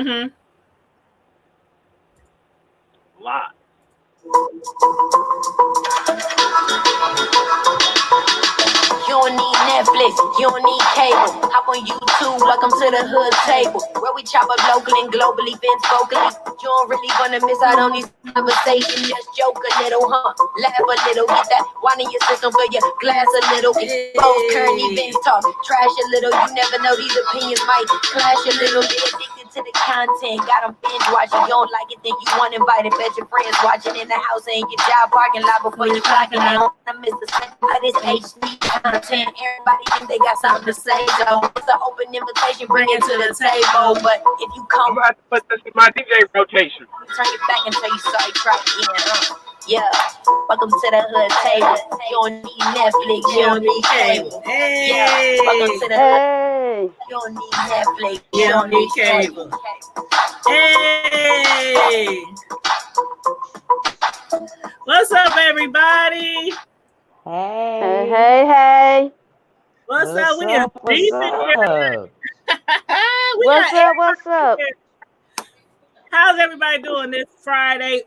Mm-hmm. Lot. You don't need Netflix, you don't need cable. Hop on YouTube, welcome to the hood table. Where we chop up locally and globally, events vocally. You don't really wanna miss out on these conversations. Just joke a little, laugh a little. Get that wine in your system, fill your glass a little. Expose current events, talk trash a little. You never know, these opinions might clash a little. Get addicted to the content, got them binge watching. You don't like it, then you want invited. Bet your friends watching in the house and your job parking lot before you clocking out. I miss the set of this HD content. Everybody think they got something to say, though. It's an open invitation, bring it to the table. But if you come, I'm about to put this in my DJ rotation. turn it back and tell you sorry, try again. Yeah, welcome to the hood table. You don't need Netflix, you don't need cable. Hey. Yeah, welcome to the hood. You don't need Netflix, You don't need cable. Hey. What's up, everybody? Hey. What's up? We are deep in here. What's up? How's everybody doing this Friday?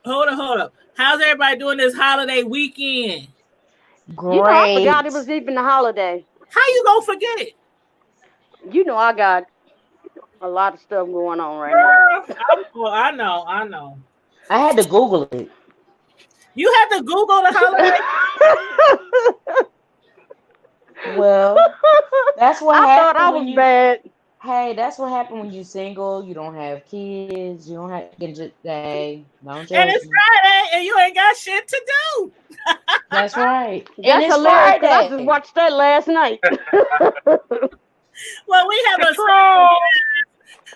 Hold up. How's everybody doing this holiday weekend? Great. You know, I forgot it was even a holiday. How you gonna forget? You know, I got a lot of stuff going on right now. Well, I know. I had to Google it. You had to Google the holiday? Well, that's what I happened. thought I was bad. Hey, that's what happened when you're single. You don't have kids. You don't have to just say, don't judge And it's Friday, and you ain't got shit to do. That's right. That's it's hilarious. Friday. I just watched that last night. Well, we have a special guest.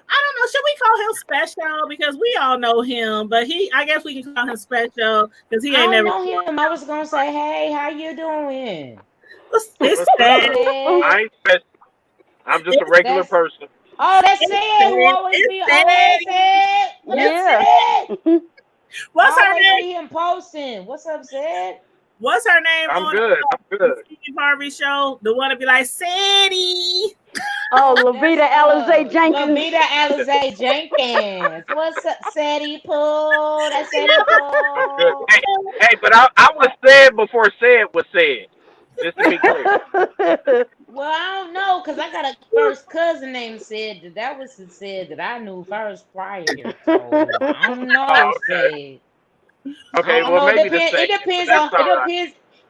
I don't know. Should we call him special? Because we all know him, but I guess we can call him special because he ain't never know him. I was gonna say, hey, how you doing? It's sad. I ain't special. I'm just a regular person. Oh, that's it. Who always be Sid? Yeah. What's her name? See him posting. What's up, Sid? What's her name? I'm good. The Steve Harvey show. The one to be like Sadie. Oh, Lavita Alizé Jenkins. Lavita Alizé Jenkins. What's up, Sadie Pool? That's Sadie Pool. Hey, but I was said before said was said. Just to be clear. Well, I don't know, because I got a first cousin named Sid. That was the Sid that I knew first prior. So I don't know, Sid. Okay, well, maybe the second. It depends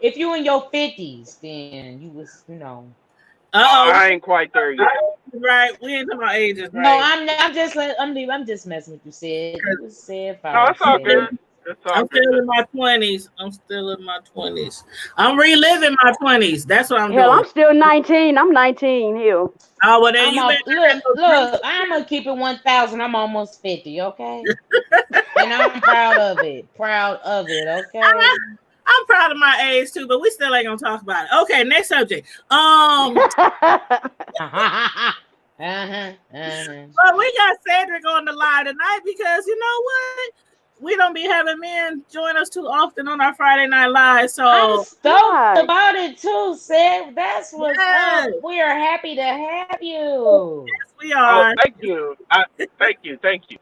if you in your 50s, then you was, I ain't quite there yet. Right, we ain't talking about ages. Right? No, I'm just messing with you, Sid. You said fine. No, it's all good. I'm still in my 20s. I'm reliving my 20s. That's what I'm doing. Hell, I'm still 19. I'm 19 here. Oh, well, then look, I'm going to keep it 1,000. I'm almost 50, okay? And I'm proud of it. Okay? I'm proud of my age, too, but we still ain't going to talk about it. Okay, next subject. Uh-huh. Well, we got Cedric on the line tonight because you know what? We don't be having men join us too often on our Friday Night Live. So I'm stoked about it too, Sid. That's what's up. We are happy to have you. Yes, we are. Oh, thank you. Thank you.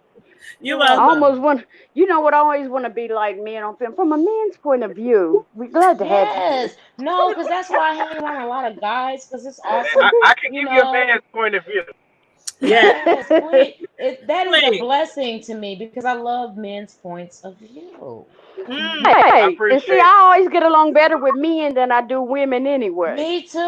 You almost want. You know what? I always want to be like men on film. From a man's point of view, we're glad to have you. Yes. No, because that's why I hang around a lot of guys, because it's awesome. I can give you a man's point of view. Yes, that is a blessing to me because I love men's points of view. Hey, and see, I always get along better with men than I do women anyway. Me too.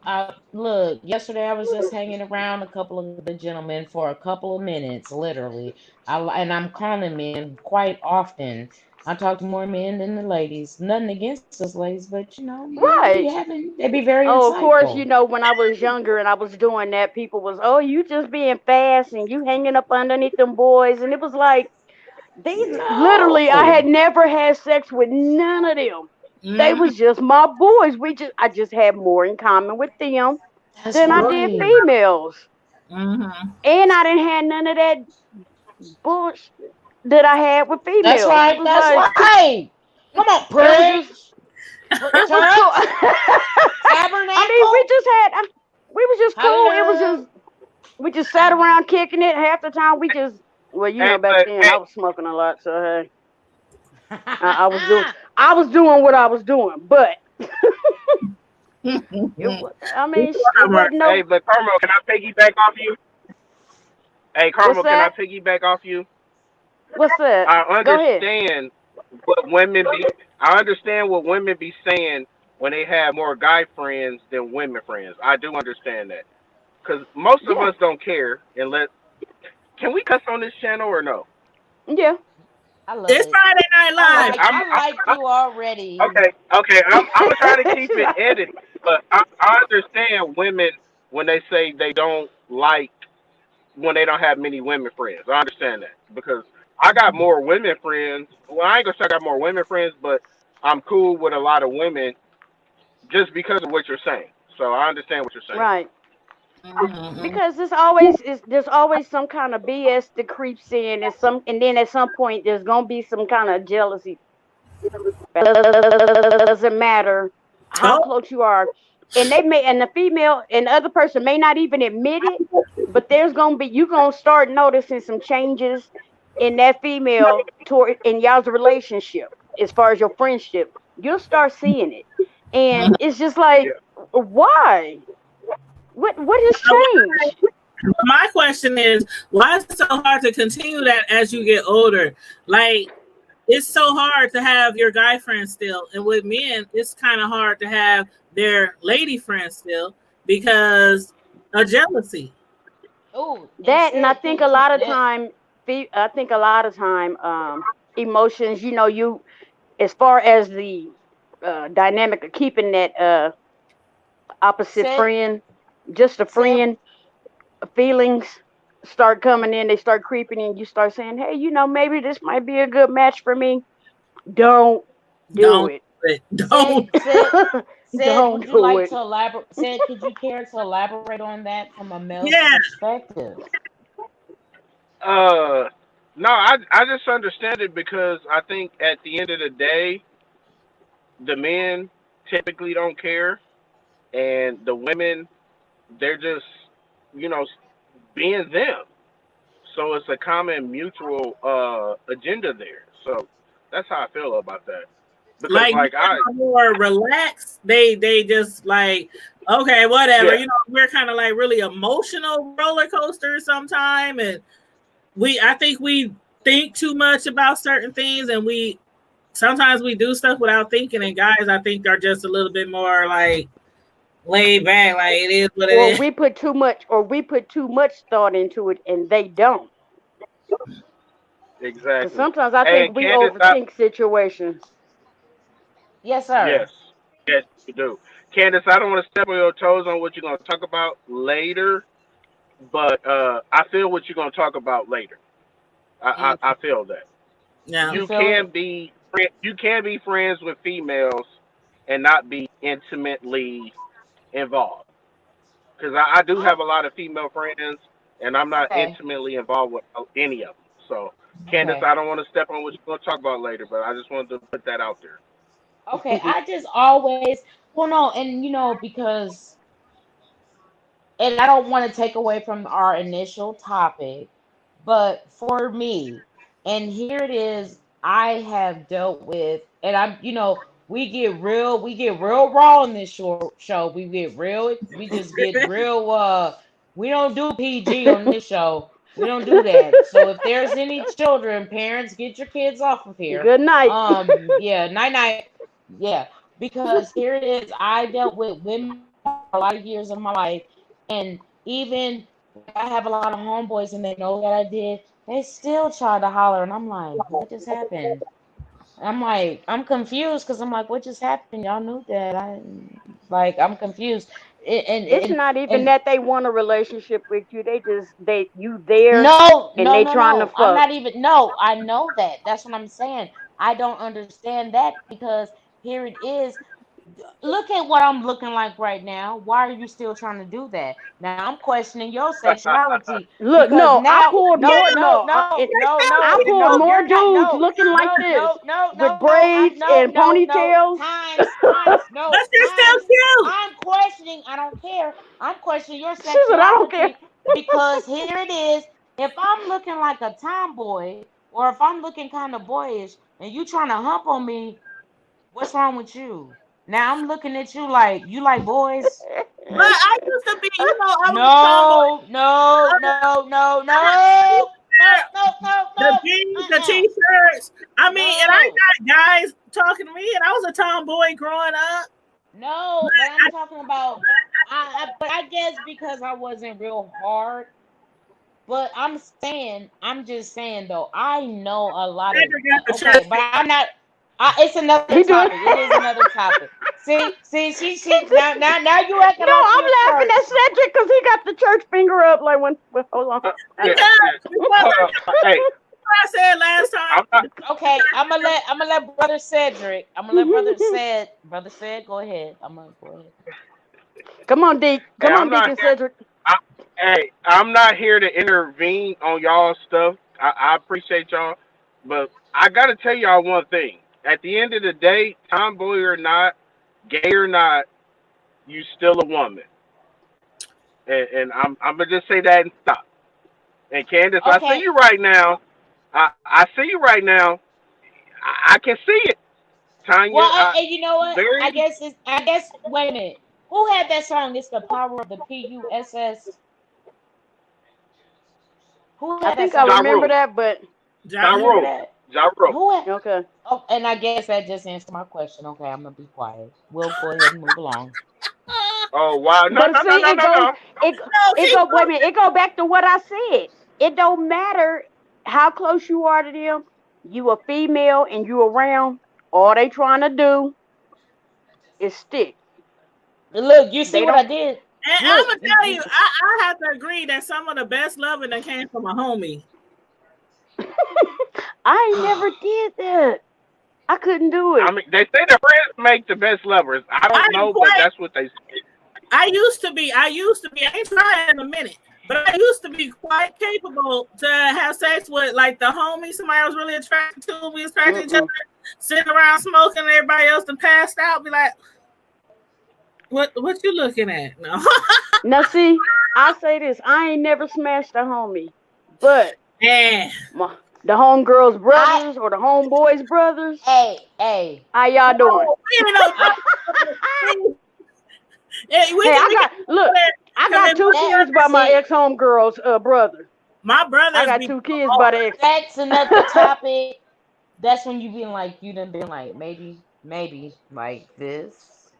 I look, yesterday I was just hanging around a couple of the gentlemen for a couple of minutes, literally. And I'm calling men quite often. I talk to more men than the ladies. Nothing against us ladies, but right. They be very insightful. Of course, when I was younger and I was doing that, people was, you just being fast and you hanging up underneath them boys. And it was like, literally, I had never had sex with none of them. Mm-hmm. They was just my boys. I just had more in common with them than I did females. Mm-hmm. And I didn't have none of that bullshit that I had with females. That's right. Right. Come on, Prince. I mean, we was just cool. It was just We just sat around kicking it. Half the time we just, well, you Hey, know, back but then hey, I was smoking a lot, so hey, I was doing what I was doing, but I mean, it wasn't hey, no. but Carmel, can I piggyback off you? Hey, What's Carmel, can I that? piggyback off you? What's that? I Go ahead. understand what women be. I understand what women be saying when they have more guy friends than women friends. I do understand that because most of Yeah, us don't care. Unless, can we cuss on this channel or no? yeah. I love It's it. Friday Night Okay, Live. I like you already. okay. I'm trying to keep She's it like, edited, but I understand women when they say they don't like when they don't have many women friends. I understand that because I got more women friends. Well, I ain't gonna say I got more women friends, but I'm cool with a lot of women just because of what you're saying. So I understand what you're saying. right. Mhm. Because there's always some kind of BS that creeps in, and then at some point there's gonna be some kind of jealousy. Doesn't matter how Oh, close you are, and the female and the other person may not even admit it, but there's gonna be you gonna start noticing some changes in that female toward in y'all's relationship as far as your friendship. You'll start seeing it, and it's just like, Yeah. why? What has changed? my question is, why is it so hard to continue that as you get older? Like, it's so hard to have your guy friends still, and with men, it's kind of hard to have their lady friends still because of jealousy. Oh, and That, and I said think a can lot of that time, I think a lot of time, emotions. You know, you as far as the dynamic of keeping that opposite said friend, just a said friend, feelings start coming in. They start creeping in. You start saying, "Hey, you know, maybe this might be a good match for me." Don't do Don't it. do it. said Don't. said said Don't would you do like it. to elaborate? Said, could you care to elaborate on that from a male's Yeah. perspective? Uh, no, I just understand it because I think at the end of the day, the men typically don't care, and the women they're just you know being them. So it's a common mutual agenda there. So that's how I feel about that. Because Like men like I are more relaxed. They just like, okay, whatever. yeah You know, we're kind of like really emotional roller coasters sometime, and I think we think too much about certain things, and we sometimes we do stuff without thinking. And guys, I think are just a little bit more like laid back. Like it is what it Or is. we put too much thought into it, and they don't. Because exactly. sometimes I think And we Candace, I, overthink situations. Yes, yes, sir. yes you do. Candace, I don't want to step on your toes on what you're going to talk about later, but I feel what you're going to talk about later. Mm, I feel that yeah. You you feel can it? be you can be friends with females and not be intimately involved. Because I do I have a lot of female friends, and I'm not okay. intimately involved with any of them. So, Candace, Okay. I don't want to step on what you're going to talk about later, but I just wanted to put that out there. Okay. I just always well no, and because and I don't want to take away from our initial topic, but for me, and here it is, I have dealt with, and we get real raw in this show. We get real, we just get real, we don't do PG on this show. We don't do that. So if there's any children, parents, get your kids off of here. Good night. Yeah, night night. Yeah, because here it is. I dealt with women for a lot of years of my life, and even I have a lot of homeboys and they know that I did, they still try to holler, and I'm like, what just happened? I'm like, I'm confused because I'm like, what just happened? Y'all knew that. I'm confused. And It's and not even and that they want a relationship with you. They you there no, and no, they no, trying to no. I'm fuck. not even. No, I know that. That's what I'm saying. I don't understand that because here it is. Look at what I'm looking like right now. Why are you still trying to do that? Now I'm questioning your sexuality Look, because no, I now, pulled no, more. no, No, no, no, I no, pulled no, more you're not. dudes No, looking like no, this no, no, with no, no. braids No, and no, no. ponytails. Times, no, But you're still times. cute. I'm questioning. I don't care. I'm questioning your She said, "I don't care." sexuality because here it is. If I'm looking like a tomboy or if I'm looking kind of boyish and you trying to hump on me, what's wrong with you? Now I'm looking at you like you like boys. But I used to be, I was a tomboy. No, no, no, no, I had no, no, t-shirt, no, no, the no. jeans, the t-shirts. I mean, and I No, got guys talking to me, and I was a tomboy growing up. no. But I'm talking about. But I guess because I wasn't real hard. But I'm just saying though. I know a lot of. Cedric got the Okay, church. but I'm not. It's another He doing. topic. It is another topic. See. Now you acting No, like I'm you a laughing church. at Cedric because he got the church finger up. Like when. Hold on. Yeah, Because hey, I said last time, I'm not. Okay, I'm gonna let brother Cedric. I'm gonna let brother Ced. Go ahead. I'm gonna go ahead. Come on, Deke. Hey, Come I'm on, not Deacon here. Cedric. Hey, I'm not here to intervene on y'all stuff. I appreciate y'all, but I gotta tell y'all one thing. At the end of the day, tomboy or not, gay or not, you still a woman. And I'm gonna just say that and stop. And Candace, I see Okay. you right now. I see you right now. I can see it, Well, Tanya. and you know what? Very. I guess. Wait a minute. Who had that song? It's the power of the PUSS. Who I had that think I Ja song? remember Rule. that, but Ja You John, remember Rule. that? Ja Rule. Who had? okay. Oh, and I guess that just answered my question. Okay, I'm gonna be quiet. We'll go ahead and move along. Oh wow. No But no no see, no it no goes. no. no, It keep go. Wait a going. minute. It go back to what I said. It don't matter how close you are to them. You a female and you around. All they trying to do is stick. Look, you see They what I don't. did? And I'm Look, gonna tell you, I have to agree that some of the best loving that came from a homie. I ain't never did that. I couldn't do it. I mean, they say the friends make the best lovers. I I don't am know, but quite. that's what they say. I used to be. I used to be. I ain't trying in a minute, but I used to be quite capable to have sex with like the homie somebody I was really attracted to. We was attracted to each other, Mm-mm. sitting around smoking, and everybody else done passed out. Be like, what you looking at? No, Now see, I say this. I ain't never smashed a homie, but man. the homegirls I brothers or the homeboys brothers. hey. How y'all doing? Oh, we ain't I no. Hey, Hey, I we got can look. I got two that kids by my see ex homegirl's brother. my I brothers got be 2 kids by hard. the ex. that's another topic. That's when you been like you done been like maybe like this.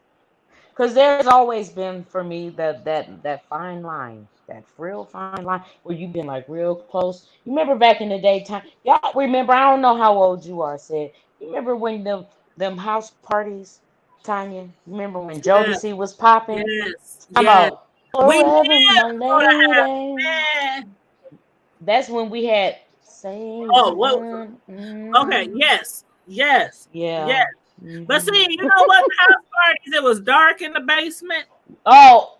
Cause there's always been for me that fine line, that real fine line where you've been like real close. You remember back in the daytime, y'all remember, I don't know how old you are, said. You remember when them house parties, Tanya? You remember when Yes, Jodeci was popping? yes, I'm yes. about We did forever, my go to have lady. man. That's when we had say Oh, what? Okay, mm, yes, yes, yes. yeah. But see, Hmm. you know what? The house parties, it was dark in the basement. Oh,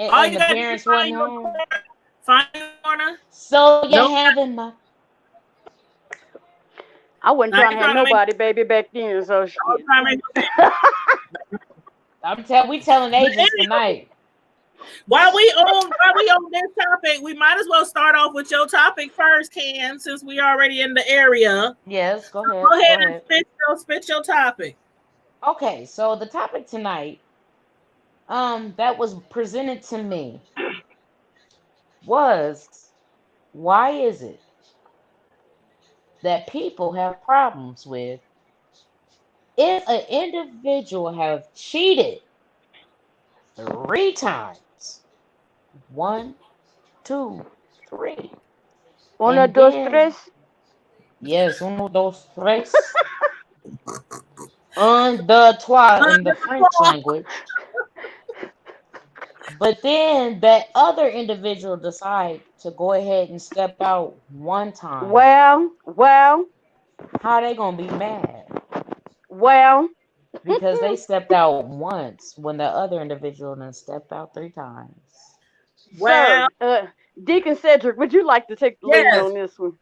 All and you the got to do is parents find wasn't your home. corner, find your corner. So you No, having my I wasn't I trying to ain't have trying to make. nobody baby back then, so I was shit. trying to make. we telling But ages anyway, tonight. while we on this topic, we might as well start off with your topic first, Ken, since we already in the area. Yes, go Go ahead. ahead Go and ahead. spit your topic. Okay, so the topic tonight, that was presented to me was why is it that people have problems with if an individual have cheated 3 times? One, two, three. Uno, And dos, then, tres. yes, uno, dos, tres. Un, deux, trois in the French language. But then that other individual decide to go ahead and step out 1 time. Well, How they gonna be mad? well. because they stepped out once when the other individual then stepped out 3 times. Well, Sir, Deacon Cedric, would you like to take the lead yes, on this one?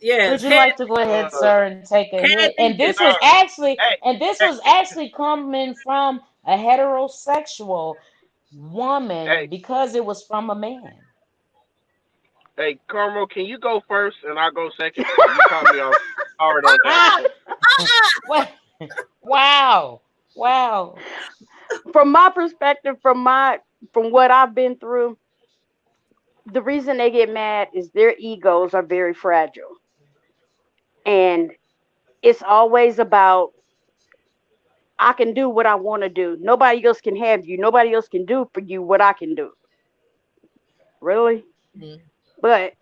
yes. Would you like to go ahead, sir, and take a hit? And Kathy, this was actually, Hey, and this hey, was actually coming from a heterosexual woman hey, because it was from a man. hey, Carmel, can you go first and I'll go second? You caught me off hard on that one. Wow, wow. From my perspective, from what I've been through, the reason they get mad is their egos are very fragile. And it's always about I can do what I want to do. Nobody else can have you. Nobody else can do for you what I can do. Really? Mhm. But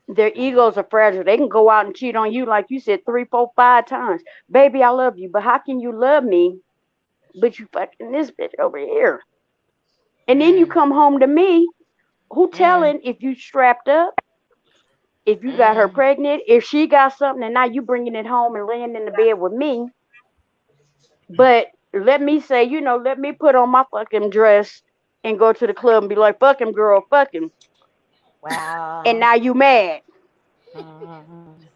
their egos are fragile. They can go out and cheat on you, like you said, 3, 4, 5 times. Baby, I love you, but how can you love me, but you fucking this bitch over here? And then you Mm, come home to me, who mm, telling if you strapped up, if you got her mm. pregnant, if she got something, and now you bringing it home and laying in the bed with me. But let me say, let me put on my fucking dress and go to the club and be like, fuck him, girl, fuck him. And Wow. now you mad. Mhm.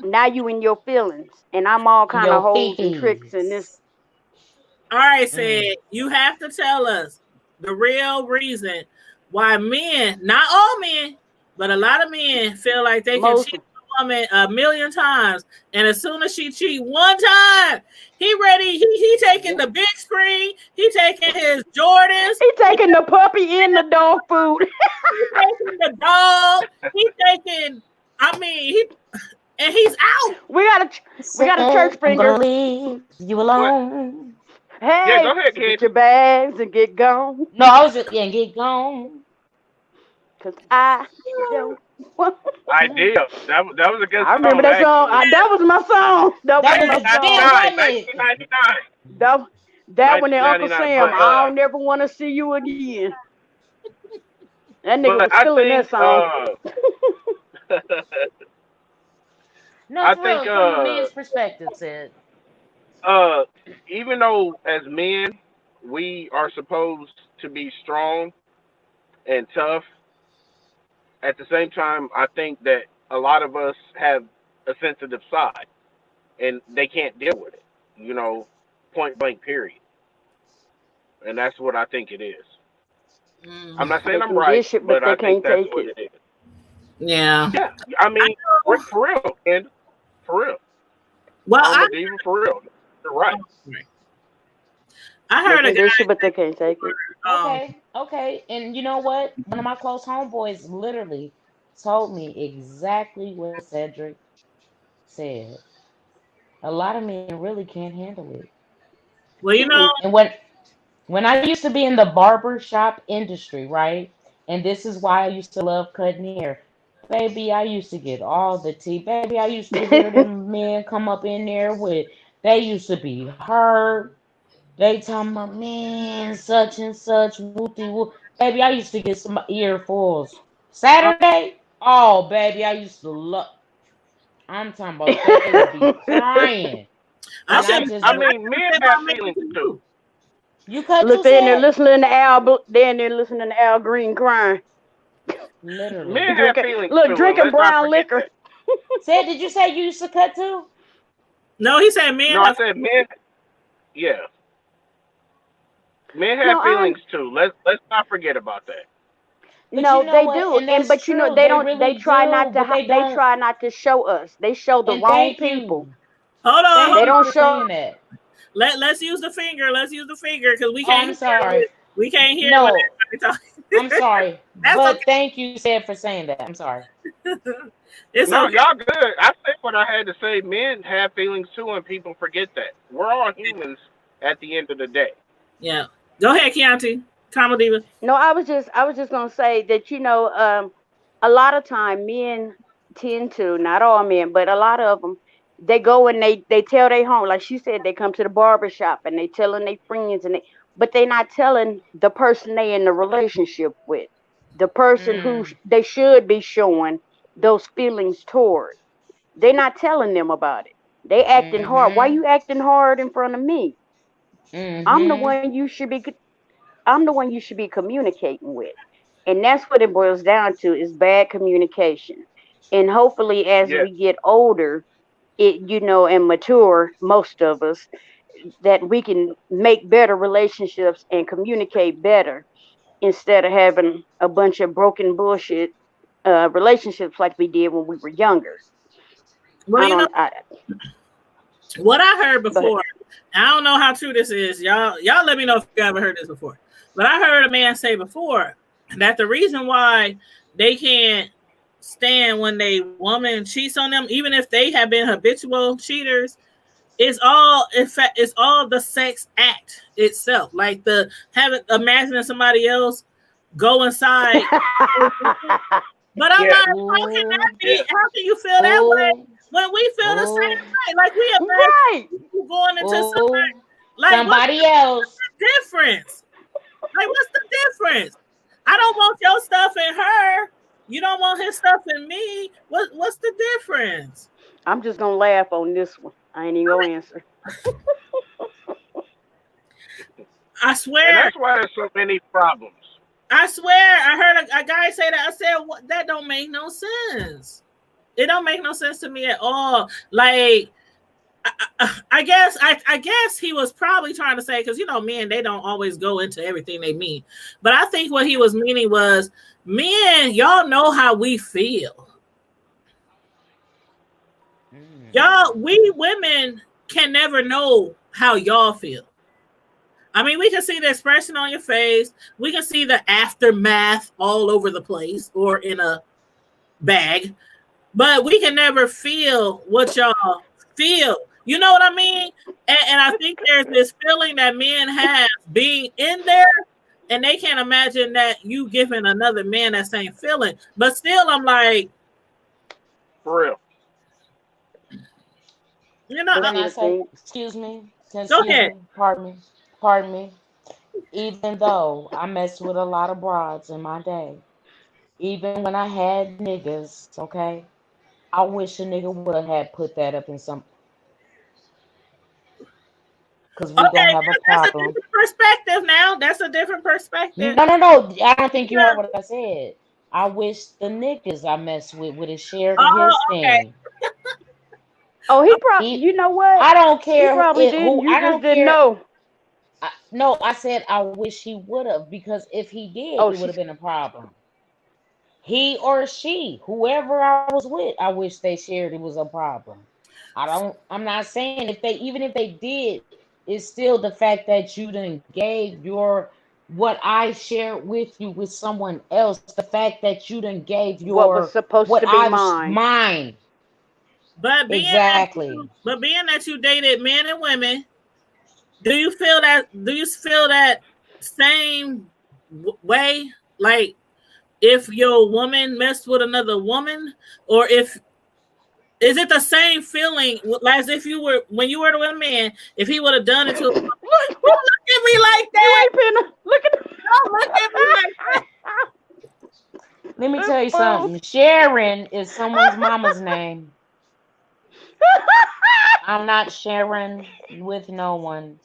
Now you in your feelings. And I'm all kind of Your hoes and tricks and this. fifties. All right, Mm. said you have to tell us the real reason why men, not all men, but a lot of men feel like they can Most cheat a woman a million times, and as soon as she cheat one time, he ready. He taking the big screen. He taking his Jordans. he taking the puppy and the dog food. He taking the dog. He taking. I mean, he's out. we got a church I'm gonna finger. leave you What? alone. Yeah, Hey, go ahead, so get Candy. your bags and get gone. No, I was just yeah, get gone. Cause I don't want. Mm. Idea. That was a good I remember song, that song. actually. That was my song. That was That was my a spin, song. 1999, wasn't it? 1999. That one and Uncle 1999. Sam. I don't never want to see you again. That nigga But was I killing that think, song. No, I for think, real, from a man's perspective, said. uh, even though as men we are supposed to be strong and tough, at the same time, I think that a lot of us have a sensitive side, and they can't deal with it. You know, point blank, period. And that's what I think it is. I'm not saying They I'm can right, dish it, but but they I think can't that's take what it. it is. Yeah. Yeah, I I mean, know. for real, and for real, Well, Karma Diva, for real. You're right. I They heard a can guy. dish it, but they can't take it. Um, Okay, okay. And you know what? One of my close homeboys literally told me exactly what Cedric said. A lot of men really can't handle it. well, And when I used to be in the barber shop industry, right? And this is why I used to love cutting hair. Baby, I used to get all the tea. Baby, I used to hear them men come up in there with, they used to be hurt. They talking about, man, such and such, whoopty whoop. Baby, I used to get some earfuls. Saturday? Oh, baby, I used to love. I'm talking about they would be crying. I I And I should. mean, just, I I mean, should men have have my man feelings too. too. you cut Look, too, they in there said? listening to Al. They in there listening to Al Green crying, Literally. Men have drinking. feelings Look, too, and drinking let's not brown forget liquor. that. Said, did you say you used to cut too? No, he said men No, I have. said men. Yeah, men have No, I feelings too. Let's not forget about that. But you no, know they what? do, And and that's but true. they They don't. They really try do, not to. but they They don't. try not to show us. They show the And wrong thank people. you. Hold on, They Thank hold you don't for on. show. saying that. Let's use the finger. Let's use the finger because we Oh, can't I'm hear it. sorry. We can't hear it when No, everybody I'm talks. sorry. That's But okay. thank you, said, for saying that. I'm sorry. It's No, okay. y'all good. I said what I had to say. Men have feelings too, and people forget that. We're all humans at the end of the day. Yeah. Go ahead, Chianti. Comedy. No, I was just gonna say that a lot of time men tend to, not all men, but a lot of them, they go and they tell their home, like she said, they come to the barber shop and they telling their friends but they not telling the person they in the relationship with, the person who Mm, they should be showing those feelings toward. They not telling them about it. They acting hard. Why mm-hmm. you acting hard in front of me? I'm the Mm-hmm. one you should be. I'm the one you should be communicating with, and that's what it boils down to is bad communication. And hopefully, as Yes. we get older, and mature, most of us, that we can make better relationships and communicate better instead of having a bunch of broken bullshit relationships like we did when we were younger. Well, I you know don't. I what I heard Go ahead. before. I don't know how true this is. Y'all let me know if you ever heard this before. But I heard a man say before that the reason why they can't stand when they woman cheats on them, even if they have been habitual cheaters, it's all in fact it's all the sex act itself. Like the having imagining somebody else go inside. But I'm Yes. like, how can that Ooh, be? Yes. How can you feel that way ooh, when we feel the same ooh, way? Like we imagine Right. you going into somebody. ooh. Like what's Somebody else. the difference? Like what's the difference? I don't want your stuff in her. You don't want his stuff in me. What's the difference? I'm just gonna laugh on this one. I ain't even gonna answer. I And swear, that's why there's so many problems. I swear, I heard a guy say that. I said, what? That don't make no sense. It don't make no sense to me at all. Like, I guess he was probably trying to say, because men, they don't always go into everything they mean. But I think what he was meaning was, men, y'all know how we feel. Y'all, we women can never know how y'all feel. I mean, we can see the expression on your face. We can see the aftermath all over the place or in a bag, but we can never feel what y'all feel. You know what I mean? And I think there's this feeling that men have being in there, and they can't imagine that you giving another man that same feeling. But still, I'm like, For real. But Can see I the say, thing. excuse me? go Excuse ahead. me. Pardon me. Even though I messed with a lot of broads in my day, even when I had niggas, okay, I wish a nigga would have had put that up in some, because we gonna Okay, have a that's a problem. different perspective now. That's a different perspective. No, no, no. I don't think you Yeah. heard what I said. I wish the niggas I messed with would have shared Oh, his okay. thing. Oh, he probably. He, You know what? I don't He care probably didn't. who. You I just don't didn't care. know. No, I said I wish he would have, because if he did, Oh, it would have she's. been a problem. He or she, whoever I was with, I wish they shared it was a problem. I'm not saying if they, even if they did, it's still the fact that you done gave your, what I shared with you with someone else, the fact that you done gave What was your, supposed what to be I was mine. mine. Exactly. But being that you dated men and women, do you feel that? Do you feel that same way? Like if your woman messed with another woman, or if is it the same feeling as if you were when you were with a man? If he would have done it to, don't Look, look at me like you that. ain't finna look at Don't look at me like that. Let me this tell you fool. something. Sharon is someone's mama's name. I'm not sharing with no one.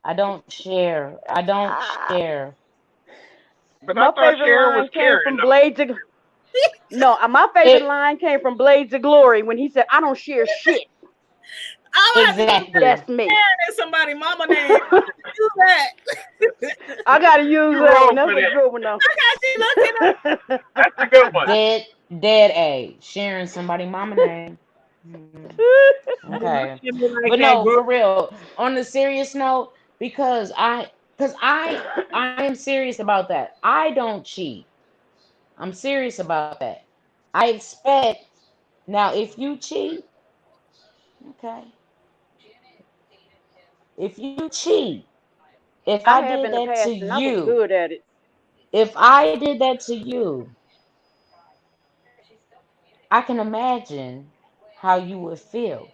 I don't share. I don't share. But I My thought favorite Sharon was line came Karen from though. Blades of. No, my favorite It line came from Blades of Glory when he said, "I don't share shit." I'm have to use exactly. That's me. that as somebody mama name. Use that. I gotta use You that one. wrong That's for a that. good one though. I got you looking up. That's a good one. Dead A. Sharing somebody mama name. Mhm. Don't look Okay. at me like But that, no, girl. for real. On the serious note, because I am serious about that. I don't cheat. I'm serious about that. I expect, now if you cheat, okay. If you cheat, if I I have did in the that to past, and I was you, good at it. if I did that to you, I can imagine how you would feel,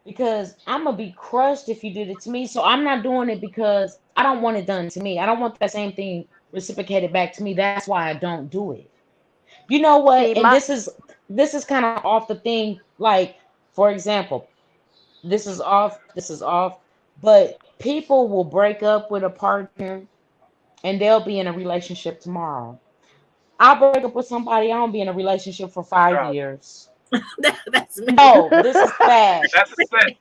because I'm gonna be crushed if you did it to me. So I'm not doing it because I don't want it done to me. I don't want that same thing reciprocated back to me. That's why I don't do it. You know what? See, And my this is kind of off the thing. Like, for example, this is off. This is off. But people will break up with a partner and they'll be in a relationship tomorrow. I'll break up with somebody, I don't be in a relationship for 5 years. That's me. No, this is fact. That's the thing.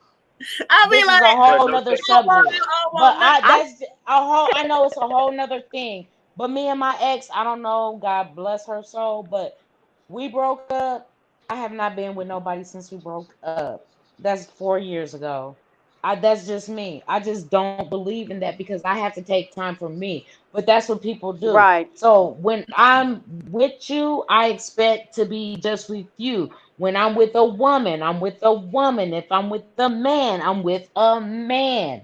I be This is like, a whole Don't nother say- subject. But I that's a whole. I know it's a whole nother thing. But me and my ex, I don't know. God bless her soul, but we broke up. I have not been with nobody since we broke up. That's 4 years ago. That's just me. I just don't believe in that because I have to take time for me. But that's what people do. Right. So when I'm with you, I expect to be just with you. When I'm with a woman, I'm with a woman. If I'm with a man, I'm with a man.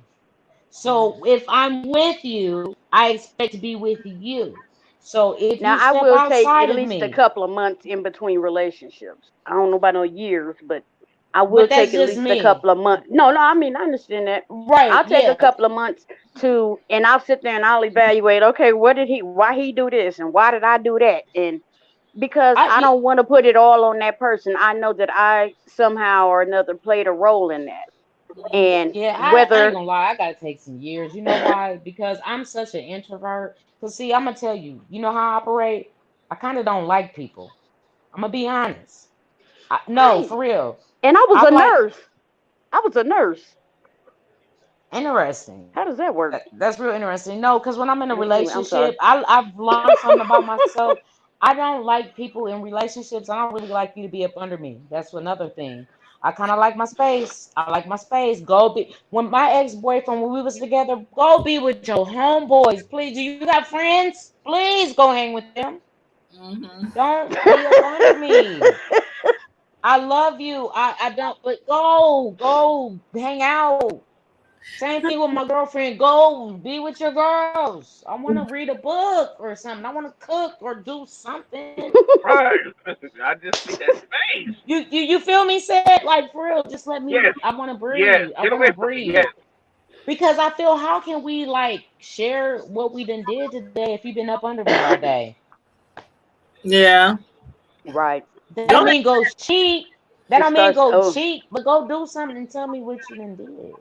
So if I'm with you, I expect to be with you. So if Now you I step will take outside at of least a me, couple of months in between relationships. I don't know about no years, but I will but that's take at just least a me. couple of months. No, I mean I understand that. Right, I'll take yeah. a couple of months and I'll sit there and I'll evaluate. Okay, why he do this, and why did I do that, and because I I yeah, don't want to put it all on that person. I know that I somehow or another played a role in that, and yeah, I ain't whether gonna lie, I gotta take some years. You know why? Because I'm such an introvert. Cause see, I'm gonna tell you, you know how I operate? I kind of don't like people. I'm gonna be honest. No, right, for real. and I was I'm a like nurse. I was a nurse. interesting. How does that work? That's real interesting. No, because when I'm in a Anyway, I'm sorry. relationship, I've learned something about myself. I don't like people in relationships. I don't really like you to be up under me. That's another thing. I kind of like my space. I like my space. Go be when my ex-boyfriend when we was together. Go be with your homeboys, please. Do you got friends? Please go hang with them. Don't be up under me. I love you. I don't. But go hang out. Same thing with my girlfriend. Go be with your girls. I want to read a book or something. I want to cook or do something. Right. I just see that face. You feel me? Said like for real. Just let me. Yes. I want to breathe. Yes. I Get want away to from me. breathe Yes. because I feel how can we like share what we done did today if you've been up under me all day? yeah. Right. That Go don't ahead. mean go cheat. That It don't mean starts. go Oh, cheat, but go do something and tell me what you done did.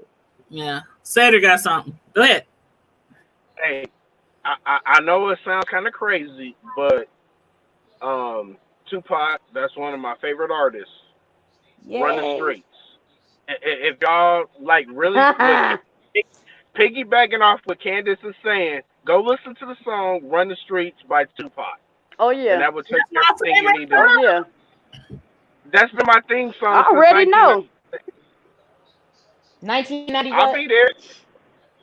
Yeah. Cedric got something. Go ahead. Hey, I know it sounds kind of crazy, but Tupac, that's one of my favorite artists. Run the Yay. Streets. If y'all like really look, piggybacking off what Candace is saying, go listen to the song "Run the Streets" by Tupac, oh and yeah. that will tell you That's my everything you need to know. Oh yeah. That's been my theme song I since already know. 1990 I'll what? be there.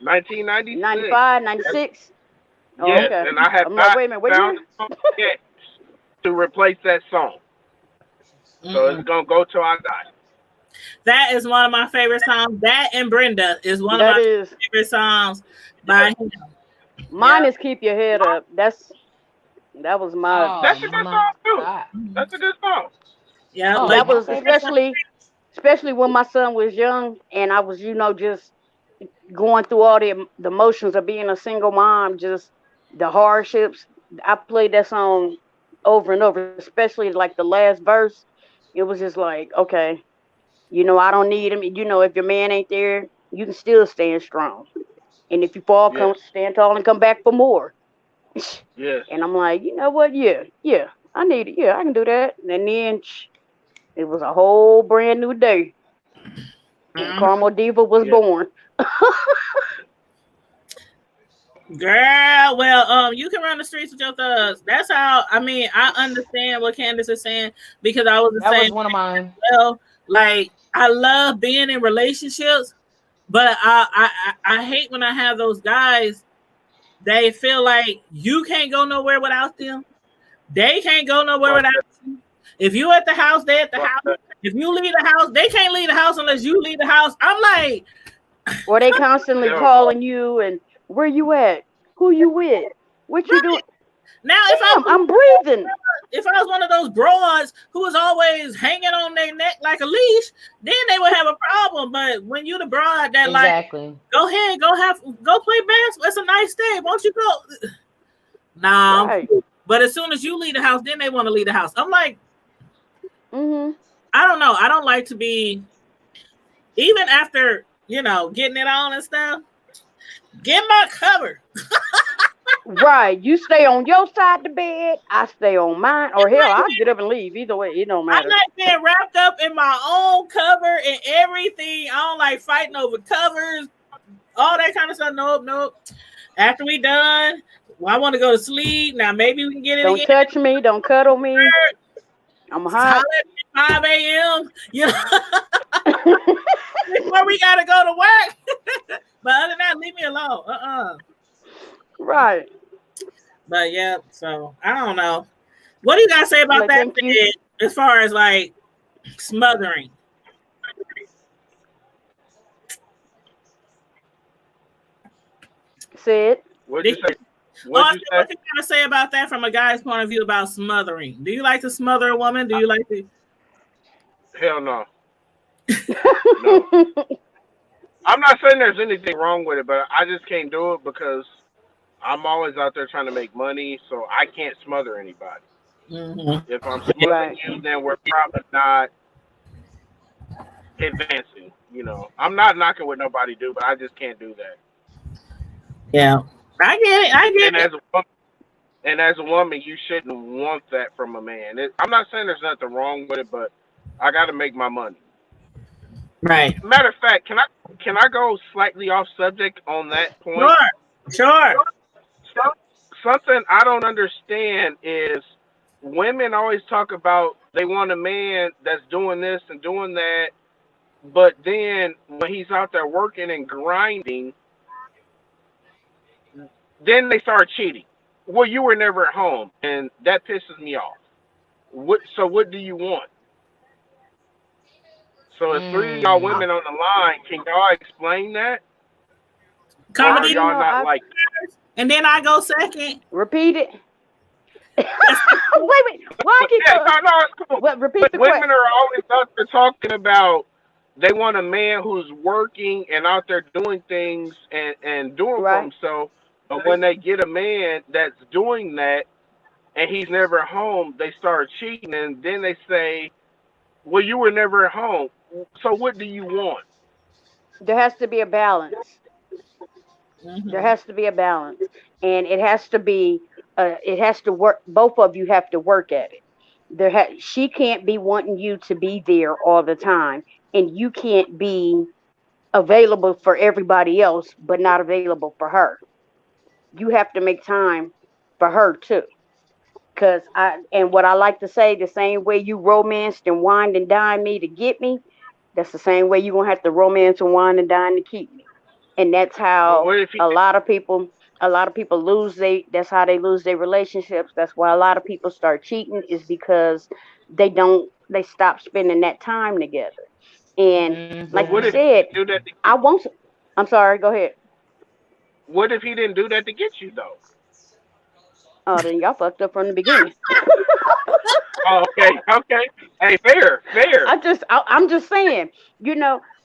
1996. 95, 96. Oh, Yes, okay. and I have I'm like, not wait a minute, what found year? a song yet to replace that song. So it's gonna go till I die. That is one of my favorite songs. That and Brenda is one of That my is. favorite songs by him. Mine Yeah. is Keep Your Head Up. That was my. Oh That's a good my song too. God. That's a good song. Yeah. Oh, Like That my was favorite song. especially when my son was young and I was, just going through all the emotions of being a single mom, just the hardships. I played that song over and over, especially like the last verse. It was just like, okay, I don't need him. If your man ain't there, you can still stand strong. And if you fall, Yes. stand tall and come back for more. Yes. And I'm like, you know what? Yeah, I need it. Yeah, I can do that. And then it was a whole brand new day. And Carmel Diva was Yeah. born. girl, well, you can run the streets with your thugs. That's how. I mean, I understand what Candace is saying because I was the That was same. one of mine. Well, like I love being in relationships, but I hate when I have those guys. They feel like you can't go nowhere without them. They can't go nowhere without you. If you at the house, they at the house. If you leave the house, they can't leave the house unless you leave the house. I'm like, Or they constantly calling you and where you at? Who you with? What you doing? now I'm breathing. if I was one of those broads who was always hanging on their neck like a leash, then they would have a problem. But when you the broad that Exactly. like, go ahead, go play basketball. It's a nice day. Won't you go? Nah. Right. But as soon as you leave the house, then they want to leave the house. I'm like, Mm-hmm. I don't know. I don't like to be, even after getting it on and stuff. Get my cover. Right. You stay on your side of the bed. I stay on mine. Or hell, I'll get up and leave. Either way, it don't I matter. like being wrapped up in my own cover and everything. I don't like fighting over covers, all that kind of stuff. Nope. After we done, I want to go to sleep. Now maybe we can get it Don't again. touch me. Don't cuddle me. I'm hot. 5 a.m. Before we gotta go to work. But other than that, leave me alone. Right. But yeah, so I don't know. What do you guys say about that thing, as far as like smothering? Sid? What'd you say? What you gotta say about that from a guy's point of view about smothering? Do you like to smother a woman? Do you like to? Hell no. No. I'm not saying there's anything wrong with it, but I just can't do it because I'm always out there trying to make money, so I can't smother anybody. Mm-hmm. If I'm smothering you, then we're probably not advancing. I'm not knocking what nobody do, but I just can't do that. Yeah, I get it. And as a woman, you shouldn't want that from a man. I'm not saying there's nothing wrong with it, but I got to make my money. Right. Matter of fact, can I go slightly off subject on that point? Sure. Something I don't understand is women always talk about they want a man that's doing this and doing that, but then when he's out there working and grinding, then they start cheating. Well, you were never at home, and that pisses me off. So what do you want? So if three of y'all women on the line, can y'all explain that? Comedy, y'all not like that? And then I go second. Repeat it. Wait. Why keep no. Repeat but the women question. are always out there talking about they want a man who's working and out there doing things and doing for himself. But when they get a man that's doing that and he's never at home, they start cheating, and then they say, well, you were never at home. So what do you want? There has to be a balance. Mm-hmm. There has to be a balance. And it has to work. Both of you have to work at it. She can't be wanting you to be there all the time. And you can't be available for everybody else, but not available for her. You have to make time for her too. And what I like to say, the same way you romanced and wined and dined me to get me, that's the same way you're going to have to romance and wine and dine to keep me. And that's how a lot of people that's how they lose their relationships. That's why a lot of people start cheating, is because they stop spending that time together. And like you said, I'm sorry, go ahead. What if he didn't do that to get you though? Oh, then y'all fucked up from the beginning. Oh, okay. Hey, fair. I'm just saying,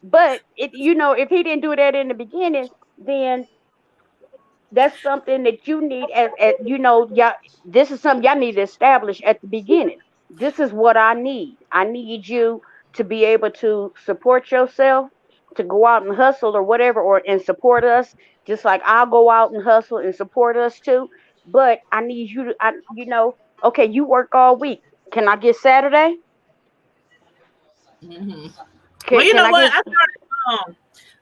but if he didn't do that in the beginning, then that's something that you need y'all, this is something y'all need to establish at the beginning. This is what I need. I need you to be able to support yourself, to go out and hustle or whatever, and support us, just like I'll go out and hustle and support us too. But I need you to, okay, you work all week. Can I get Saturday? Mm-hmm. Well, you know what?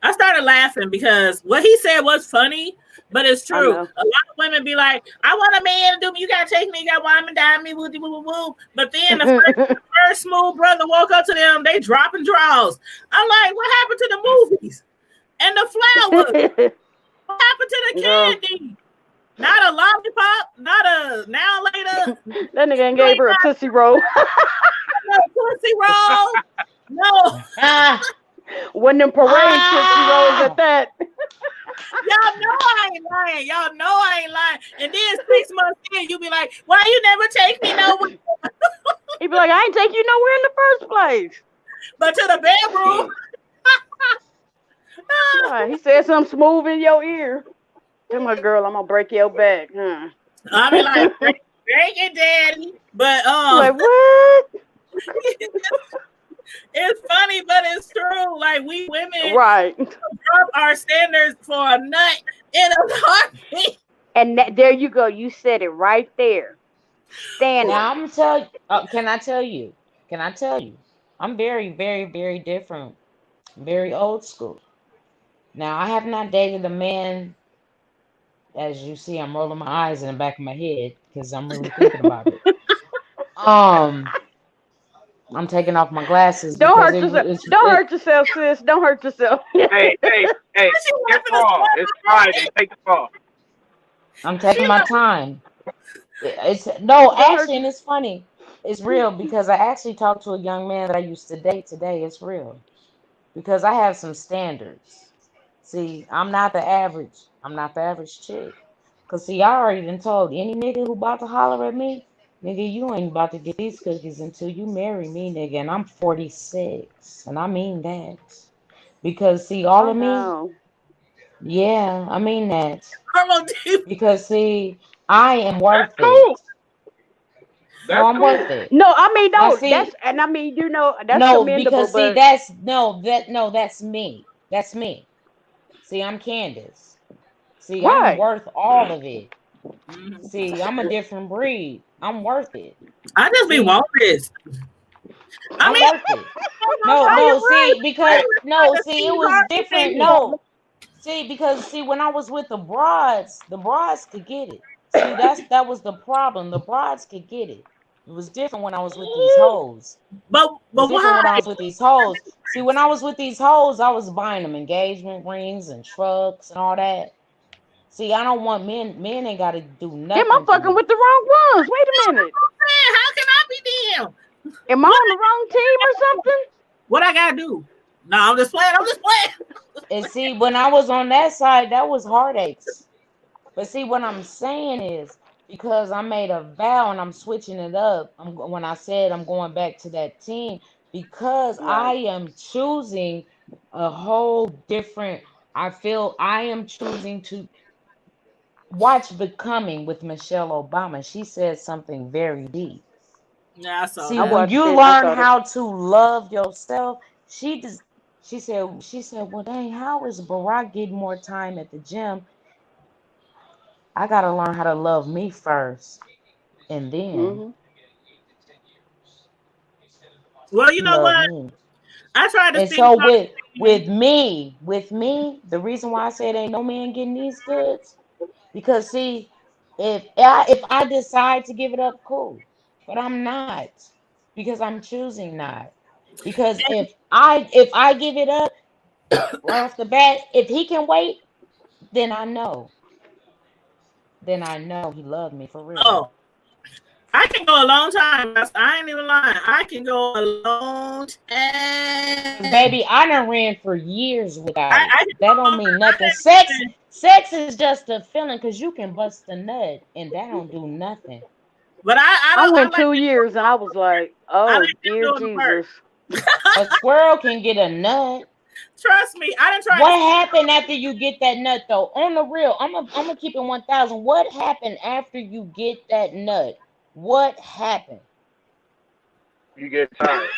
I started laughing because what he said was funny, but it's true. A lot of women be like, I want a man to do me. You got to take me. You got to wine and dine me. Woo, woo, woo. But then the first smooth brother woke up to them. They dropping draws. I'm like, what happened to the movies and the flowers? What happened to the candy? Not a lollipop, not a now later. That nigga ain't gave her a Tootsie Roll. No Tootsie Roll. No. One of them parade Tootsie Rolls at that. Y'all know I ain't lying. And then 6 months in, you be like, why you never take me nowhere? He be like, I ain't take you nowhere in the first place. But to the bedroom. He said something smooth in your ear. Tell my girl, I'm gonna break your back, huh? I be like, break it, daddy. But like what? It's funny, but it's true. Like we women, right? up our standards for a nut in a heartbeat. And there you go. You said it right there. Standard. Now I'm gonna tell you. Can I tell you? Can I tell you? I'm very, very, very different. Very old school. Now I have not dated a man. As you see, I'm rolling my eyes in the back of my head because I'm really thinking about it. I'm taking off my glasses Don't because hurt yourself. Don't hurt yourself, sis. Don't hurt yourself. Hey, get off. It's Friday. Take the off. I'm taking my time. It's no, actually, and it's funny. It's real because I actually talked to a young man that I used to date today. It's real because I have some standards. See, I'm not the average. I'm not the average chick. Cause see, I already done told any nigga who about to holler at me, nigga, you ain't about to get these cookies until you marry me, nigga. And I'm 46, and I mean that. Because see, all of me, yeah, I mean that. Because see, I am worth it. No, I'm worth it. No, I mean no. See, that's and I mean that's no, commendable. Because see, that's that's me. That's me. See, I'm Candace. See, right. I'm worth all of it. See, I'm a different breed. I'm worth it. I just be wanting this. I'm worth it. No, see, because no, see, it was different. No, see, because see, when I was with the broads could get it. See, that was the problem. The broads could get it. It was different when I was with these hoes. But why? When I was with these hoes. See, when I was with these hoes, I was buying them engagement rings and trucks and all that. See, I don't want men. Men ain't got to do nothing. Am I fucking with the wrong ones? Wait a minute. How can I be them? Am I on the wrong team or something? What I gotta do? No, I'm just playing. And see, when I was on that side, that was heartaches. But see, what I'm saying is, because I made a vow and I'm switching it up. When I said I'm going back to that team, because I am choosing a whole different. I feel I am choosing to watch Becoming with Michelle Obama. She said something very deep. Yeah, I saw See, that. when you learn how to love yourself, she said, well, dang, how is Barack getting more time at the gym? I gotta learn how to love me first, and then. Well, you know what? Me. I tried to. And so with me, the reason why I said ain't no man getting these goods, because see, if I decide to give it up, cool, but I'm not, because I'm choosing not. Because if I give it up right off the bat, if he can wait, then I know he loved me for real. Oh, I can go a long time. I ain't even lying. I can go a long time. Baby, I done ran for years without it. That don't mean nothing. Sex is just a feeling, because you can bust a nut and that don't do nothing. But I went 2 years and I was like, oh, dear Jesus. A squirrel can get a nut. Trust me, I didn't try. What happened after you get that nut, though? On the real, I'm gonna keep it 1,000. What happened after you get that nut? What happened? You get tired.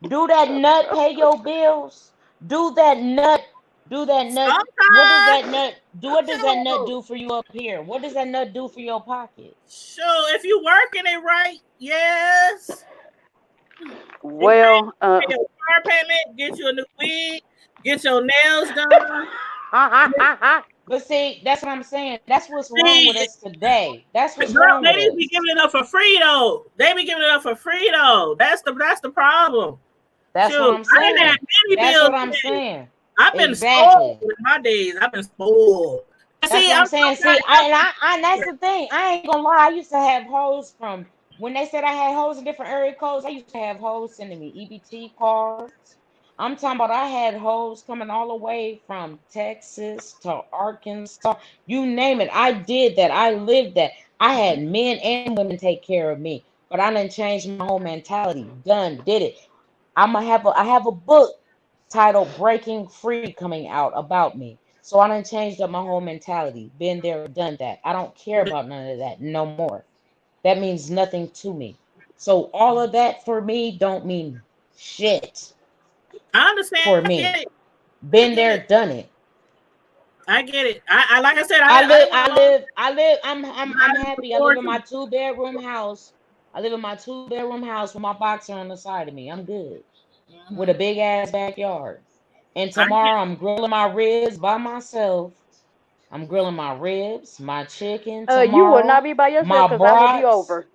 Do that nut pay your bills? Do that nut? Sometimes. What does that nut do for you up here? What does that nut do for your pocket? Sure, if you working it right, yes. Well, car payment, get you a new wig, get your nails done. But see, that's what I'm saying. That's what's wrong with us today. That's what's wrong with us. They be giving it up for free though. That's the problem. That's what I'm saying. That's what I'm saying. I've been spoiled in my days. I've been spoiled. That's what I'm saying. See, I that's the thing. I ain't gonna lie. I used to have hoes from when they said I had hoes in different area codes. I used to have hoes sending me EBT cards. I'm talking about I had hoes coming all the way from Texas to Arkansas. You name it. I did that. I lived that. I had men and women take care of me. But I done changed my whole mentality. Done. Did it. I have a book titled Breaking Free coming out about me. So I done changed up my whole mentality. Been there, done that. I don't care about none of that no more. That means nothing to me. So all of that for me don't mean shit. I understand. for I me. get it. Been there, done it. I get it. I like I said, I'm I happy. I live before in my too. 2-bedroom house. I live in my 2-bedroom house with my boxer on the side of me. I'm good. With a big ass backyard. And I get tomorrow I'm grilling my ribs by myself. I'm grilling my ribs, my chicken You will tomorrow, not be by yourself my because I will be brats. over.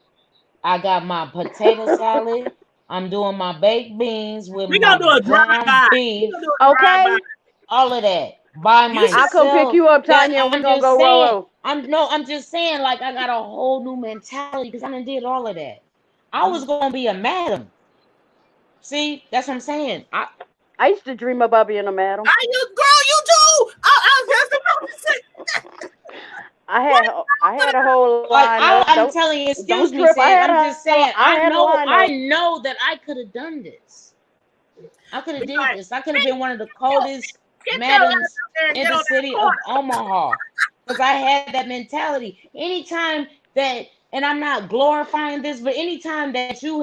I got my potato salad. I'm doing my baked beans with we gonna do my a ground drive-by. We beef. gonna do a drive-by. Okay, All of that by You should I'll come pick myself. you up, That Tanya, and we're I'm gonna just go saying. roll. I'm just saying. Like I got a whole new mentality because I done did all of that. I was gonna be a madam. See, that's what I'm saying. I used to dream about being a madam. You do. I was just about to say. I What had a whole Like lineup. I'm telling you, excuse Don't me, trip. said. I'm just saying. I had a I lineup. know that I could have done this. I could have did like, this. I could have been one of the coldest get your ass madams up there and in get the on that city of corner. Omaha because I had that mentality. Anytime that, and I'm not glorifying this, but anytime that if you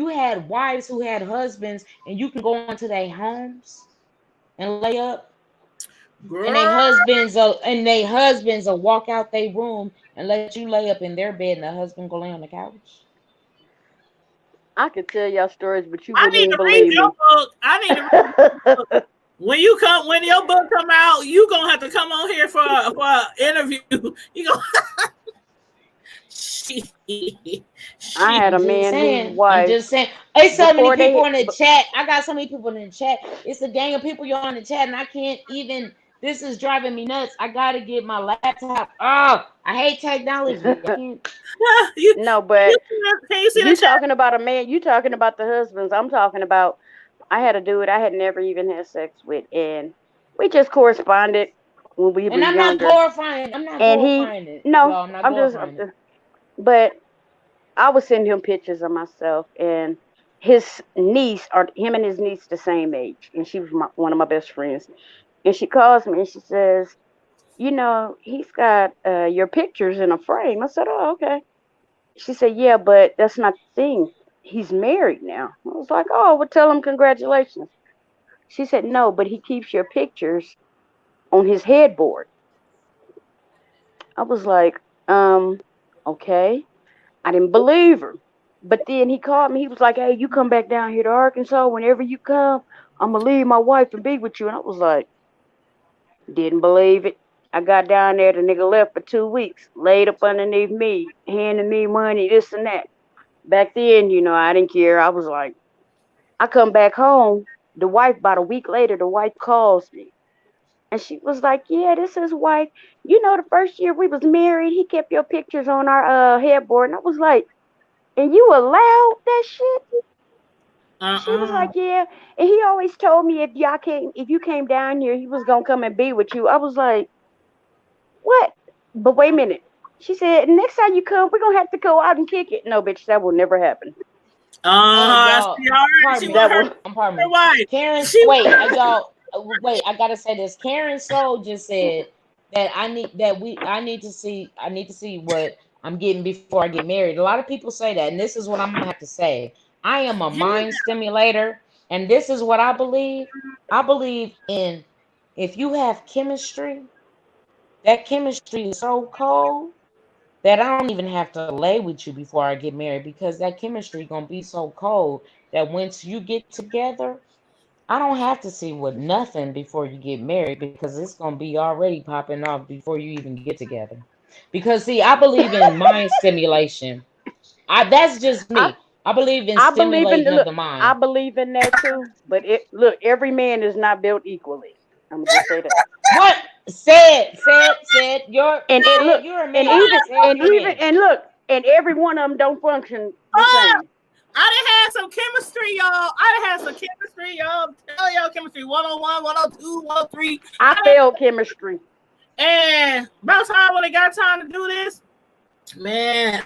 had wives who had husbands and you can go into their homes and lay up, and Girl, they husbands will walk out their room and let you lay up in their bed, and the husband go lay on the couch. I could tell y'all stories, but you I wouldn't need even to read believe your me. book. I need to read your book. When your book come out, you gonna have to come on here for an interview. You gonna I had a I'm just man whose saying. I'm wife just saying. It's so many before people they in the chat. I got so many people in the chat. It's a gang of people you're on the chat, and I can't even. This is driving me nuts. I gotta get my laptop. Oh, I hate technology. I can't. you, no, but can you see the you chat? talking about a man. You talking about the husbands. I'm talking about. I had a dude I had never even had sex with, and we just corresponded when we were And I'm not younger. glorifying. I'm not And he glorifying it, no, y'all. I'm not I'm just. glorifying it. But I would send him pictures of myself and his niece, or him and his niece the same age, and she was one of my best friends. And she calls me and she says, he's got your pictures in a frame. I said, oh, okay. She said, yeah, but that's not the thing. He's married now. I was like, oh, well, tell him congratulations. She said, no, but he keeps your pictures on his headboard. I was like, okay. I didn't believe her. But then he called me. He was like, hey, you come back down here to Arkansas. Whenever you come, I'm going to leave my wife and be with you. And I was like, didn't believe it. I got down there. The nigga left for 2 weeks, laid up underneath me, handing me money, this and that. Back then, I didn't care. I was like, I come back home. The wife, about a week later, the wife calls me. And she was like, yeah, this is his wife. The first year we was married, he kept your pictures on our headboard. And I was like, and you allowed that shit? She was like, yeah. And he always told me if you came down here, he was gonna come and be with you. I was like, what? But wait a minute. She said, next time you come, we're gonna have to go out and kick it. No, bitch, that will never happen. Y'all, pardon me. Karen, wait, y'all. Wait, I gotta say this. Karen Soul just said that I need to see what I'm getting before I get married. A lot of people say that, and this is what I'm gonna have to say. I am a mind stimulator, and this is what I believe. I believe in if you have chemistry, that chemistry is so cold that I don't even have to lay with you before I get married because that chemistry gonna be so cold that once you get together, I don't have to see what nothing before you get married because it's gonna be already popping off before you even get together. Because see, I believe in mind stimulation. That's just me. I believe in stimulating of the mind. I believe in that too. But look, every man is not built equally. I'm gonna just say that. What said you're and look, you're a man. And look, and every one of them don't function the same. I done had some chemistry, y'all. Tell y'all chemistry 101, 102, 103. I failed chemistry. And about time when it got time to do this, man,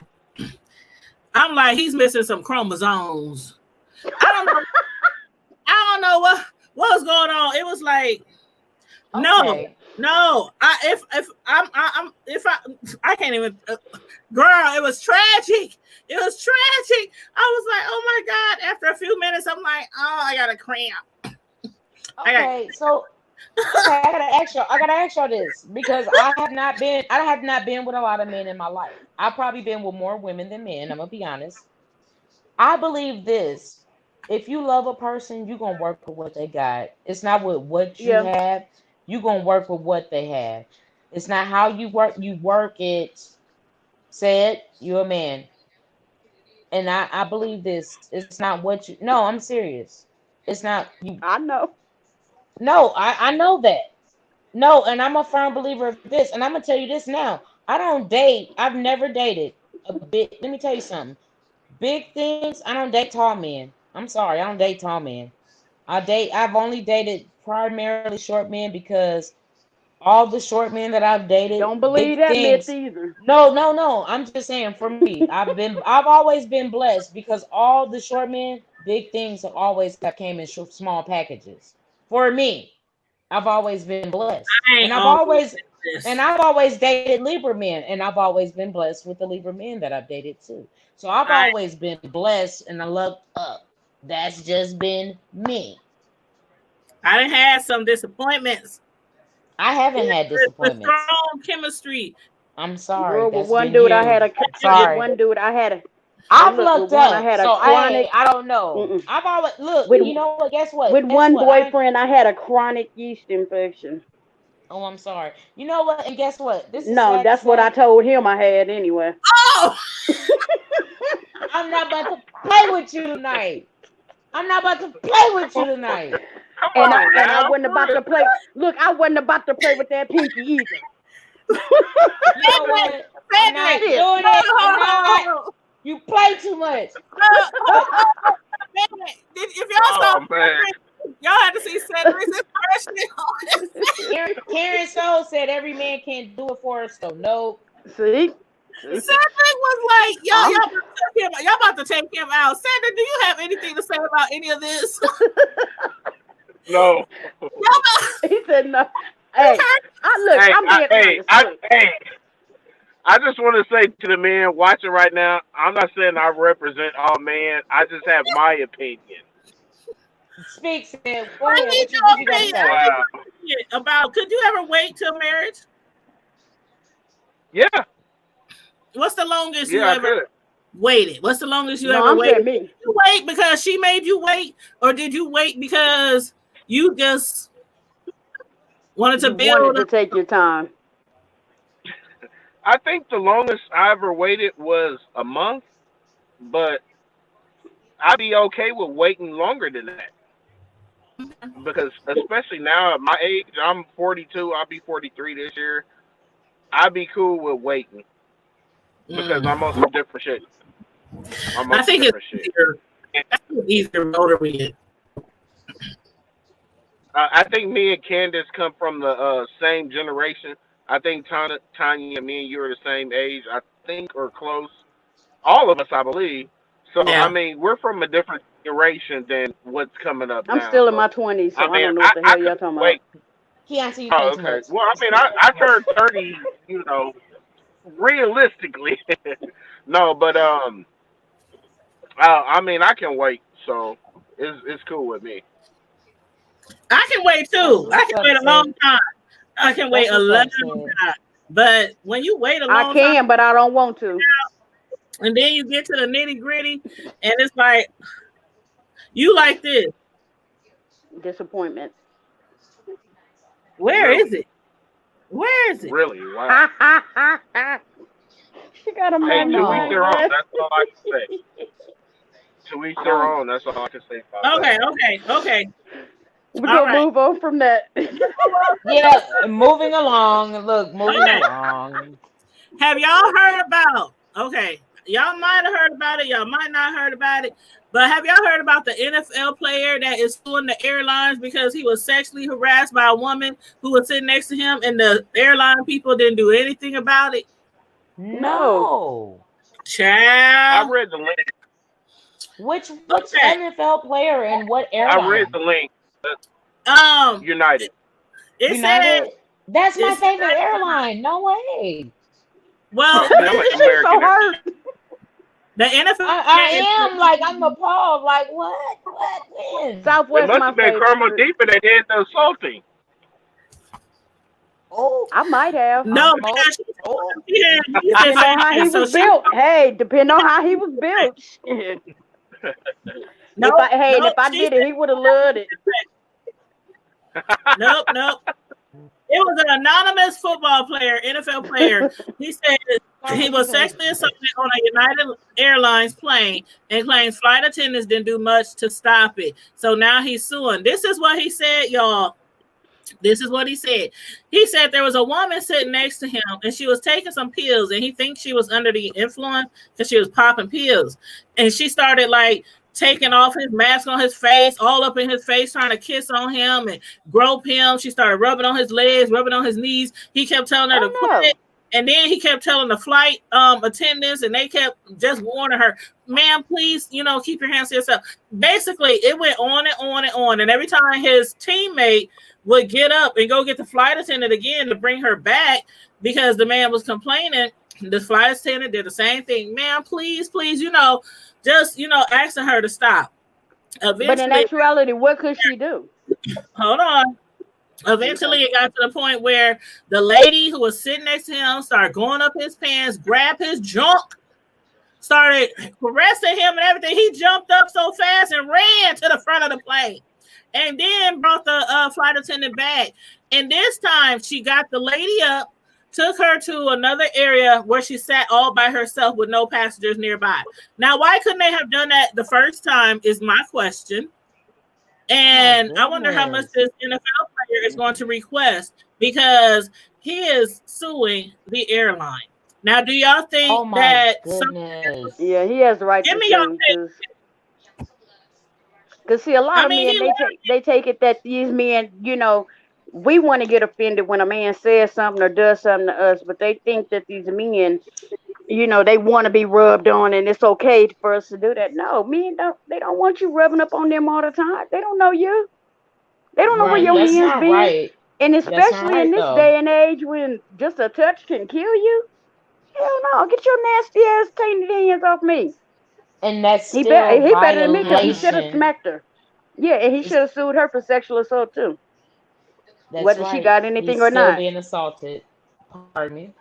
I'm like, he's missing some chromosomes. I don't know what was going on. It was like, okay. No. I can't even. Girl, it was tragic. I was like, oh my God. After a few minutes, I'm like, oh, I got a cramp. Okay, so okay, I gotta ask y'all this because I have not been with a lot of men in my life. I've probably been with more women than men. I'm gonna be honest. I believe this. If you love a person, you're gonna work with what they got. It's not with what you Yeah. have. You're gonna work with what they have. It's not how you work it. Said you're a man. And I believe this. It's not what you no, I'm serious. It's not you. I know. No, I know that. No, and I'm a firm believer of this. And I'm gonna tell you this now. I don't date. I've never dated a bit. Let me tell you something. Big things. I don't date tall men. I'm sorry. I don't date tall men. I've only dated primarily short men because all the short men that I've dated, Don't believe big that myth things. either. No. I'm just saying for me, I've always been blessed because all the short men, big things have always came in small packages. For me, I've always been blessed, I and ain't always I've always dated Libra men, and I've always been blessed with the Libra men that I've dated too. So I've I, always been blessed, and I looked up. That's just been me. I done had some disappointments. I haven't had With disappointments. strong chemistry. I'm sorry. Girl, That's with one been dude, you. I had a. Sorry. With one dude, I had a. I've look, looked with one, I up, had a so chronic. I don't know. Mm-mm. I've always look. With, You know what? Guess what? with Guess one what? boyfriend, I had a chronic yeast infection. Oh, I'm sorry. You know what? And guess what? This is No, sad to that's what I say. told him I had anyway. Oh, I'm not about to play with you tonight. I'm not about to play with you tonight. Come And on I now. wasn't about to play. Look, I wasn't about to play with that pinky either. You know what? I'm not Cedric, doing it. I'm not. no. You play too much. If y'all saw Oh man. Cedric, y'all had to see Cedric's expression. Karen Soul said every man can't do it for us, so no. See? Cedric was like, y'all about to take him out. Cedric, do you have anything to say about any of this? No. He said no. Hey, I'm being honest. I just want to say to the men watching right now, I'm not saying I represent all men. I just have my opinion. Speak, Sam. Go I ahead. need What you your got to opinion. say? Wow. About could you ever wait till marriage? Yeah. What's the longest you Yeah, I ever could. waited? What's the longest you No, ever I'm waited? saying me. Did you wait because she made you wait, or did you wait because you just wanted to You build? wanted to take your time. I think the longest I ever waited was a month, but I'd be okay with waiting longer than that. Because especially now at my age, I'm 42, I'll be 43 this year. I'd be cool with waiting. Because I'm on some different shit. I think it's easier rotary. I think me and Candace come from the same generation. I think Tanya and me and you are the same age, I think, or close. All of us, I believe. So, Yeah. I mean, we're from a different generation than what's coming up now. I'm still in my 20s, so I don't know what the hell y'all talking about. Keontae, you Oh, play too okay. much. Well, I mean, I turned 30, realistically. No, but, I mean, I can wait, so it's cool with me. I can wait too. I can wait a long time. I can wait a long time. But when you wait a long time, I can, but I don't want to. And then you get to the nitty gritty, and it's like, you like this. Disappointment. Where Really? is it? Where is it? Really? Wow. She got a Hey, mind. to each their own. That's all I can say. To each their own. That's all I can say about that. Okay. We're going to move on from that. Yeah, moving along. Look, moving along. Have y'all heard about, y'all might have heard about it, y'all might not have heard about it, but have y'all heard about the NFL player that is suing the airlines because he was sexually harassed by a woman who was sitting next to him and the airline people didn't do anything about it? No. Child. I read the link. Which NFL player and what airline? I read the link. United. United? That's my favorite airline. No way. Well, I'm an American. The NFL I am like I'm appalled. Like what? When? It Southwest must my have been Carmel favorite. Deep and they did the assaulting. Oh, I might have. no, oh, because oh. he said Depending on how he so was she built. Hey, depending on how he was built. Shit. no, And if I she did it, he would have loved it. nope. It was an anonymous football player, NFL player. He said he was sexually assaulted on a United Airlines plane and claims flight attendants didn't do much to stop it. So now he's suing. This is what he said, y'all. This is what he said. He said there was a woman sitting next to him and she was taking some pills and he thinks she was under the influence because she was popping pills. And she started like taking off his mask on his face, all up in his face, trying to kiss on him and grope him. She started rubbing on his legs, rubbing on his knees. He kept telling her to quit. And then he kept telling the flight attendants, and they kept just warning her, ma'am, please, keep your hands to yourself. Basically, it went on and on and on. And every time his teammate would get up and go get the flight attendant again to bring her back because the man was complaining, the flight attendant did the same thing. Ma'am, please, just, asking her to stop. Eventually, but in actuality, what could she do? Hold on. Eventually, it got to the point where the lady who was sitting next to him started going up his pants, grabbed his junk, started caressing him and everything. He jumped up so fast and ran to the front of the plane and then brought the flight attendant back. And this time, she got the lady up, took her to another area where she sat all by herself with no passengers nearby. Now, why couldn't they have done that the first time is my question. And I wonder how much this NFL player is going to request because he is suing the airline. Now, do y'all think that? Yeah, he has the right to sue. Because see, a lot of men they take it that these men, we want to get offended when a man says something or does something to us, but they think that these men, they want to be rubbed on and it's okay for us to do that. No, men they don't want you rubbing up on them all the time. They don't know you. They don't know where your hands be. Right. And especially in this day and age when just a touch can kill you. Hell no, get your nasty ass tainted hands off me. And that's he better than me because he should have smacked her. Yeah, and he should have sued her for sexual assault too. That's whether she got anything or not. Still being assaulted. Pardon me.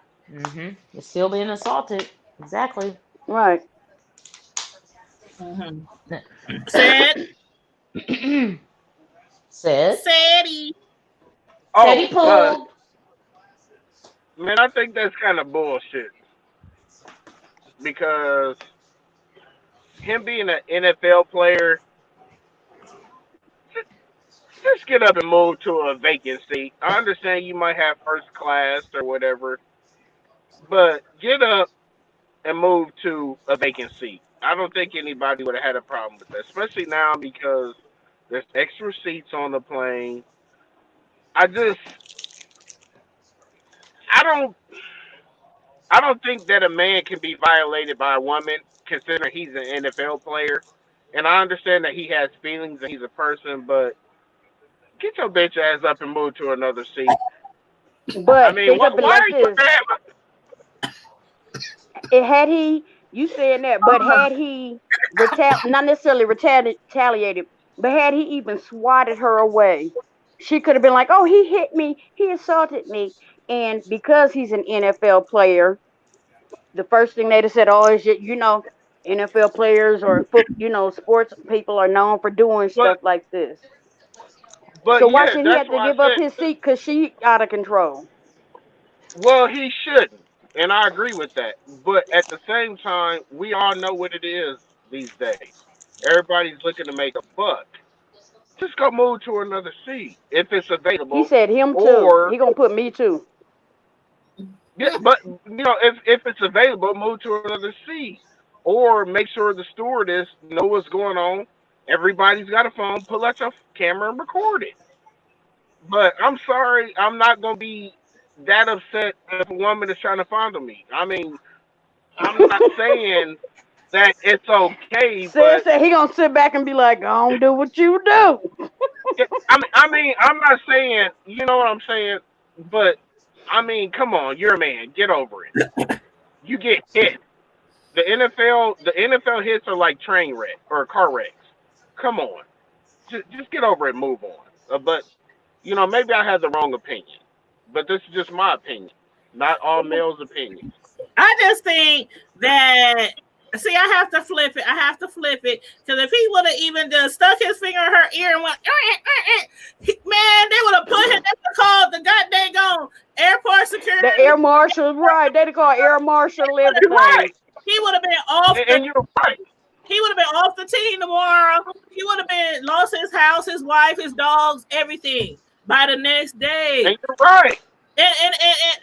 It's still being assaulted. Exactly. Right. Said. Sadie. Sadie Pool. Man, I think that's kind of bullshit. Because him being an NFL player, just get up and move to a vacant seat. I understand you might have first class or whatever, but get up and move to a vacant seat. I don't think anybody would have had a problem with that, especially now because there's extra seats on the plane. I don't think that a man can be violated by a woman considering he's an NFL player. And I understand that he has feelings and he's a person, but get your bitch ass up and move to another seat. But I mean, why are you had he, you saying that, but had he not necessarily retaliated, but had he even swatted her away, she could have been like, oh, he hit me, he assaulted me. And because he's an NFL player, the first thing they'd have said, oh, is NFL players or sports people are known for doing stuff like this. But so why should he have to give up his seat because she out of control? Well, he shouldn't, and I agree with that. But at the same time, we all know what it is these days. Everybody's looking to make a buck. Just go move to another seat if it's available. He said him too. He gonna put me too. Yeah, but if it's available, move to another seat, or make sure the stewardess know what's going on. Everybody's got a phone. Pull out your camera and record it. But I'm sorry, I'm not gonna be that upset if a woman is trying to fondle me. I mean, I'm not saying that it's okay. But he gonna sit back and be like, "I don't do what you do." I mean, I'm not saying, you know what I'm saying, but I mean, come on, you're a man. Get over it. You get hit. The NFL hits are like train wreck or car wrecks. Come on, just get over it, and move on. But maybe I have the wrong opinion, but this is just my opinion, not all males' opinions. I just think that. See, I have to flip it. Because if he would have even just stuck his finger in her ear and went, man, they would have put him. They would have called the goddamn airport security. The air marshal, right? They call air marshal everything. Right. He would have been off. And you're right. He would have been off the team tomorrow. He would have been lost his house, his wife, his dogs, everything by the next day. And you're right. And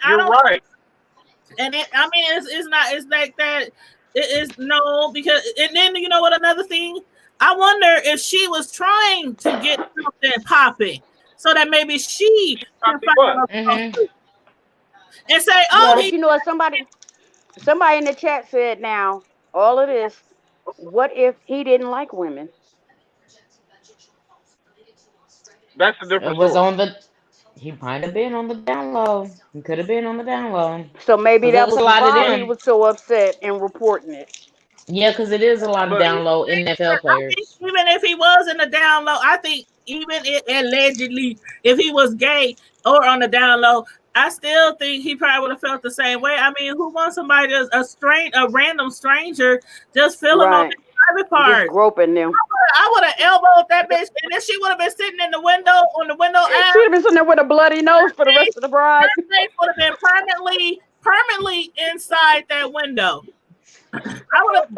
I You're don't. right. And it's not. It's like that. It is no, because and then you know what, another thing, I wonder if she was trying to get something popping so that maybe she can find and say, oh, Well, you know what? Somebody in the chat said, now all of this. What if he didn't like women? That's the difference. It was on the. He might have been on the down low. He could have been on the down low. So maybe that was a lot of why he them. was so upset and reporting it. Yeah, because it is a lot of down low NFL players. Even if he was in the down low, I think even allegedly, if he was gay or on the down low, I still think he probably would have felt the same way. I mean, who wants somebody a random stranger just feeling on the private part? Just groping them. I would have elbowed that bitch, and then she would have been sitting in the window on the window. She'd have been sitting there with a bloody nose for the rest of the bride. Her face would have been permanently inside that window. I would have,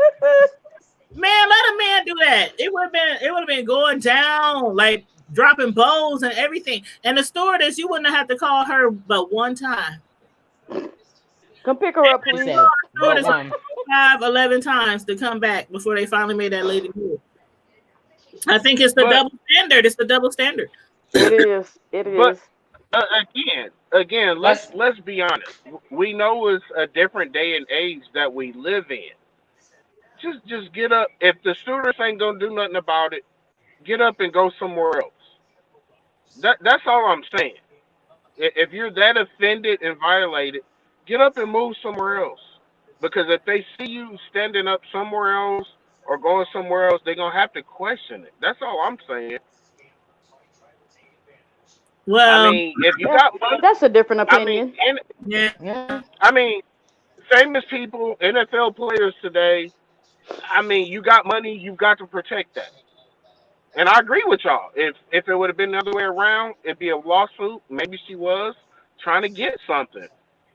man, let a man do that. It would have been going down, like dropping bows and everything. And the stewardess, you wouldn't have to call her but one time. Come pick her up, please. 11 times to come back before they finally made that lady move. I think it's the double standard. It's the double standard. It is. It is. But again, let's be honest. We know it's a different day and age that we live in. Just get up. If the stewardess ain't gonna do nothing about it, get up and go somewhere else. That's all I'm saying. If you're that offended and violated, get up and move somewhere else. Because if they see you standing up somewhere else or going somewhere else, they're gonna have to question it. That's all I'm saying. Well, I mean, if you got money, that's a different opinion. I mean, famous people, NFL players today. I mean, you got money, you've got to protect that. And I agree with y'all. If it would have been the other way around, it'd be a lawsuit. Maybe she was trying to get something.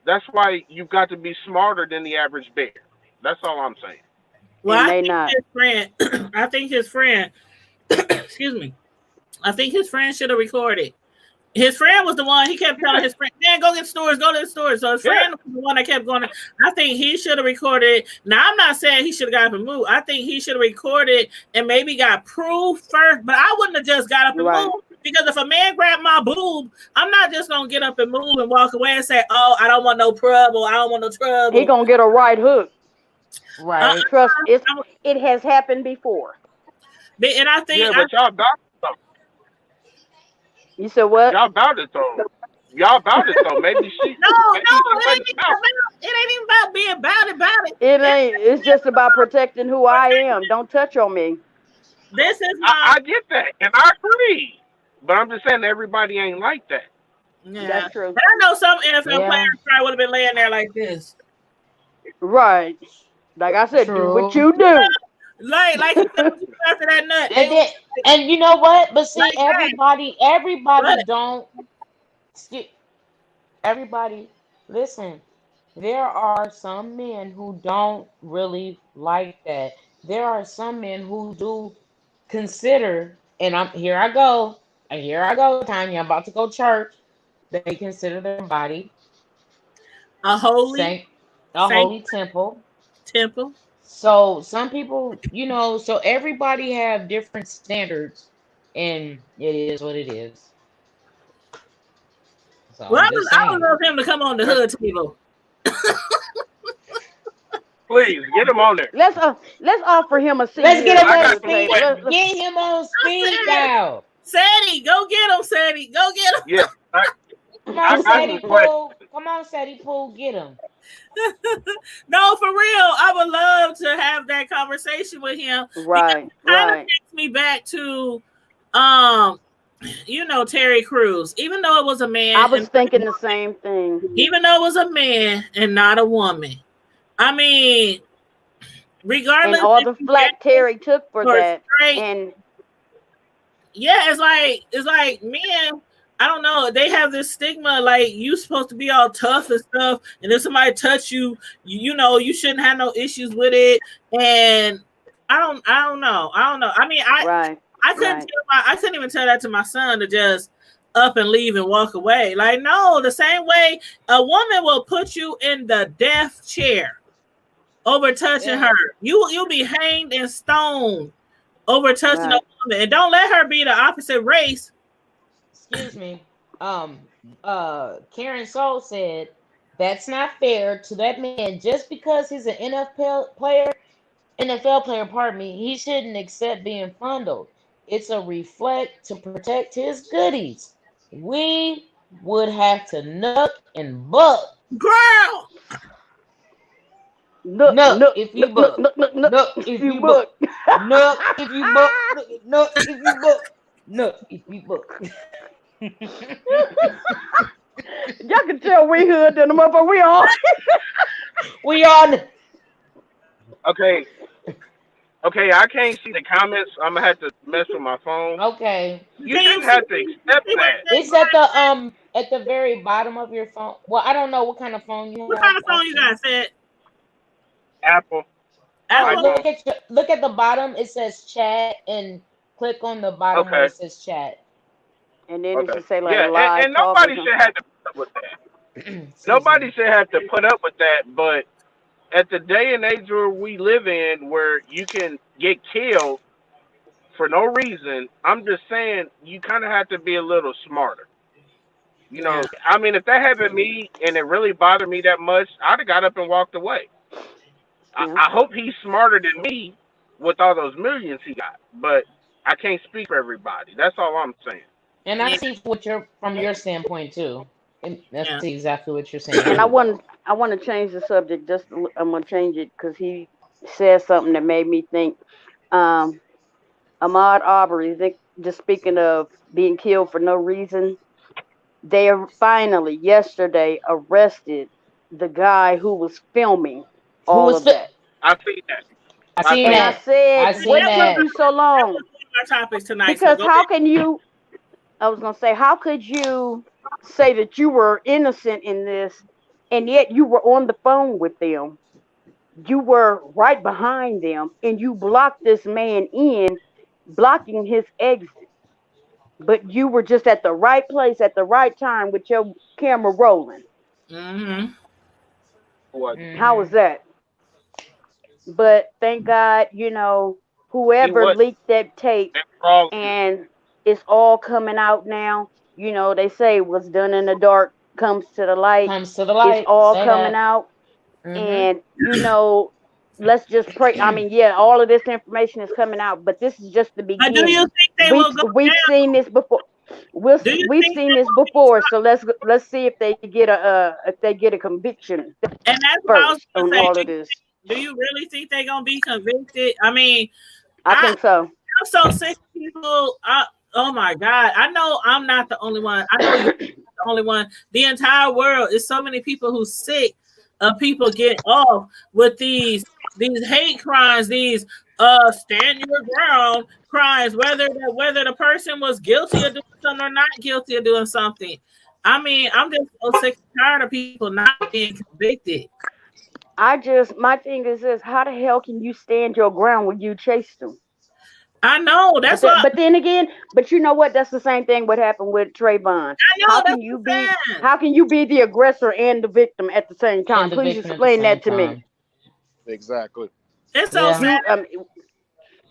That's why you've got to be smarter than the average bear. That's all I'm saying. Well, I think his friend, excuse me, I think his friend should have recorded. His friend was the one, he kept telling his friend, man, go to the stores. So his friend was the one that kept going. I think he should have recorded. Now, I'm not saying he should have got up and moved. I think he should have recorded and maybe got proof first, but I wouldn't have just got up and moved. Because if a man grabbed my boob, I'm not just going to get up and move and walk away and say, oh, I don't want no trouble. He going to get a right hook. Right. Trust, it has happened before. And I think... Yeah, but y'all about it, though. You said what? Y'all about it, though. Maybe she... it ain't even about being about it. It ain't. It's just about protecting who I am. Don't touch on me. This is I get that, and I agree. But I'm just saying everybody ain't like that. Yeah, that's true. But I know some NFL players probably would have been laying there like this. Right. Like I said, do what you do. Like after that nut. And you know what? But see, everybody don't. Everybody, listen. There are some men who don't really like that. There are some men who do consider, and here I go, Tanya. I'm about to go church. They consider their body a holy temple. So some people, so everybody have different standards, and it is what it is. So well, I would love him to come on the hood table. Please get him on there. Let's offer him a seat. Let's get him on speed. Get him on speed dial. Sadie, go get him, Sadie. Go get him. Yeah. Come on, Sadie. Come Come on, Sadie Pool, get him. No, for real. I would love to have that conversation with him. Right, It kind of right. takes me back to, Terry Crews. Even though it was a man, I was thinking the same thing. even though it was a man and not a woman. I mean, regardless, And all if the you flack gay Terry took for or that. straight, And yeah, it's like men. I don't know. They have this stigma like you supposed to be all tough and stuff, and if somebody touch you, you shouldn't have no issues with it. And I don't know. I mean, right, I couldn't right. I couldn't even tell that to my son to just up and leave and walk away. Like, no, the same way a woman will put you in the death chair over touching Yeah. her. You'll be hanged and stoned over touching a Right. woman. And don't let her be the opposite race. Excuse me. Karen Soul said that's not fair to that man just because he's an NFL player, pardon me, he shouldn't accept being fondled. It's a reflect to protect his goodies. We would have to nuck and buck. Girl! Look, Nuck look, if you look, buck. look, look, look, Nuck if if you you buck. buck. Nuck if you buck. Nuck if you buck. Nuck if you buck. Y'all can tell we hood than the motherfucker we all. We on. Okay, I can't see the comments. I'm gonna have to mess with my phone. Okay. You shouldn't have to accept that. It's at the very bottom of your phone. Well, I don't know what kind of phone you have. What kind of phone you got, Sid? Apple. Apple? Look at the bottom. It says chat, and click on the bottom where it says chat. And then it Okay. should say like Yeah, live and talk or nobody something. should have to put up with that. Nobody should have to put up with that, but at the day and age where we live in, where you can get killed for no reason, I'm just saying you kind of have to be a little smarter. You know, I mean, if that happened to me and it really bothered me that much, I'd have got up and walked away. Yeah. I hope he's smarter than me with all those millions he got, but I can't speak for everybody. That's all I'm saying. And I see from your standpoint too. And that's exactly what you're saying. And I want to change the subject. I'm gonna change it because he said something that made me think. Ahmaud Arbery. Just speaking of being killed for no reason, they finally yesterday arrested the guy who was filming all of that. I see that. I seen And that. I said, I seen what that. took you so long? Our topics tonight. Because so go how ahead. can you? I was gonna say, how could you say that you were innocent in this, and yet you were on the phone with them? You were right behind them, and you blocked this man in, blocking his exit. But you were just at the right place at the right time with your camera rolling. Mm-hmm. What? How was that? But thank God, whoever leaked that tape, and it's all coming out now. They say what's done in the dark comes to the light. It's all coming out. And, let's just pray. I mean, yeah, all of this information is coming out, but this is just the beginning. Do you think they will go We've down? seen this before. We've seen this before, so let's see if they get a conviction. And that's what I was first on gonna say. all of this. Do you really think they're gonna be convicted? I mean, I think so. I'm so sick of people. Oh my God! I know I'm not the only one. I know you're not the only one. The entire world is so many people who's sick of people getting off with these hate crimes, these stand your ground crimes, whether the person was guilty of doing something or not guilty of doing something. I mean, I'm just so sick and tired of people not being convicted. My thing is this: how the hell can you stand your ground when you chase them? I know that's what. But then again, you know what? That's the same thing. What happened with Trayvon? I know. How can you be the aggressor and the victim at the same time? Please explain that to me. Exactly. It's so sad.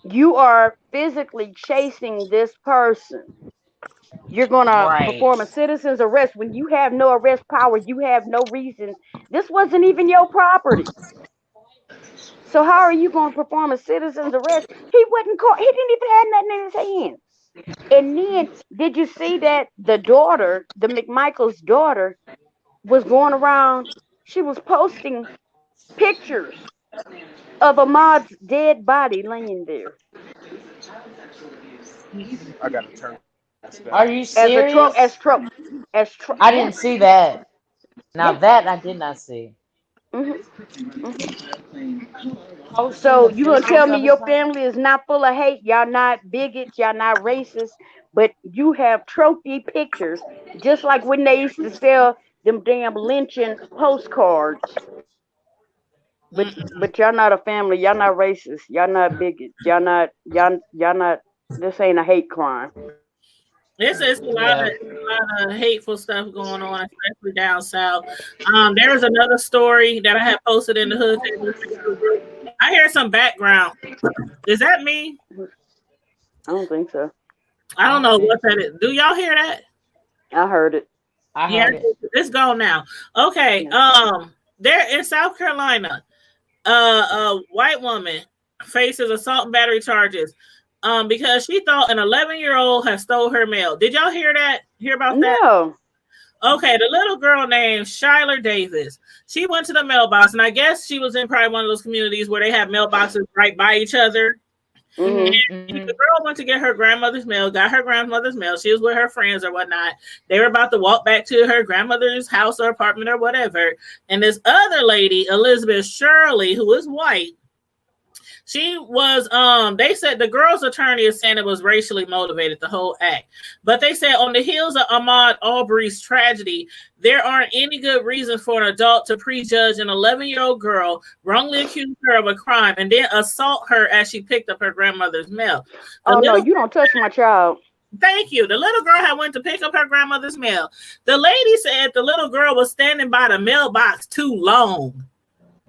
You are physically chasing this person. You're gonna perform a citizen's arrest when you have no arrest power. You have no reason. This wasn't even your property. So how are you going to perform a citizen's arrest? He wasn't caught. He didn't even have nothing in his hands. And then, did you see that the daughter, the McMichael's daughter, was going around. She was posting pictures of Ahmad's dead body laying there I gotta turn this down. Are you as a tro serious? as I yeah, didn't see that. Now yeah. that I did not see. hmm hmm Posting So the you gonna tell pictures me of his your body. family is not full of hate? Y'all not bigots, y'all not racist, but you have trophy pictures, just like when they used to sell them damn lynching postcards. But y'all not a family, y'all not racist, y'all not bigots, y'all not. This ain't a hate crime. It's Yeah. a lot of hateful stuff going on, especially down south. There was another story that I had posted in the Hood Table Facebook group. I hear some background. Is that me? I don't think so. I I don't don't know think what that so. is. Do y'all hear that? I heard it. I Yeah, heard it. it's gone now. Okay. Yeah. There in South Carolina, a white woman faces assault and battery charges. Because she thought an 11-year-old had stole her mail. Did y'all hear that? Hear about that? No. Okay, the little girl named Shyler Davis. She went to the mailbox, and I guess she was in probably one of those communities where they have mailboxes right by each other. hmm The girl went to get her grandmother's mail, got her grandmother's mail. She was with her friends or whatnot. They were about to walk back to her grandmother's house or apartment or whatever. And this other lady, Elizabeth Shirley, who is white, she was they said the girl's attorney is saying it was racially motivated, the whole act. But they said on the heels of Ahmaud Arbery's tragedy, there aren't any good reasons for an adult to prejudge an 11-year-old girl, wrongly accuse her of a crime, and then assault her as she picked up her grandmother's mail. Oh no, you don't touch my child. Thank you. The little girl had went to pick up her grandmother's mail. The lady said the little girl was standing by the mailbox too long.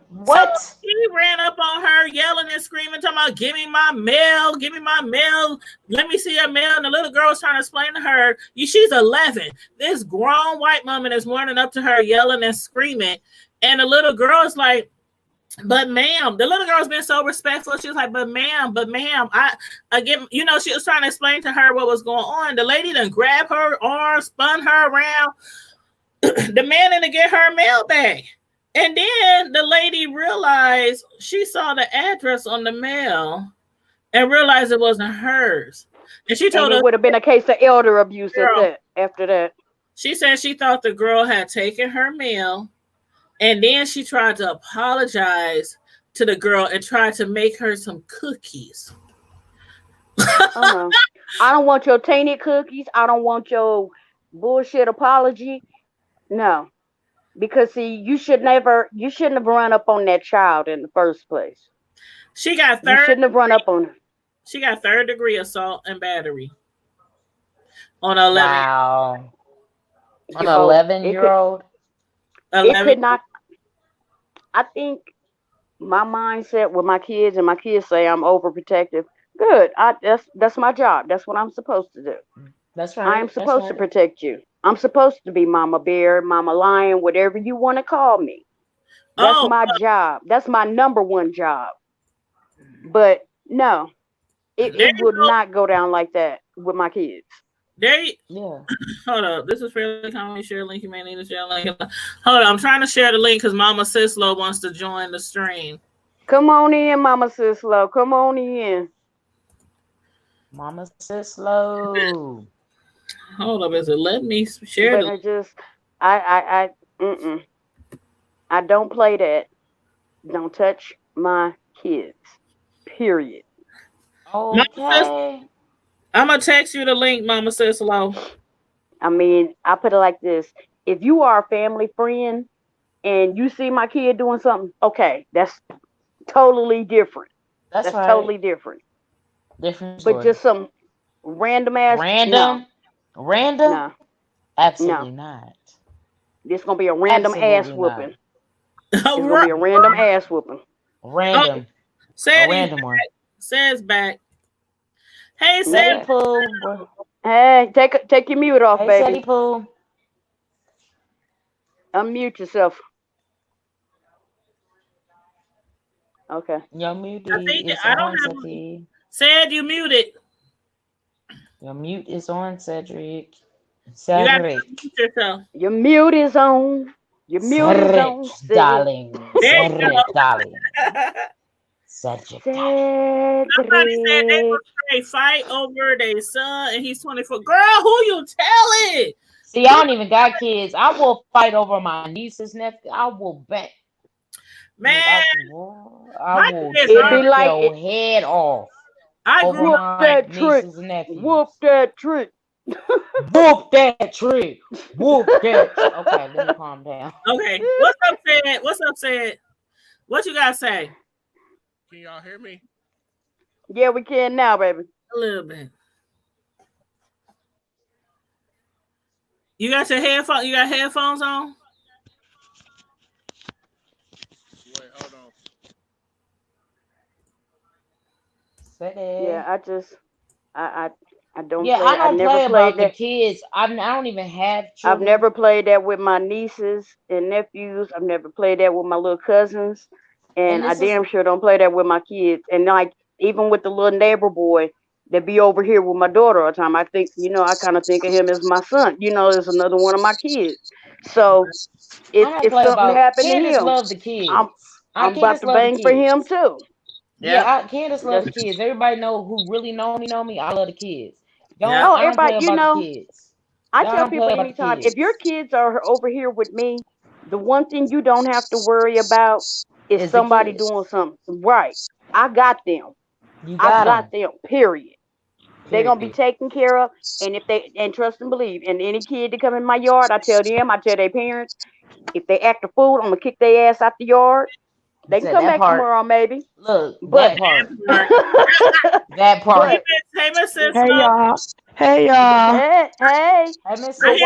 What? So he ran up on her, yelling and screaming, talking about, give me my mail, give me my mail, let me see your mail. And the little girl was trying to explain to her, she's 11. This grown white woman is running up to her, yelling and screaming. And the little girl is like, but ma'am, the little girl's been so respectful. She was like, but ma'am, I get, she was trying to explain to her what was going on. The lady then grabbed her arm, spun her around, demanding to get her mail back. And then the lady realized she saw the address on the mail and realized it wasn't hers. And she told it us would have been a case of elder abuse after that. She said she thought the girl had taken her mail, and then she tried to apologize to the girl and tried to make her some cookies. I don't want your tainted cookies. I don't want your bullshit apology. No. Because see, you shouldn't have run up on that child in the first place. She got You shouldn't have run up on her. She got 3rd-degree assault and battery on 11. Wow. On an 11-year-old? It could not. I think my mindset with my kids, and my kids say I'm overprotective. Good. That's my job. That's what I'm supposed to do. That's right. I am supposed to protect you. I'm supposed to be Mama Bear, Mama Lion, whatever you want to call me. That's my job. That's my number one job. But no, it would not go down like that with my kids. Hold up. This is fairly common. Share a link. You may need to share a link. Hold up. I'm trying to share the link because Mama Sislo wants to join the stream. Come on in, Mama Sislo. Come on in. Mama Sislo. Hold up. Is it letting me share the link? I don't play that. Don't touch my kids. Period. Okay. I'm going to text you the link, Mama Sislo. I mean, I put it like this. If you are a family friend and you see my kid doing something, okay, that's totally different. That's right. Totally different. Different story. But just some random ass... Random? No. Absolutely not. This going to be a random ass whooping. It's going to be a random ass whooping. Random. A random one. Says back. Hey, Sadie Pooh. Hey, take your mute off, baby. Sadie Pooh. Unmute yourself. Okay. Your mute is on, Cedric. Sad, you muted. Your mute is on, Cedric. You gotta mute yourself. Your mute is on. Your mute is on. Cedric, darling. There you Cedric, darling. Cedric, darling. Somebody said they was straight fight over their son, and he's 24. Girl, who you telling? See, I don't even got kids. I will fight over my niece's nephew. I will bet. Man, I will kids rip It'd be like your head off. I over grew whoop my that trick. nieces and nephews. Whoop that trick. Whoop that trick. Whoop that. Okay, let me calm down. Okay, what's up, Sid? What's up, Sid? What you gotta say? Can y'all hear me? Yeah, we can now, baby. A little bit. You got your headphones? You got headphones on? Wait, hold on. Yeah, I don't. Yeah, play. I don't never play played about the that. kids. I don't even have children. I've never played that with my nieces and nephews. I've never played that with my little cousins, and I damn sure don't play that with my kids. And like even with the little neighbor boy that be over here with my daughter all the time, I think I kind of think of him as my son. There's another one of my kids. So if something happened to Candace him, love the kids. I'm about to bang for him too. Yeah, Candace loves the kids. Everybody know who really know me. I love the kids. I don't everybody, play about the kids. I tell people anytime, if your kids are over here with me, the one thing you don't have to worry about is somebody doing something. Right. I got them. I got them. Period. They're gonna be taken care of. And trust and believe. And any kid that come in my yard, I tell their parents, if they act a fool, I'm gonna kick their ass out the yard. They can come back tomorrow, maybe. Look, that part. That part. Hey, Miss Sis. Hey, y'all. Hey, y'all. Hey, Miss Sis.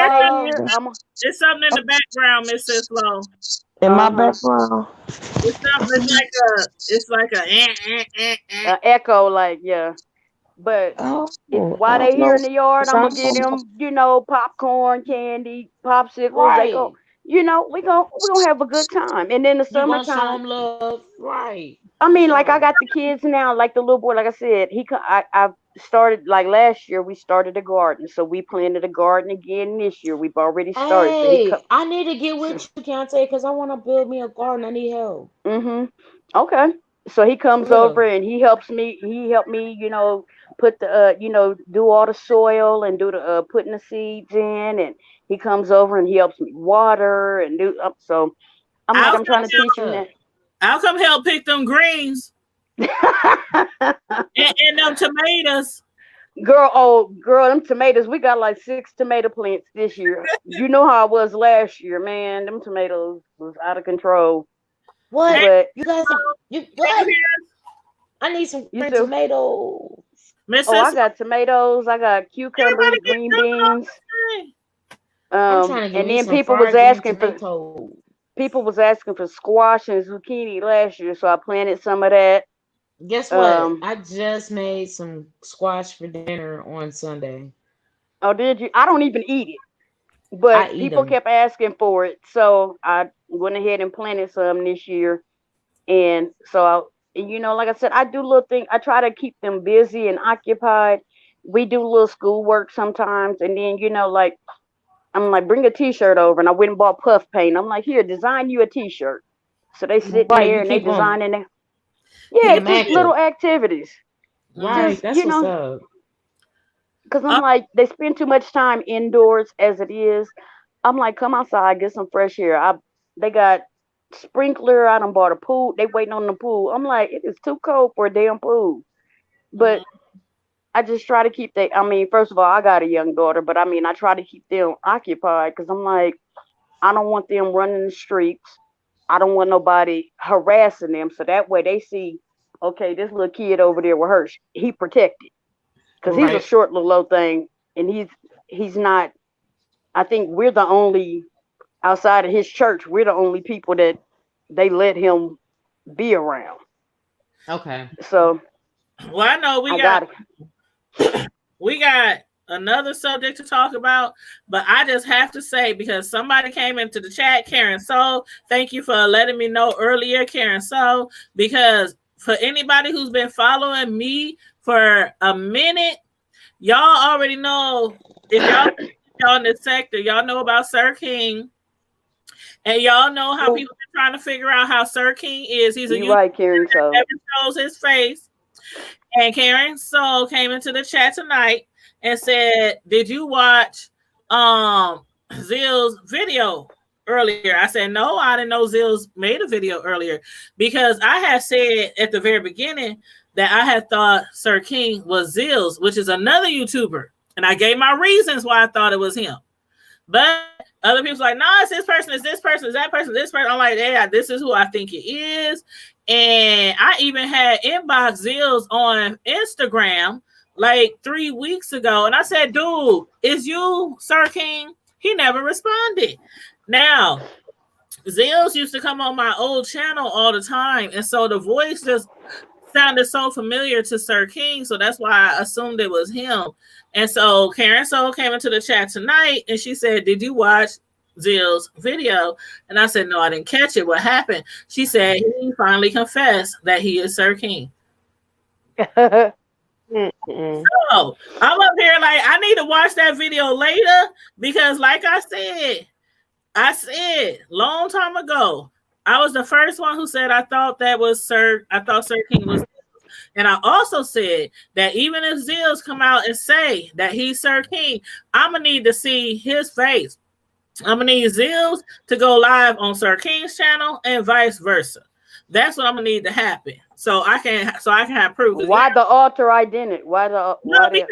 It's something in the background, Miss Sis Low. In my background. It's something. It's like a echo, like yeah. But while they here in the yard, I'm gonna get them, popcorn, candy, popsicles. Right. They go, we gonna have a good time. And then the summertime, show them love, right? I mean, like I got the kids now, like the little boy, like I said, I've started like last year. We started a garden, so we planted a garden again this year. We've already started. Hey, I need to get with you, Kante, because I want to build me a garden. I need help. Okay. So he comes over and he helps me. He helped me, put the, do all the soil and do the putting the seeds in. And he comes over and he helps me water and do up. So I'm trying to teach him that. I'll come help pick them greens and them tomatoes. Girl, them tomatoes. We got like 6 tomato plants this year. You know how it was last year, man. Them tomatoes was out of control. What? But you guys? What? I need some tomatoes. I got tomatoes. I got cucumbers, green beans. I'm trying to get and then people was asking for squash and zucchini last year, so I planted some of that. Guess what? I just made some squash for dinner on Sunday. Oh, did you? I don't even eat it, but people kept asking for it, so I went ahead and planted some this year. And so, like I said, I do little things. I try to keep them busy and occupied. We do little schoolwork sometimes, and then like I'm like, bring a T-shirt over, and I went and bought puff paint. I'm like, here, design you a T-shirt. So they sit there and they design in there. Yeah, just little activities. Right, that's what's up. Because I'm like, they spend too much time indoors as it is. I'm like, come outside, get some fresh air. They got sprinkler. I done bought a pool. They waiting on the pool. I'm like, it is too cold for a damn pool. But I just try to keep first of all, I got a young daughter, but I try to keep them occupied because I'm like, I don't want them running the streets. I don't want nobody harassing them. So that way they see, okay, this little kid over there with her, he protected. Because he's a short little low thing. And he's not, I think we're the only, outside of his church, we're the only people that they let him be around. Okay. So. Well, I know we got another subject to talk about, but I just have to say, because somebody came into the chat, Karen So, thank you for letting me know earlier, Karen So, because for anybody who's been following me for a minute, y'all already know, if y'all in this sector, y'all know about Sir King. And y'all know how people are trying to figure out how Sir King is. He's a You're right, Karen. that So never shows his face. And Karen Soul came into the chat tonight and said, "Did you watch Zill's video earlier?" I said, "No, I didn't know Zill's made a video earlier because I had said at the very beginning that I had thought Sir King was Zill's, which is another YouTuber, and I gave my reasons why I thought it was him. But other people's like, no, it's this person, it's this person, it's that person, this person. I'm like, yeah, this is who I think it is. And I even had inbox Zills on Instagram like 3 weeks ago. And I said, dude, is you Sir King? He never responded. Now, Zills used to come on my old channel all the time. And so the voice just sounded so familiar to Sir King. So that's why I assumed it was him. And so Karen Soul came into the chat tonight and she said, did you watch Zill's video? And I said, no, I didn't catch it. What happened? She said he finally confessed that he is Sir King. So I'm up here like, I need to watch that video later because like I said long time ago, I was the first one who said I thought Sir King was. And I also said that even if Zills come out and say that he's Sir King, I'm going to need to see his face. I'm going to need Zills to go live on Sir King's channel and vice versa. That's what I'm going to need to happen. So I can have proof. Why the alter identity? Why the alternate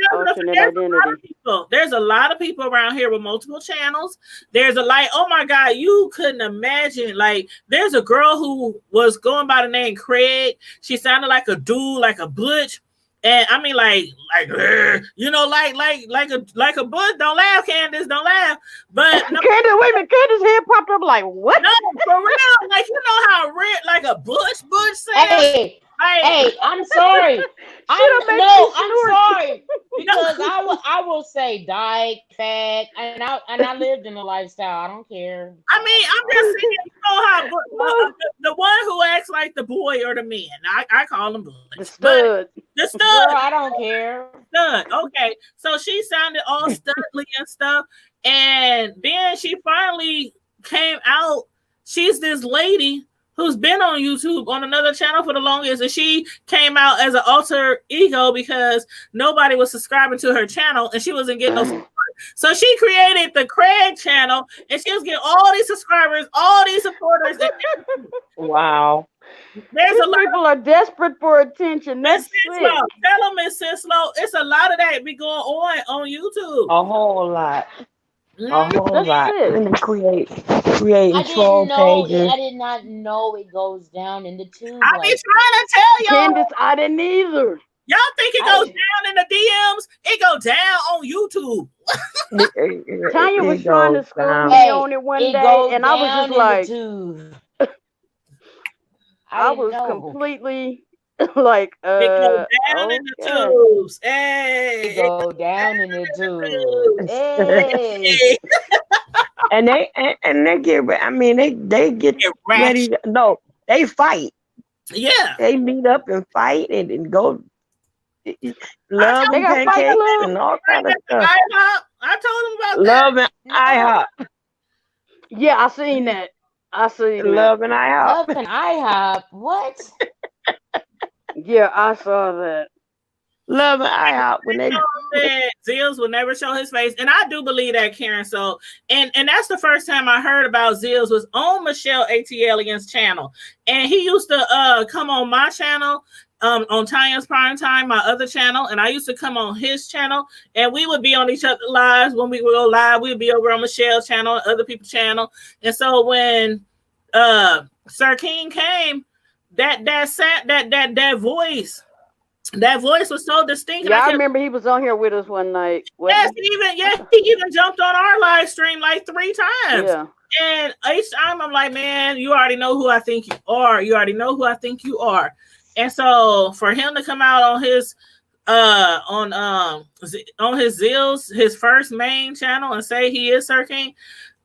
identity? There's a lot of people around here with multiple channels. There's oh my God, you couldn't imagine. Like, there's a girl who was going by the name Craig. She sounded like a dude, like a butch. And I mean, like a butch. Don't laugh, Candace. Don't laugh. But no, Candace, wait a minute. Candace's head popped up like, what? No, for real. Like, you know how like a butch sounds. Hey, I'm sorry. I'm sorry because I will say dyke, fag, and I lived in the lifestyle. I don't care. I mean, I'm just saying, you know how the one who acts like the boy or the man. I call him the stud. The stud. Girl, I don't care. Stud. Okay, so she sounded all studly and stuff, and then she finally came out. She's this lady who's been on YouTube on another channel for the longest, and she came out as an alter ego because nobody was subscribing to her channel and she wasn't getting no support. So she created the Craig channel and she was getting all these subscribers, all these supporters. Wow. There's people are desperate for attention. That's it. Tell them, Miss Sislo, it's a lot of that be going on YouTube. A whole lot. A whole lot. And create troll pages. I did not know it goes down in the tube. I be trying to tell y'all. Candace, I didn't either. Y'all think it goes down in the DMs? It go down on YouTube. Tanya was trying to school me on it one day, and I was just like, I was completely like, it go down in the tubes. Hey, it go down in the tubes. Hey. And they get. I mean, they get ready. No, they fight. Yeah, they meet up and fight and go. Love and pancakes and all kind of stuff. I told them about Love and IHOP. Yeah, I seen that. Love and IHOP. Love and IHOP. What? Yeah, I saw that. Love and IHOP when they said Zills will never show his face, and I do believe that, Karen. So, and that's the first time I heard about Zills was on Michelle ATLian's channel, and he used to come on my channel. On Tanya's Prime Time, my other channel, and I used to come on his channel, and we would be on each other's lives. When we would go live, we'd be over on Michelle's channel, other people's channel. And so when Sir King came, that voice was so distinct. Yeah, I remember he was on here with us one night. Yes, he even jumped on our live stream like 3 times. Yeah. And each time I'm like, man, you already know who I think you are. You already know who I think you are. And so for him to come out on his his Zills, his first main channel, and say he is Sir King,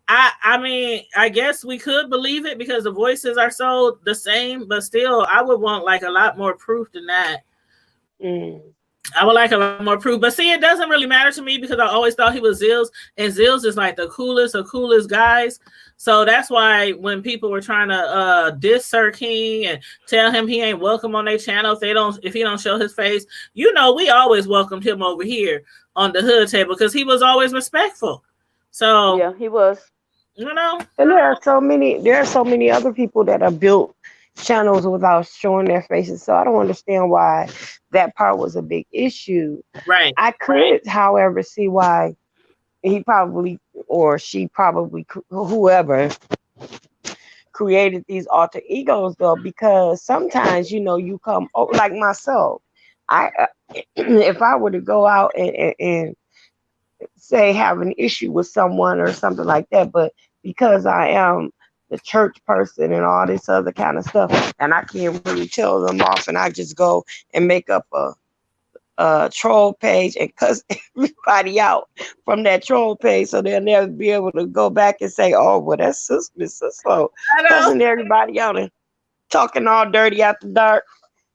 I mean, I guess we could believe it because the voices are so the same, but still I would want like a lot more proof than that. I would like a lot more proof. But see, it doesn't really matter to me because I always thought he was Zills, and Zills is like the coolest guys. So that's why when people were trying to diss Sir King and tell him he ain't welcome on their channel if he don't show his face, we always welcomed him over here on the hood table because he was always respectful. So yeah, he was. And there are so many other people that have built channels without showing their faces. So I don't understand why that part was a big issue. Right. I could, however, see why he probably or she probably whoever created these alter egos though, because sometimes you come like myself. If I were to go out and say have an issue with someone or something like that, but because I am the church person and all this other kind of stuff, and I can't really tell them off, and I just go and make up a troll page and cuss everybody out from that troll page, so they'll never be able to go back and say, "Oh, well, that's Miss Cisco cussing everybody out and talking all dirty after dark."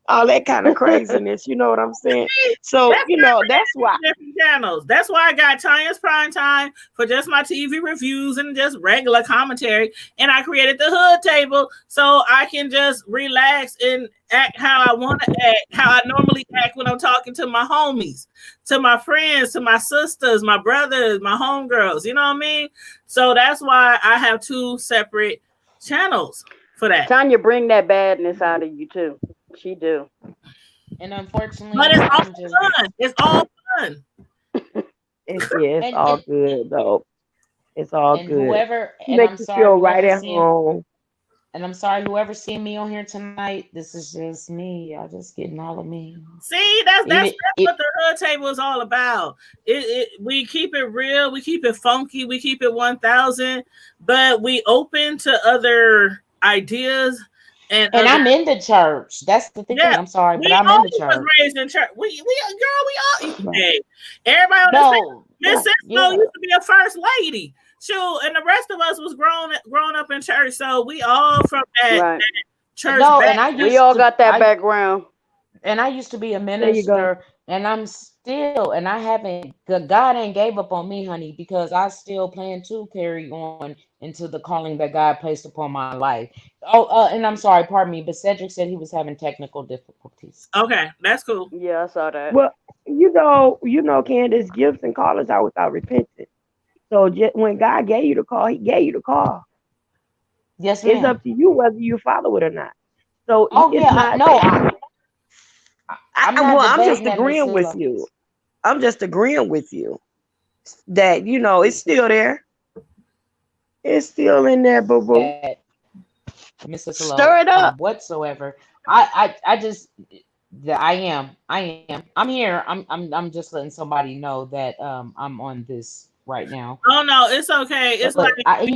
All that kind of craziness, you know what I'm saying? So, that's why. Different channels. That's why I got Tanya's Prime Time for just my TV reviews and just regular commentary. And I created the Hood Table so I can just relax and act how I want to act, how I normally act when I'm talking to my homies, to my friends, to my sisters, my brothers, my homegirls. You know what I mean? So that's why I have 2 separate channels for that. Tanya bring that badness out of you too. She do. And unfortunately, but it's all fun. It's all fun. It's all good though. It's all and good. Whoever makes you feel right at home. And I'm sorry, whoever's seeing me on here tonight, this is just me. I'm just getting all of me. See, that's what the Hood Table is all about. We keep it real, we keep it funky, we keep it 1000, but we open to other ideas. And I'm in the church. That's the thing. Yeah, I'm sorry, but I'm in the church. Was raised in church. We all everybody on Miss Cisco used to be a first lady. Shoot, and the rest of us was grown up in church. So we all from that church. We all got that background. And I used to be a minister, and I'm still, and I haven't. God ain't gave up on me, honey, because I still plan to carry on into the calling that God placed upon my life. And I'm sorry, pardon me, but Cedric said he was having technical difficulties. Okay, that's cool. Yeah, I saw that. Well, Candace, gifts and callers are without repentance. So when God gave you the call, He gave you the call. Yes, ma'am. It's up to you whether you follow it or not. So I'm just agreeing with you. I'm just agreeing with you that it's still there. It's still in there, boo boo. Mrs. Stir it up whatsoever. I am. I'm here. I'm just letting somebody know that I'm on this right now. Oh no, it's okay. It's but like the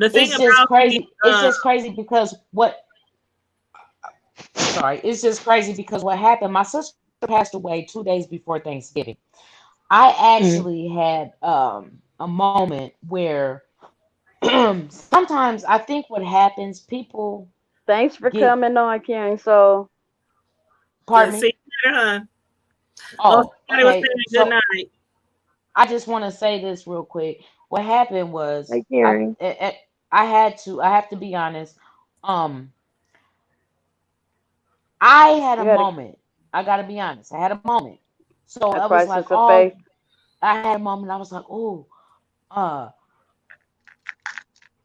thing it's about just crazy. It's just crazy because it's just crazy because what happened, my sister passed away 2 days before Thanksgiving. I actually had a moment where sometimes I think what happens, people. Thanks for coming on, Karen. So, pardon me. Okay. Good night. I just want to say this real quick. What happened was, I have to be honest. I had a moment. I gotta be honest. I had a moment. So I was like, I had a moment. I was like,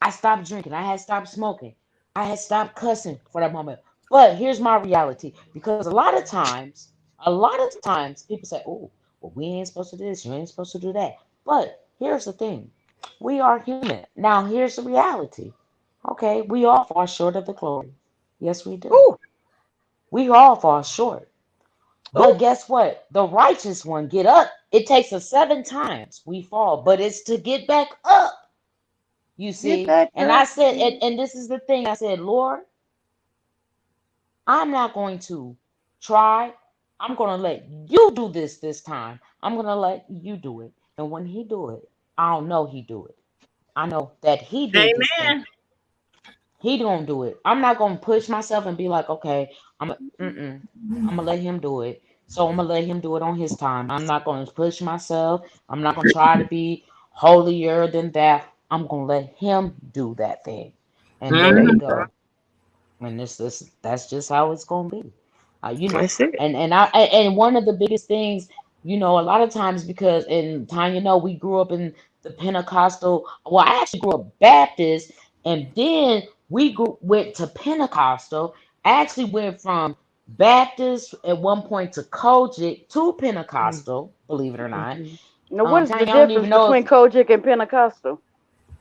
I stopped drinking. I had stopped smoking. I had stopped cussing for that moment. But here's my reality, because a lot of times people say, "Oh, well, we ain't supposed to do this. You ain't supposed to do that." But here's the thing: we are human. Now, here's the reality. Okay, we all fall short of the glory. Yes, we do. Ooh. We all fall short. But guess what? The righteous one get up. It takes us 7 times we fall, but it's to get back up. You see? And I said, and this is the thing. I said, Lord, I'm not going to try. I'm going to let you do this time. I'm going to let you do it. And when He do it, I don't know He do it. I know that He did. Amen. He gonna do it. I'm not gonna push myself and be like, okay, I'm gonna let him do it. So I'm gonna let him do it on his time. I'm not gonna push myself. I'm not gonna try to be holier than that. I'm gonna let him do that thing, and there you Mhm. go. And that's just how it's gonna be. You know, That's it. and one of the biggest things, you know, a lot of times because in Tanya, know we grew up in the Pentecostal. Well, I actually grew up Baptist, and then went to Pentecostal. I actually went from Baptist at one point to Kojic to Pentecostal. Believe it or not. Mhm. Now, what is the Tanya, I don't even difference know if between Kojic and Pentecostal?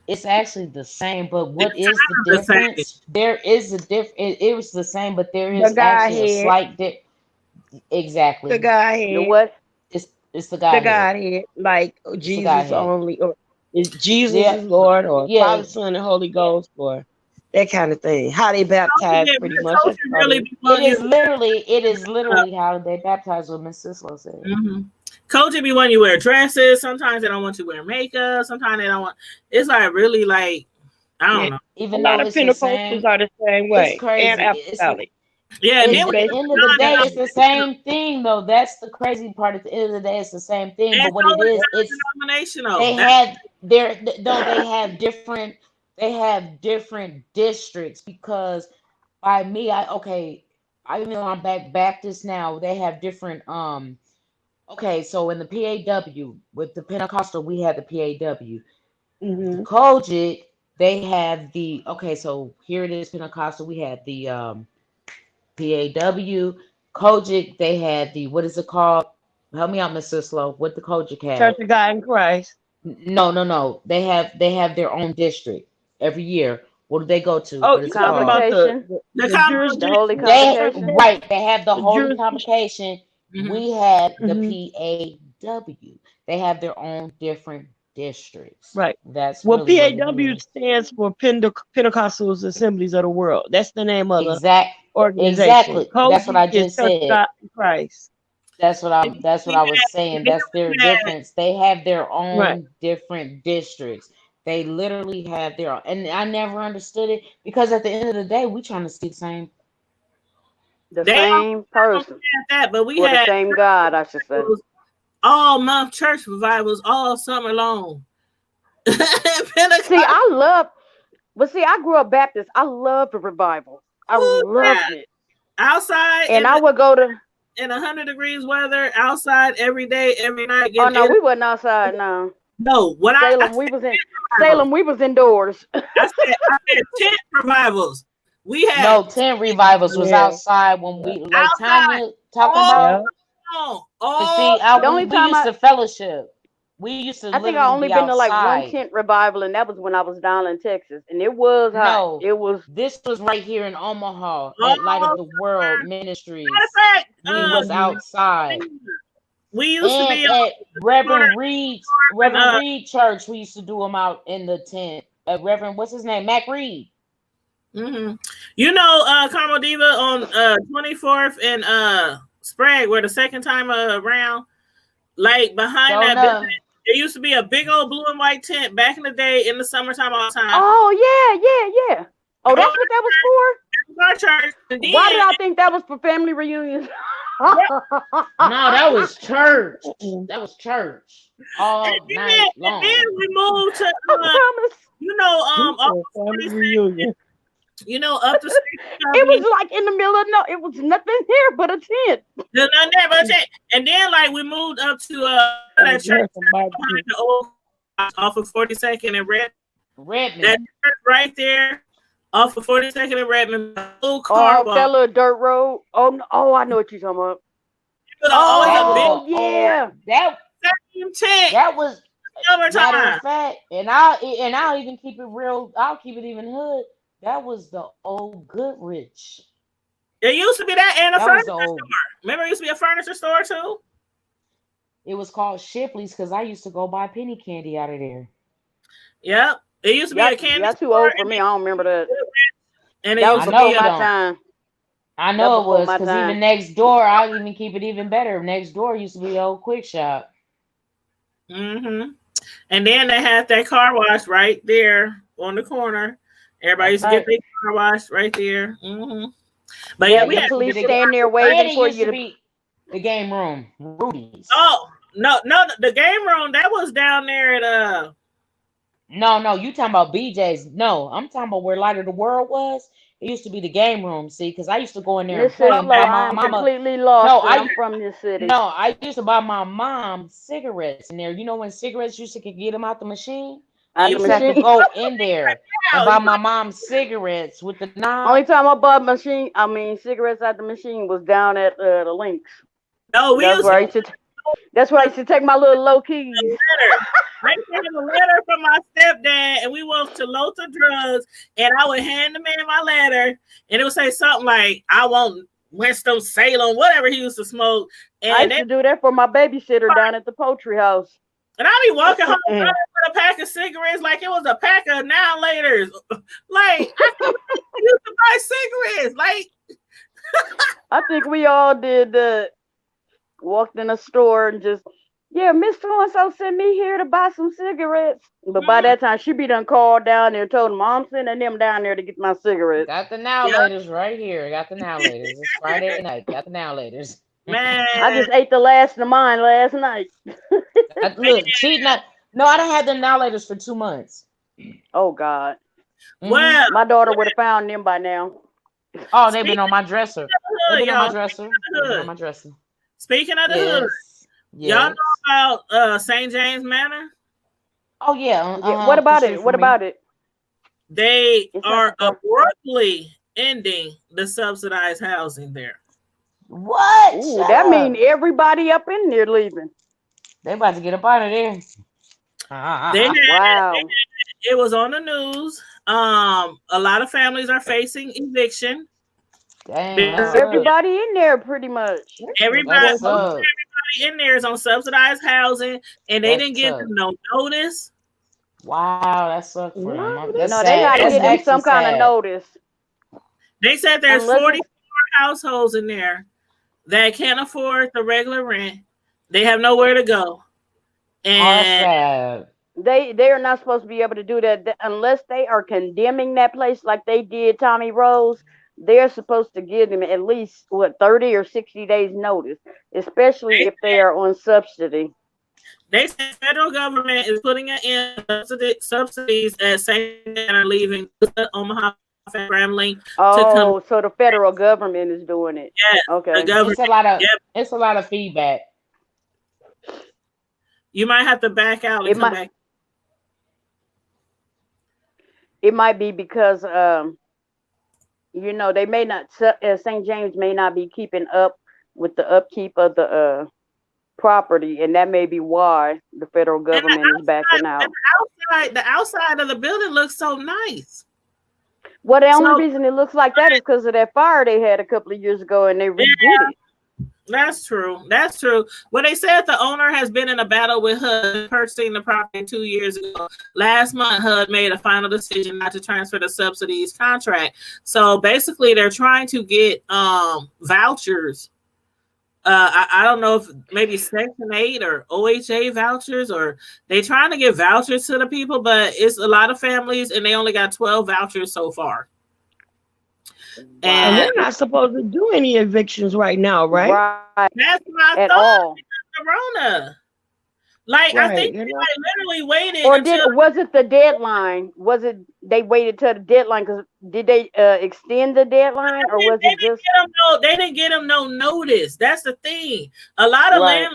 it's actually the same, but It's what is the the same. difference? There is a it was the same, but there The is actually a Godhead, slight the exactly. The Godhead, what? It's the the Godhead. Godhead, like It's the Jesus Godhead. only, or is Jesus Yeah, is Lord, or yeah. Father, Son, and Holy Ghost, or that kind of thing. How they baptize, pretty much. Coach That's about really it. be wanting you. It is literally how they baptize what Miss Sislo said. Mm-hmm. Coach be wanting you wear dresses. Sometimes they don't want you to wear makeup. Sometimes they don't want. It's like really like I don't Yeah. know. A Even lot though of it's the Pentecostals same, are the same it's way, and crazy. apostolic. Yeah, and It's then It's we at the basically end of the the day, it's same. the same thing though. That's the crazy part. At the end of the day, it's the same thing. and But what so it is, it's it's denominational. they have their no, they have different districts because by me, I even though I'm back Baptist now, they have different okay, so in the PAW with the Pentecostal, we have the PAW. The Hmm. Kojic, they have the okay, so here it is, Pentecostal, we had the PAW. Kojic, they had the what is it called? Help me out, Miss Sislo. What the Kojic Church had? of God in Christ. No. They have their own district every year. What do they go to? Oh, What you is it talking called? about Convocation, The the the Holy jurisdiction? They Convocation. right. They have the The Holy jurisdiction. Convocation. Mm-hmm. We have the Hmm. PAW. They have their own different districts. Right. That's Well, really what it PAW is. stands for Pentecostal Assemblies of the World. That's the name of the Exact. organization. Exactly. That's what Kojic I is just Church of said. God in Christ. That's what We I was had, saying. then That's their we had, difference. They have their Right. own different districts. They literally have their own, and I never understood it because at the end of the day, we trying to see the same. The they don't same person, have that, but we or the had same God, I should say. all month church revivals all summer long. Pentecost, See, I grew up Baptist. I loved the revival. I yeah. loved it. Outside And I would go to, in 100 degrees weather, outside every day, every night. oh Getting no, in. we wasn't outside. No, No, what I Salem, said revivals. We was indoors. I said tent revivals. We had No, tent revivals was Yeah. outside when we like outside Tanya talking all about. Yeah. long, But all see, The only we time used to fellowship. We used to I think I literally only be been to like one outside. tent revival, and that was when I was down in Texas, and it was hot. No, It was. this was right here in Omaha at Light of all the World matter of Ministries. fact, We was Hmm. outside. we used to And be on at the corner and Reverend Reed Church, we used to do them out in the tent. Reverend, what's his name? Mac Reed. mm-hmm. You know, Carmel Diva on 24th and Sprague were the second time around. Like behind So that no, building, there used to be a big old blue and white tent back in the day in the summertime all the time. Oh yeah. Oh, that's what that was for. Our church. And then, Why did I think that was for family reunions? no, that was church. Mm-mm. That was church all night and long. then we moved to I promise. you know off of Family 46, reunion. you know up the street. It was like in the middle of no. It was nothing here but a tent. There's nothing there but a tent. And then like we moved up to that church behind the old off of 42nd and Redmond. that church right there off of 42nd and Redmond, little Oh, car that little dirt road. Oh, no, I know what you're talking about. Oh, yeah. That same tent. that was matter Summertime. of fact, and I'll even keep it real. I'll keep it even hood. That was the old Goodrich. It used to be that and a That was furniture the old. store. Remember, it used to be a furniture store too. It was called Shipley's because I used to go buy penny candy out of there. Yep, it used to be a candy Y'all too store. old for me. I don't remember that. And it That used was to I know be before you my don't. time. I That know it before was my because time. even next door, I'll even keep it even better. Next door used to be the old Quick Shop. Mm-hmm. And then they had that car wash right there on the corner. Everybody That's used to get right. their car washed right there. But Yeah, yeah, we the had. Used to be police the stand there and waiting it for used you to to. be the game room, Rudy's. Oh no, the game room that was down there at No, you talking about BJ's. No, I'm talking about where Light of the World was. It used to be the game room, see, because I used to go in there and Listen play and slow. buy I my am mama. completely lost, No, and I I'm from this city. no, I used to buy my mom cigarettes in there. You know when cigarettes used to get them out the machine? I Out the used to have to machine. go in there and oh, buy you my mom cigarettes with the Only knob. time I bought cigarettes out the machine was down at the links. no, we That's used where I to used to. That's where I used to take my little low keys. letter. I used to have a letter from my stepdad, and we went to Lotha Drugs, and I would hand the man my letter, and it would say something like, "I want Winston Salem," whatever he used to smoke, I and used to do that for my babysitter down at the poultry house. I'd be walking home with a pack of cigarettes like it was a pack of now laters. Like I used to buy cigarettes. Like I think we all did. Walked in a store and just, yeah, Miss So-and-so sent me here to buy some cigarettes. But by that time, she be done called down there and told them, I'm sending them down there to get my cigarettes. Got the now laters right here. Got the now laters. It's Friday night. Got the now laters. man, I just ate the last of mine last night. Look, cheating. No, I done had them now laters for 2 months. Oh, God. well, My daughter would have found them by now. Oh, they've been on my dresser. They've been on my y'all. dresser. They've been on my dresser. Speaking of the hood, Yes. y'all know about St. James Manor? Oh yeah. Yeah, what about it? What about it? They It's are not- abruptly ending the subsidized housing there. What? Ooh, Shut that up. mean everybody up in there leaving. They about to get up out of there. They had, Wow. it was on the news. A lot of families are facing eviction. Dang, Because that's Everybody in there pretty much. Everybody, That's up. everybody in there is on subsidized housing, and they That's didn't give up. them no notice. Wow, that sucks for them. What? That's No, sad. they gotta That's give them actually some kind of sad. notice. They said there's Unless 44 households in there that can't afford the regular rent. They have nowhere to go, Oh, that's and sad. they are not supposed to be able to do that unless they are condemning that place like they did Tommy Rose. They're supposed to give them at least 30 or 60 days notice, especially if they are on subsidy. they said federal government is putting an end to subsidies at St. and are leaving Omaha family. Oh, so the federal government is doing it. Yes, Okay. the government. It's a lot of Yep. it's a lot of feedback. You might have to back out and It come might- back. It might be because they may not St. James may not be keeping up with the upkeep of the property, and that may be why the federal government is backing out. The outside of the building looks so nice. Well, the only So- reason it looks like that is because of that fire they had a couple of years ago, and they redid it. That's true. That's true. Well, they said the owner has been in a battle with HUD purchasing the property 2 years ago. Last month, HUD made a final decision not to transfer the subsidies contract. So basically, they're trying to get vouchers. I don't know if maybe Section 8 or OHA vouchers, or they trying to get vouchers to the people, but it's a lot of families, and they only got 12 vouchers so far. And they're not supposed to do any evictions right now, right? Right. That's what I At thought. all. Corona. Like I Right, think you they know. literally waited Or until was it the deadline? Was it they waited till the deadline? Because did they extend the deadline, or was it just they didn't get them no notice. That's the thing. A lot of Right.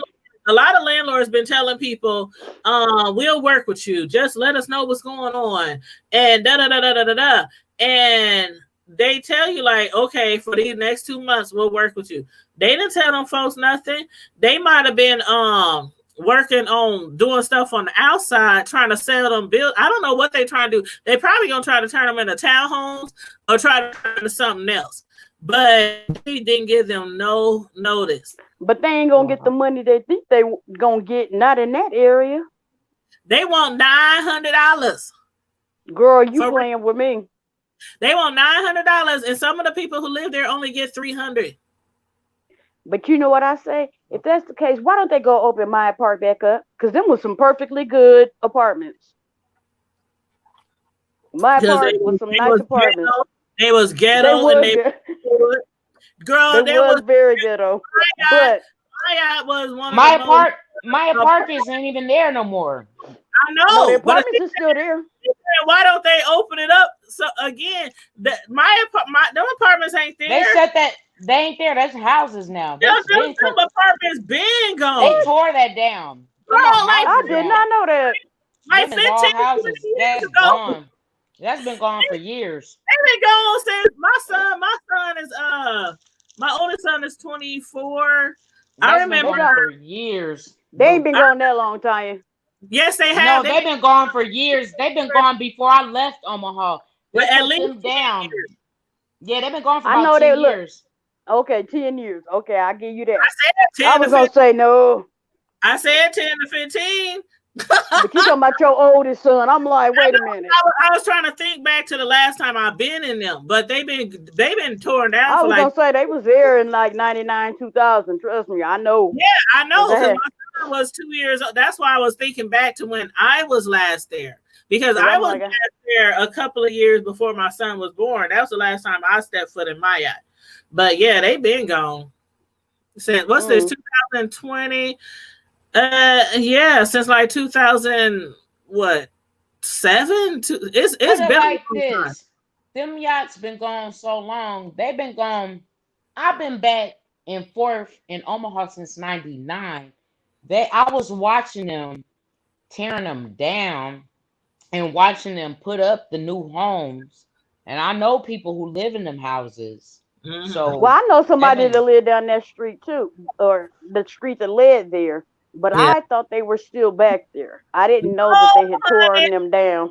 landlords been telling people, we'll work with you. Just let us know what's going on. And da da da da da da da. And they tell you like, okay, for these next 2 months, we'll work with you. They didn't tell them folks nothing. They might have been working on doing stuff on the outside, trying to sell them bills. I don't know what they trying to do. They probably gonna try to turn them into townhomes or try to turn into something else. But they didn't give them no notice. But they ain't gonna get the money they think they gonna get. Not in that area. They want $900. Girl, you For- playing with me. They want $900, and some of the people who live there only get $300. But you know what I say? If that's the case, why don't they go open my part back up? Because them was some perfectly good apartments. My because apartment was some they nice was apartments. ghetto. They was They ghetto and was they good. girl. They There was was very ghetto. But my was one of My the most. apartments ain't even there no more. I no, the know, but apartments are still there. why don't they open it up? So again, my them apartments ain't They there. said that they ain't there. That's houses now. Them apartments been gone. They tore that down. Girl, like I did not know that. like Them is all 15 to 20 houses. years That's ago. gone. That's been gone for years. They've been gone since my son is my oldest son is 24. I remember been gone for years. They ain't been gone that long, Tanya. Yes, they No, have. they've been gone for years. They've been gone before I left Omaha. They But at put least them down. Yeah, they've been gone for I know about they 10 look. years. Okay, 10 years. Okay, I'll give you that. I said 10 I to was gonna 15. say no, I said 10 to 15. but you talking about your oldest son. I'm like, wait a minute. I was trying to think back to the last time I've been in them, but they've been torn down I for was like. gonna say they was there in like 99, 2000. Trust me, I know. Yeah, I know because That- my son was 2 years old. That's why I was thinking back to when I was last there because I was last there a couple of years before my son was born. That was the last time I stepped foot in my yacht. But yeah, they've been gone since what's this 2020? Yeah, since like 2000 what 7? It's been like this. Them yachts been gone so long. They've been gone. I've been back and forth in Omaha since '99. I was watching them tearing them down and watching them put up the new homes. And I know people who live in them houses. Mm-hmm. So well, I know somebody that lived down that street too, or the street that led there. But I thought they were still back there. I didn't know that they had torn them down.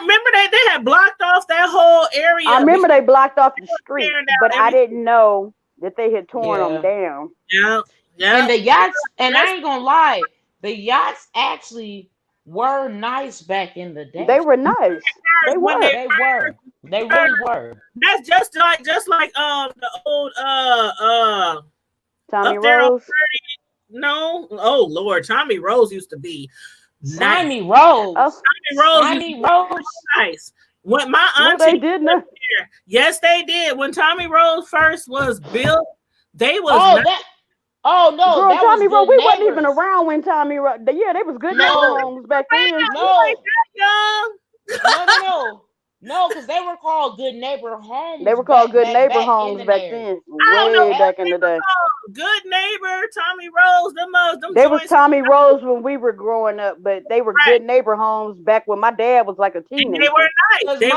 Remember they had blocked off that whole area. I remember they blocked off the street, but I didn't know that they had torn them down. Yeah. And the yachts, and I ain't gonna lie, the yachts actually were nice back in the day. They were nice. They were. They really were. That's just like the old Tommy Rose. No, oh Lord, Tommy Rose used to be Tommy Rose. Tommy Rose, nice. When my auntie, they did not. Yes, they did. When Tommy Rose first was built, they was. No, girl, that Tommy was Rose. We neighbors. wasn't even around when Tommy Rose. Yeah, they was good neighbor homes back then. No, because they were called Good Neighbor Homes. They were called Good Neighbor Homes back then, way back in the day. Good Neighbor, Tommy Rose, them they was Tommy Rose when we were growing up, but they were Good Neighbor Homes back when my dad was like a teenager. And they were nice. They were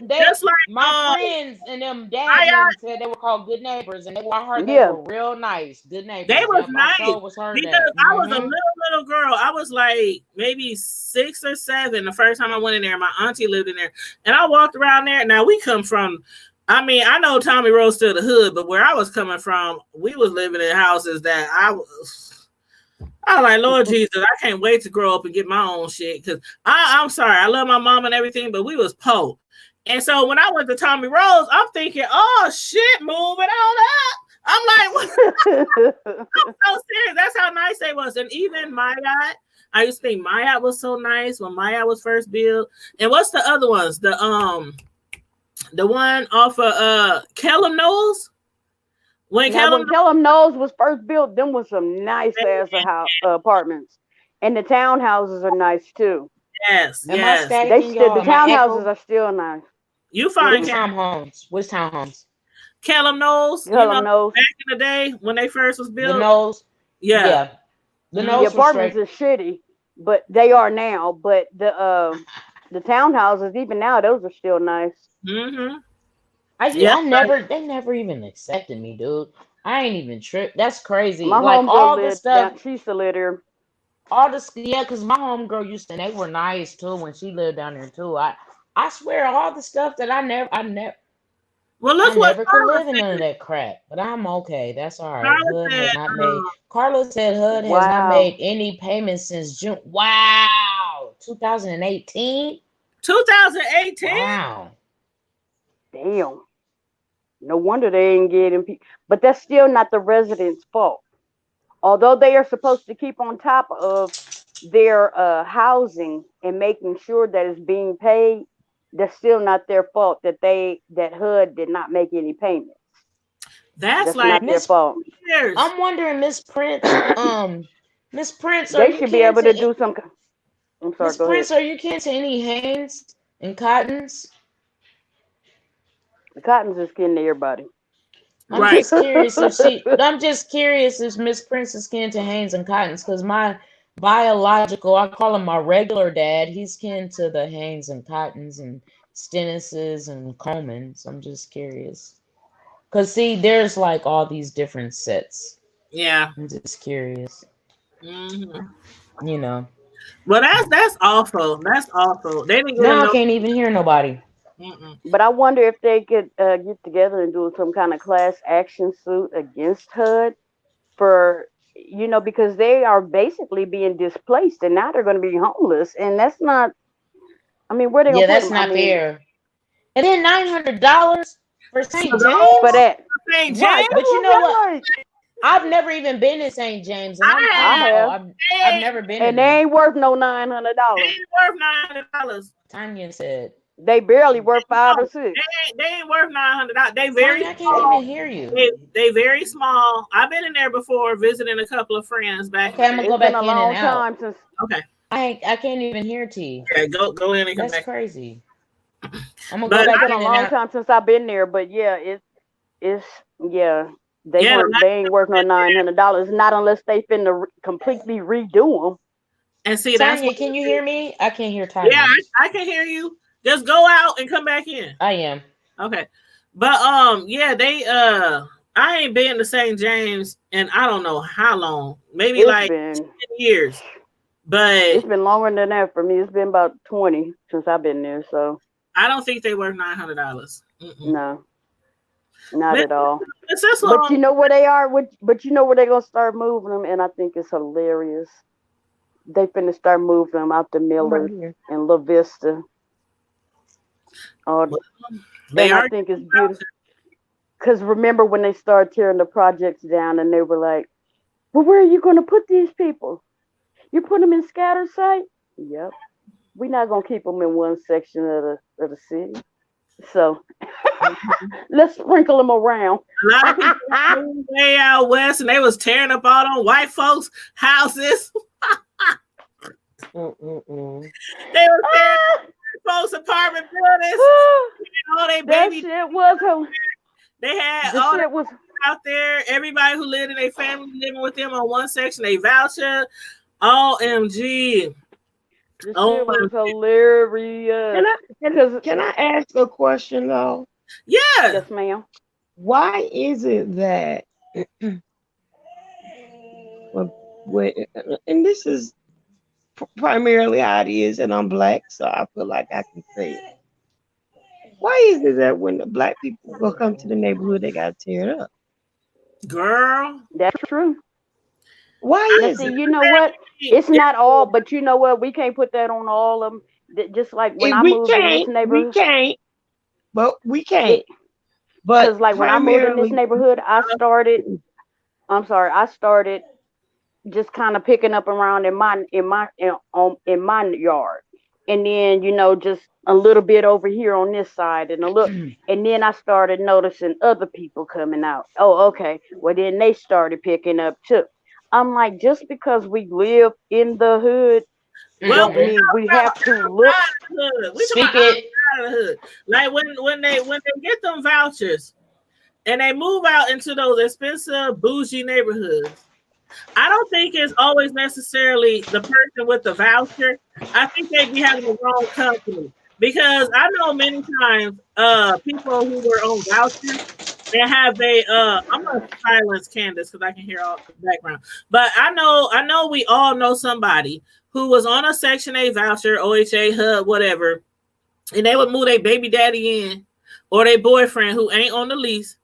nice. Just like my friends and them dads said they were called Good Neighbors, and I heard they were real nice. Good neighbors. They was nice because I was a little girl. I was like maybe 6 or 7 the first time I went in there. My auntie lived in there, and I walked around there. Now we come from. I mean, I know Tommy Rose still the hood, but where I was coming from, we was living in houses that I was like, Lord Jesus, I can't wait to grow up and get my own shit. Because I'm sorry, I love my mom and everything, but we was poor. And so when I went to Tommy Rose, I'm thinking, oh shit, moving on up. I'm like, what? I'm so serious. That's how nice they was. And even my yacht, I used to think my yacht was so nice when my yacht was first built. And what's the other ones? The one off of Kellum Knowles. When Kellum Knowles was first built, them was some nice ass apartments, and the townhouses are nice too. Yes. The townhouses are still nice. You find townhomes. Which townhomes? Kellum Knowles. Knowles. Back in the day when they first was built. The Knowles. Yeah. The apartments are shitty, but they are now. But the townhouses, even now, those are still nice. Mm-hmm. They never even accepted me, dude. I ain't even tripped. That's crazy. My like all homegirl the stuff. She used to live there. All this, because my homegirl used to. They were nice too when she lived down there too. I swear, all the stuff that I never. Well, look what never could live in none of that crap. But I'm okay. That's all right. Hood has not made. Carla said Hood has not made any payments since June. Wow, 2018. 2018. Wow. Damn. No wonder they ain't getting. But that's still not the residents' fault. Although they are supposed to keep on top of their housing and making sure that it's being paid, that's still not their fault that HUD did not make any payments. That's not like their fault. years. I'm wondering, Miss Prince, Miss Prince, are They you should be able kin to do some. I'm sorry. Miss Go Prince, ahead. are you kin to any Hanes and Cottons? The Cottons is kin to everybody. I'm Right. just curious if Miss Prince is kin to Hanes and Cottons, because my biological, I call him my regular dad, he's kin to the Hanes and Cottons and Stennis's and Colemans. I'm just curious. Because, see, there's like all these different sets. Yeah. I'm just curious. Mm-hmm. You know. Well, that's awful. That's awful. They didn't get Now I can't even hear nobody. Mm-mm. But I wonder if they could get together and do some kind of class action suit against HUD for, because they are basically being displaced and now they're going to be homeless. And that's not, where they going to put that's them? not fair. And then $900 for St. James? For that. St. James? Right, but you know what? I've never even been to St. James. And I've never been and they ain't worth no $900. They ain't worth $900. Tanya said. They barely worth 5 or 6. They ain't worth $900. They very Tanya, I can't even hear you. They very small. I've been in there before visiting a couple of friends back. Okay, I'm gonna go back in and out. Okay. I can't even hear T. Okay, go in and come back. That's crazy. I'm gonna go back in and out. It's been a long time since I've been there, but yeah, they ain't worth no $900. Not unless they finna completely redo them. And see, Tanya, can you hear me? I can't hear Tanya. Yeah, I can hear you. Just go out and come back in. I am. Okay. But they I ain't been to St. James in I don't know how long. Maybe it's like been 10 years. But it's been longer than that for me. It's been about 20 since I've been there. So I don't think they worth $900. No. Not at all. But you know where they are? But you know where they're gonna start moving them, and I think it's hilarious. They finna start moving them out to Miller and La Vista. I think it's beautiful. Because remember when they started tearing the projects down and they were like, well, where are you going to put these people? You put them in scatter site? Yep. We're not going to keep them in one section of the city. So let's sprinkle them around. A lot of people way out west and they was tearing up all them white folks' houses. They were tearing folks' apartment buildings. All they baby. That shit was they had all that was out there. Everybody who lived in their family living with them on one section. They voucher. OMG. This shit was hilarious. Can I ask a question though? Yeah. Yes, ma'am. Why is it that and this is primarily how it is, and I'm black, so I feel like I can say it. Why is it that when the black people go come to the neighborhood, they gotta tear it up? Girl, that's true. Why is it? You know what? It's not all, but you know what? We can't put that on all of them. Just like when I moved in this neighborhood, we can't. But because like when I moved in this neighborhood, I started just kind of picking up around in my yard, and then just a little bit over here on this side, and and then I started noticing other people coming out. Oh, okay. Well, then they started picking up too. I'm like, just because we live in the hood, don't mean we have to look. Speak it. Out of the hood. Like when they get them vouchers, and they move out into those expensive bougie neighborhoods. I don't think it's always necessarily the person with the voucher. I think they be having the wrong company, because I know many times people who were on vouchers, they have I'm gonna silence Candace because I can hear all the background. But I know we all know somebody who was on a Section 8 voucher, OHA, HUD, whatever, and they would move their baby daddy in or their boyfriend who ain't on the lease.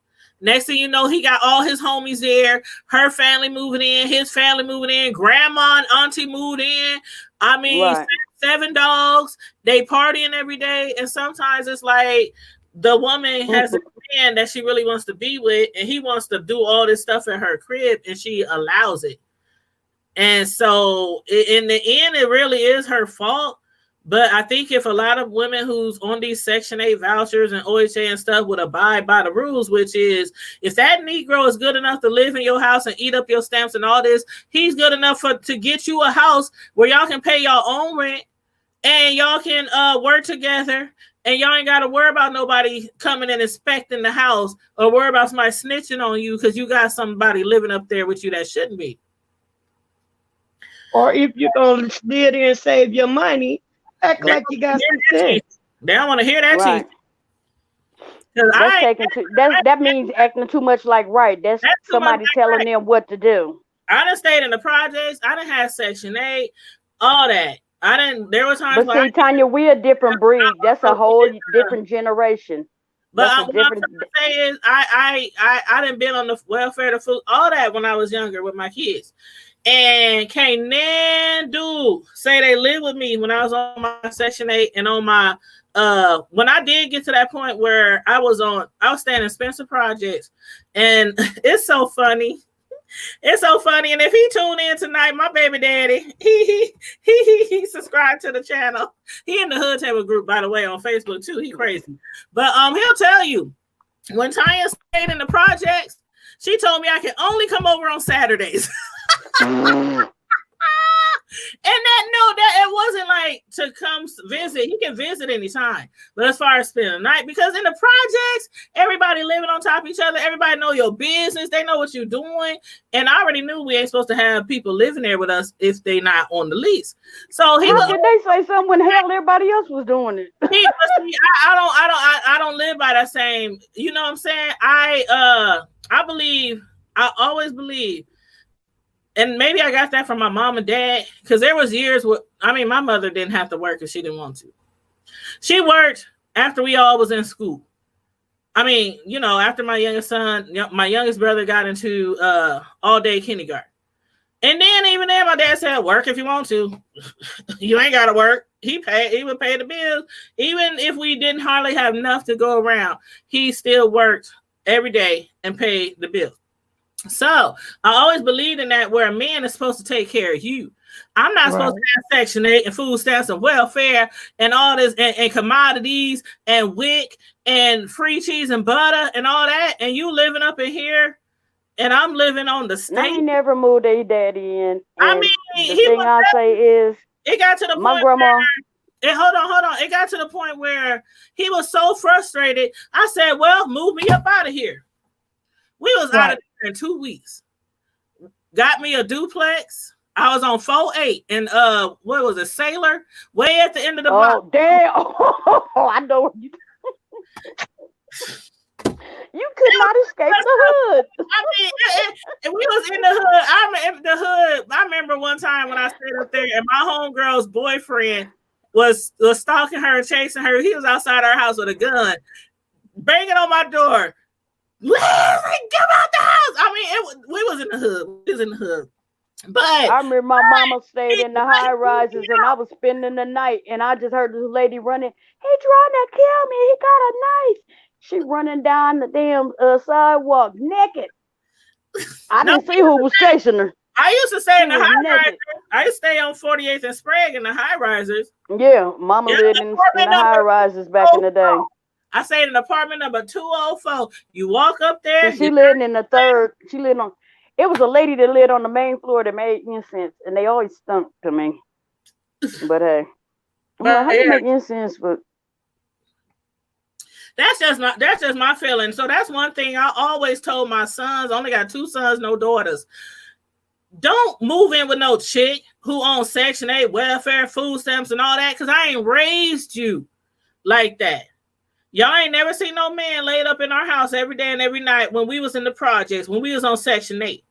Next thing you know, he got all his homies there, her family moving in, his family moving in, grandma and auntie moved in. I mean, right. 7 dogs, they partying every day. And sometimes it's like the woman has a man that she really wants to be with, and he wants to do all this stuff in her crib, and she allows it. And so in the end, it really is her fault. But I think if a lot of women who's on these Section 8 vouchers and OHA and stuff would abide by the rules, which is if that Negro is good enough to live in your house and eat up your stamps and all this, he's good enough to get you a house where y'all can pay your own rent and y'all can work together and y'all ain't got to worry about nobody coming and inspecting the house or worry about somebody snitching on you because you got somebody living up there with you that shouldn't be. Or if you're going to live there and save your money, act like you got some sense. They don't want to hear that Right. cheese. That means acting too much like That's somebody telling them what to do. I done stayed in the projects. I done had Section 8, all that. There were times But see, Tanya, we're a different breed. That's a whole different generation. But That's what I'm trying to say is I done been on the welfare, the food, all that when I was younger with my kids. And can't nan dude say they live with me when I was on my Section 8 and on my when I did get to that point where I was staying in Spencer Projects, and it's so funny. It's so funny. And if he tuned in tonight, my baby daddy, he subscribed to the channel. He in the Hood Table group, by the way, on Facebook too. He crazy. But he'll tell you when Tanya stayed in the projects, she told me I can only come over on Saturdays. And that it wasn't like to come visit. You can visit anytime. But as far as spending the night, because in the projects, everybody living on top of each other, everybody know your business, they know what you're doing. And I already knew we ain't supposed to have people living there with us if they not on the lease. So How did they say something when hell everybody else was doing it? I don't live by that same, you know what I'm saying? I always believe. And maybe I got that from my mom and dad, because there was years where, my mother didn't have to work because she didn't want to. She worked after we all was in school. After my youngest brother got into all-day kindergarten. And then even then, my dad said, work if you want to. You ain't got to work. He would pay the bills. Even if we didn't hardly have enough to go around, he still worked every day and paid the bills. So I always believed in that, where a man is supposed to take care of you. I'm not supposed to have Section 8 and food stamps and welfare and all this and commodities and WIC and free cheese and butter and all that. And you living up in here and I'm living on the state. I ain't never moved a daddy in. The thing I say is, it got to the my point grandma. Hold on. It got to the point where he was so frustrated. I said, well, move me up out of here. We was out of there in 2 weeks. Got me a duplex. I was on 4-8 and what was it, Sailor? Way at the end of the block. Oh damn! I know you. You could not escape the hood. We was in the hood. I'm in the hood. I remember one time when I stayed up there, and my homegirl's boyfriend was stalking her and chasing her. He was outside our house with a gun, banging on my door. Liz, get out the house. We was in the hood. We was in the hood. But I remember my mama stayed in the high rises and I was spending the night and I just heard this lady running. He trying to kill me. He got a knife. She running down the damn sidewalk naked. I didn't see who was chasing her. I used to stay in the high risers. I used to stay on 48th and Sprague in the high risers. Yeah, mama lived in the high rises back in the day. I stayed in apartment number 204. You walk up there. And she lived in the third. She lived on. It was a lady that lived on the main floor that made incense, and they always stunk to me. But hey, how do you make incense? But that's just my feeling. So that's one thing I always told my sons. I only got 2 sons, no daughters. Don't move in with no chick who owns Section 8, welfare, food stamps, and all that, because I ain't raised you like that. Y'all ain't never seen no man laid up in our house every day and every night when we was in the projects, when we was on Section 8.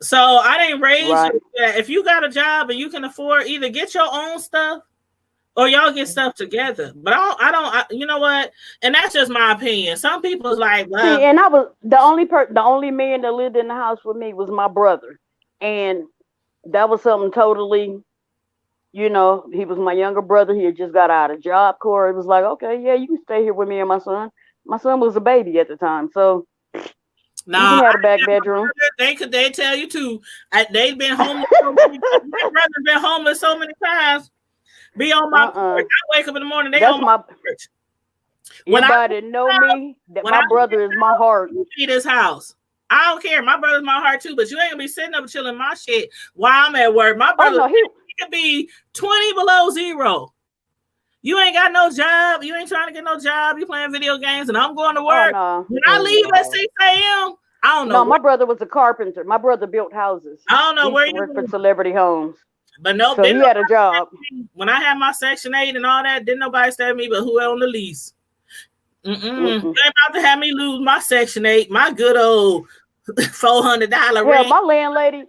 So I didn't raise you. If you got a job and you can afford, either get your own stuff or y'all get stuff together. But I don't, you know what? And that's just my opinion. Some people's like, well. See, and I was the only man that lived in the house with me was my brother. And that was something totally, he was my younger brother. He had just got out of Job Corps. It was like, okay, yeah, you can stay here with me and my son. My son was a baby at the time, so you can have a back bedroom. They tell you too. They've been homeless. My brother's been homeless so many times. be on my porch. I wake up in the morning, they That's on my porch. Anybody know me, that my brother is my heart. See this house. I don't care. My brother's my heart too, but you ain't gonna be sitting up chilling my shit while I'm at work. My brother, he could be 20 below zero. You ain't got no job. You ain't trying to get no job. You playing video games, and I'm going to work. When I leave at 6 a.m., I don't know. No, my brother was a carpenter. My brother built houses. I don't know where you worked for Celebrity Homes. But no, so he had a job. When I had my Section 8 and all that, didn't nobody stay with me but who on the lease. You ain't about to have me lose my Section 8, my good old $400 rent. Yeah, my landlady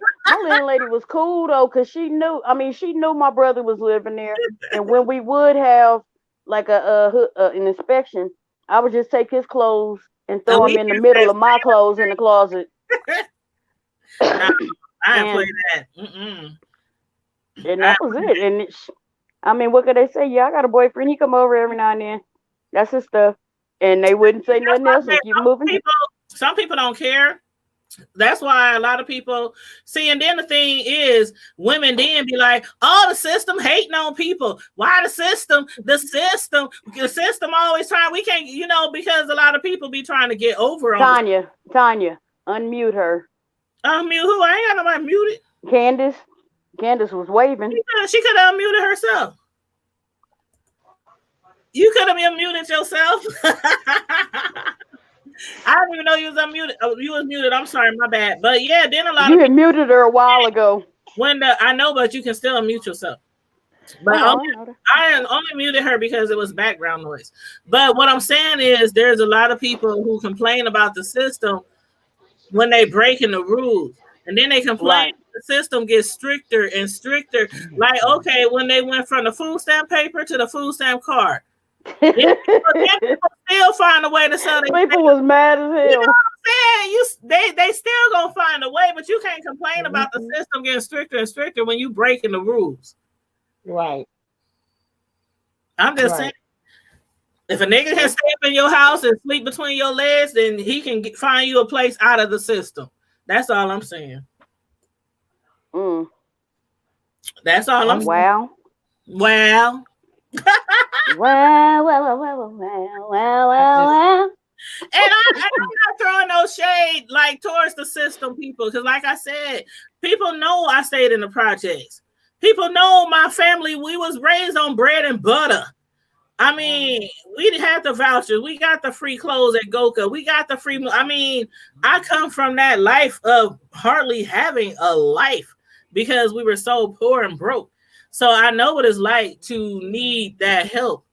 was cool though, because she knew my brother was living there. And when we would have like an inspection, I would just take his clothes and throw them in the middle of my clothes in the closet. I didn't play that. And that was it. And what could they say? Yeah, I got a boyfriend. He come over every now and then. That's his stuff. And they wouldn't say nothing else and keep moving. Some people don't care. That's why a lot of people see. And then the thing is, women then be like, "Oh, the system hating on people. Why the system? The system always trying. We can't, because a lot of people be trying to get over on Tanya, unmute her. Unmute who? I ain't got nobody muted. Candace was waving. She could have unmuted herself. You could have unmuted yourself. I didn't even know you was unmuted. Oh, you was muted. I'm sorry, my bad. But yeah, then a lot you had muted her a while ago. I know, but you can still unmute yourself. But I only muted her because it was background noise. But what I'm saying is, there's a lot of people who complain about the system when they breaking the rules, and then they complain the system gets stricter and stricter. Like, okay, when they went from the food stamp paper to the food stamp card. Then people still find a way to sell it. People was mad as hell. You know what I'm saying? They still gonna find a way, but you can't complain about the system getting stricter and stricter when you breaking the rules. Right. I'm just saying, if a nigga can stay up in your house and sleep between your legs, then he can find you a place out of the system. That's all I'm saying. That's all I'm saying. Wow. Wow. Wow. And I'm not throwing no shade towards the system, people, because like I said, people know I stayed in the projects. People know my family, we was raised on bread and butter. I mean, we had the vouchers, we got the free clothes at Goka, we got the free. I come from that life of hardly having a life because we were so poor and broke. So I know what it's like to need that help.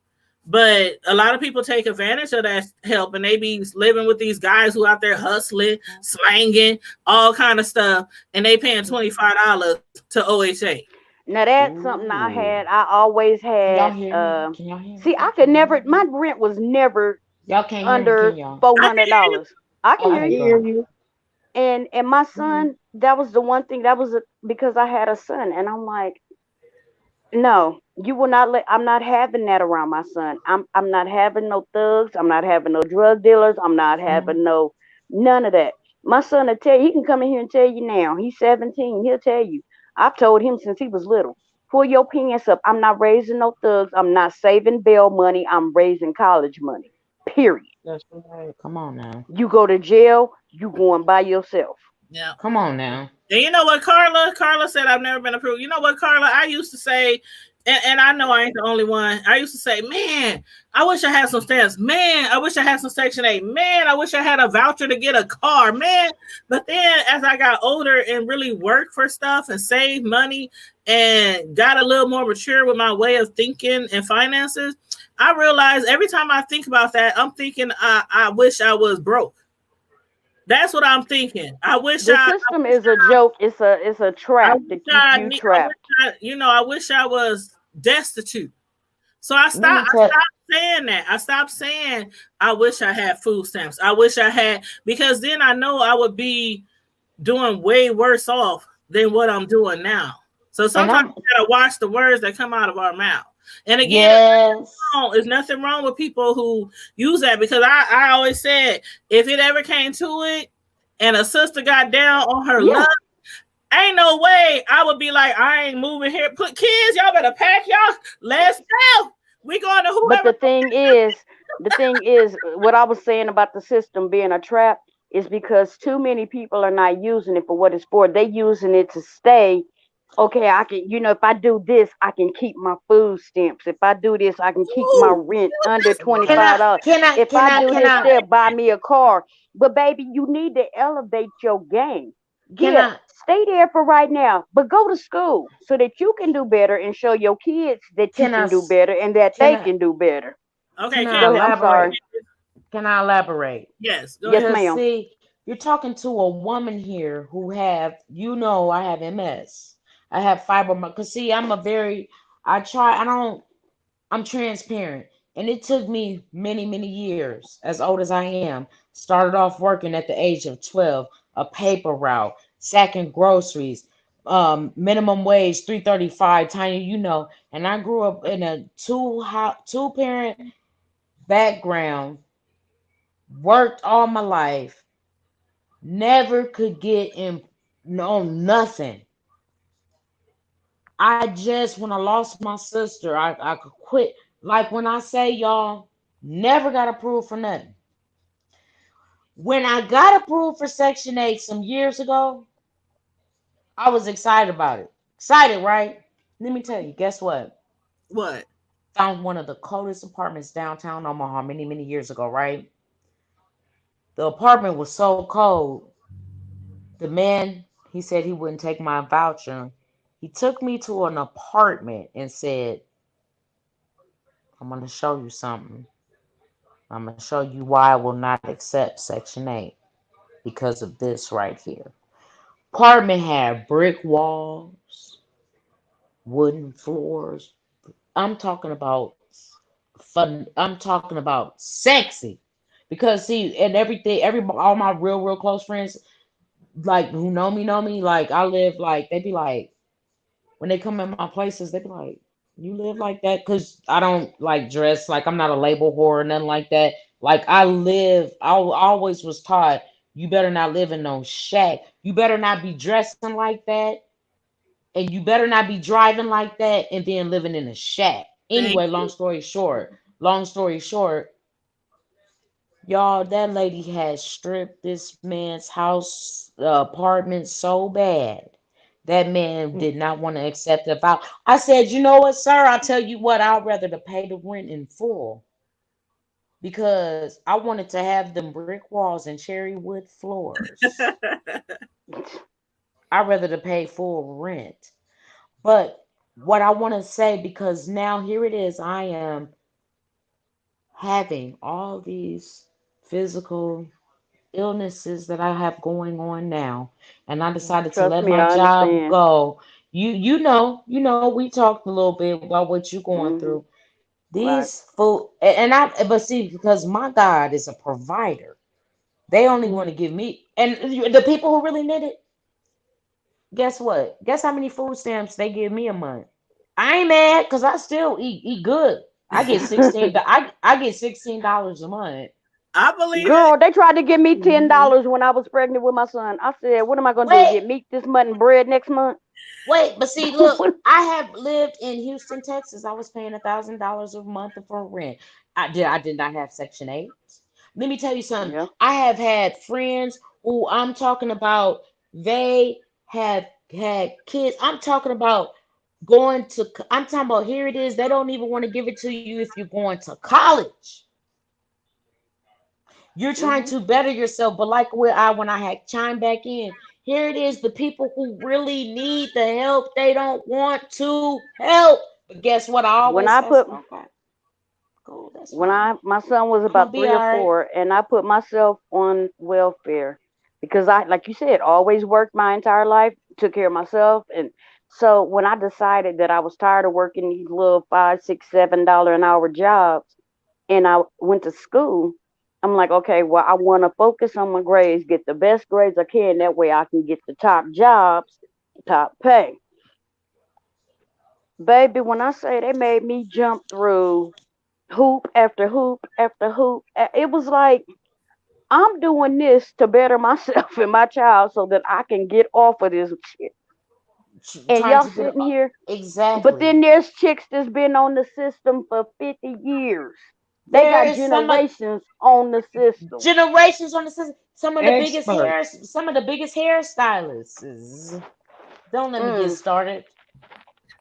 But a lot of people take advantage of that help, and they be living with these guys who out there hustling, slanging, all kind of stuff, and they paying $25 to OHA. Now that's something I always had. Can y'all hear me? See, I could never, my rent was never under $400. I can hear you. And my son, that was the one thing, because I had a son, and I'm like, no, you will not I'm not having that around my son. I'm not having no thugs. I'm not having no drug dealers. I'm not having none of that. My son will tell you, he can come in here and tell you now. He's 17. He'll tell you. I've told him since he was little, pull your pants up. I'm not raising no thugs. I'm not saving bail money. I'm raising college money. Period. That's right. Come on now. You go to jail, you going by yourself. Yeah. Come on now. And you know what, Carla said, I've never been approved. You know what, Carla, I used to say, and I know I ain't the only one. I used to say, man, I wish I had some stamps. Man, I wish I had some Section 8. Man, I wish I had a voucher to get a car. Man. But then as I got older and really worked for stuff and saved money and got a little more mature with my way of thinking and finances, I realized every time I think about that, I'm thinking I wish I was broke. That's what I'm thinking. I wish the system is a joke. It's a trap to keep you trapped. I wish I was destitute. So I stopped saying that. I stopped saying I wish I had food stamps. I wish I had, because then I know I would be doing way worse off than what I'm doing now. So sometimes you gotta watch the words that come out of our mouth. And again, there's nothing wrong with people who use that, because I always said, if it ever came to it and a sister got down on her luck, ain't no way I would be like, I ain't moving here. Put kids, y'all better pack y'all. Let's go. We going to But whoever. the thing is, what I was saying about the system being a trap is because too many people are not using it for what it's for. They using it to stay. Okay, I can, if I do this, I can keep my food stamps. If I do this, I can keep my Ooh, rent under that's Can right. I? $25. Can I? If Can I I? do Can this, I? they'll buy me a car. But baby, you need to elevate your game. Can Yeah, I? stay there for right now, but go to school so that you can do better and show your kids that you Can I? can do better and that Can they I? can do better. Okay, Can I Candace. Go ahead. I'm sorry. elaborate? Can I elaborate? Yes, go Yes, ahead. Because ma'am. see, you're talking to a woman here who have, I have MS. I have fibromyalgia. Cause see, I'm transparent. And it took me many, many years, as old as I am. Started off working at the age of 12, a paper route, sacking groceries, minimum wage, 335, tiny, and I grew up in a two parent background, worked all my life, never could get in no nothing. When I lost my sister, I could quit. Like when I say y'all, never got approved for nothing. When I got approved for Section 8 some years ago, I was excited about it. Excited, right? Let me tell you, guess what? What? Found one of the coldest apartments downtown Omaha many, many years ago, right? The apartment was so cold. The man, he said he wouldn't take my voucher. He took me to an apartment and said, I'm going to show you something. I'm going to show you why I will not accept Section 8 because of this right here. Apartment had brick walls, wooden floors. I'm talking about fun. I'm talking about sexy. Because see, and everything, all my real close friends, like who know me, like I live like they be like when they come in my places, they be like, "You live like that?" Because I don't like dress like I'm not a label whore or nothing like that. Like I always was taught you better not live in no shack. You better not be dressing like that, and you better not be driving like that, and then living in a shack. Thank Anyway, you. long story short, y'all, that lady had stripped this man's house apartment so bad. That man did not want to accept the vow. I said, you know what, sir? I'll tell you what, I'd rather to pay the rent in full because I wanted to have them brick walls and cherry wood floors. I'd rather to pay full rent. But what I want to say, because now here it is, I am having all these physical illnesses that I have going on now, and I decided to Trust let me, my I job understand. go. You know, we talked a little bit about what you're going Hmm. through. Right. These food and I but see, because my God is a provider. They only want to Hmm. give me and the people who really need it, guess what? Guess how many food stamps they give me a month? I ain't mad because I still eat good. I get 16. I get $16 a month. I believe it. Girl, they tried to give me ten Hmm. dollars when I was pregnant with my son. I said, "What am I gonna do? Wait, Get meat this month and bread next month?" Wait, but see, look, I have lived in Houston, Texas. I was paying $1,000 a month for rent. I did not have Section 8. Let me tell you something. Yeah. I have had friends who I'm talking about, they have had kids. I'm talking about here it is. They don't even want to give it to you if you're going to college. You're trying Hmm. to better yourself, but like when I had chimed back in, here it is, the people who really need the help, they don't want to help. But guess what? I When always I said, put okay, cool, that's when fine. my son was I'm gonna about be 3 or all right. 4, and I put myself on welfare because I, like you said, always worked my entire life, took care of myself, and so when I decided that I was tired of working these little 5, 6, $7 an hour jobs, and I went to school, I'm like, okay, well, I want to focus on my grades, get the best grades I can. That way, I can get the top jobs, top pay. Baby, when I say they made me jump through hoop after hoop after hoop, it was like I'm doing this to better myself and my child so that I can get off of this shit. And trying y'all to get sitting here, but exactly. then there's chicks that's been on the system for 50 years. They There got is some of generations on the system. generations on the system. Expert. Some of the biggest hairstylists. Don't let me get Mm. started.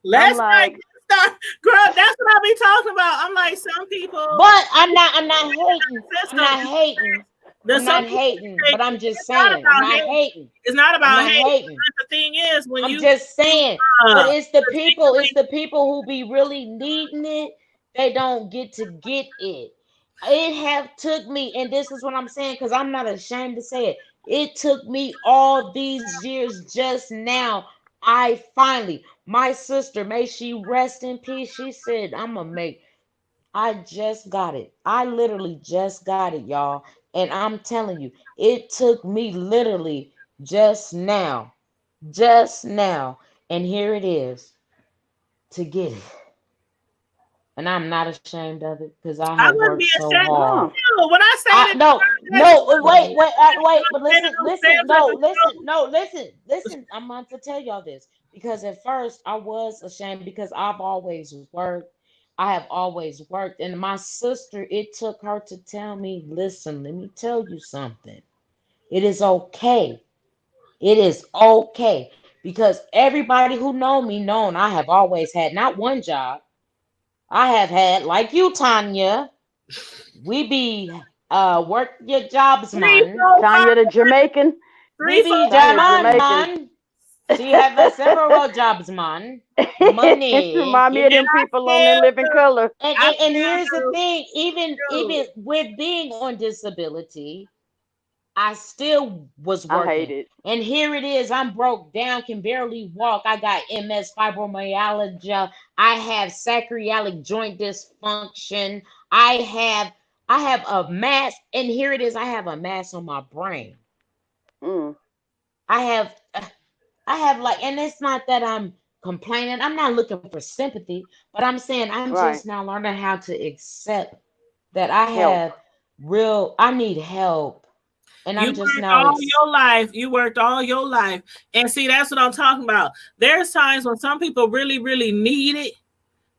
Let's I'm not like, get started. Girl, that's what I be talking about. I'm like, some people But I'm not hating. I'm system. not hating. There's I'm some not people hating, think but I'm just it's not saying. I'm about not hate. hating. It's not I'm about not hate. hating. But the thing is, when I'm you just saying. But it's the particularly people who be really needing it, they don't get to get it. It have took me, and this is what I'm saying, because I'm not ashamed to say it. It took me all these years just now. I finally, my sister, may she rest in peace. She said, I just got it. I literally just got it, y'all. And I'm telling you, it took me literally just now, just now. And here it is to get it. And I'm not ashamed of it because I I have wouldn't worked be so ashamed of hard. oh, you. When I say that, No, that's no, wait, but listen, listen, but no, listen, no, listen. I'm about to tell y'all this because at first I was ashamed because I've always worked. I have always worked, and my sister, it took her to tell me, listen, let me tell you something. It is okay. It is okay because everybody who know me known I have always had not one job. I have had, like you, Tanya, we be work your jobs, three, man. four, five, Tanya the Jamaican. We three, four, be Tanya Jaman, Jamaican. man. She have several jobs, man. Money. Remind me of and them I people on in still Living do. Color. I And here's the still thing, do. even with being on disability, I still was I hate working. it. And here it is. I'm broke down, can barely walk. I got MS fibromyalgia. I have sacroiliac joint dysfunction. I have I have a mass, and here it is. I have a mass on my brain. Mm, I have I have like, and it's not that I'm complaining. I'm not looking for sympathy, but I'm saying I'm right. just now learning how to accept that I Help. have I need help. And You I'm just worked now all your life. You worked all your life. And see, that's what I'm talking about. There's times when some people really, really need it.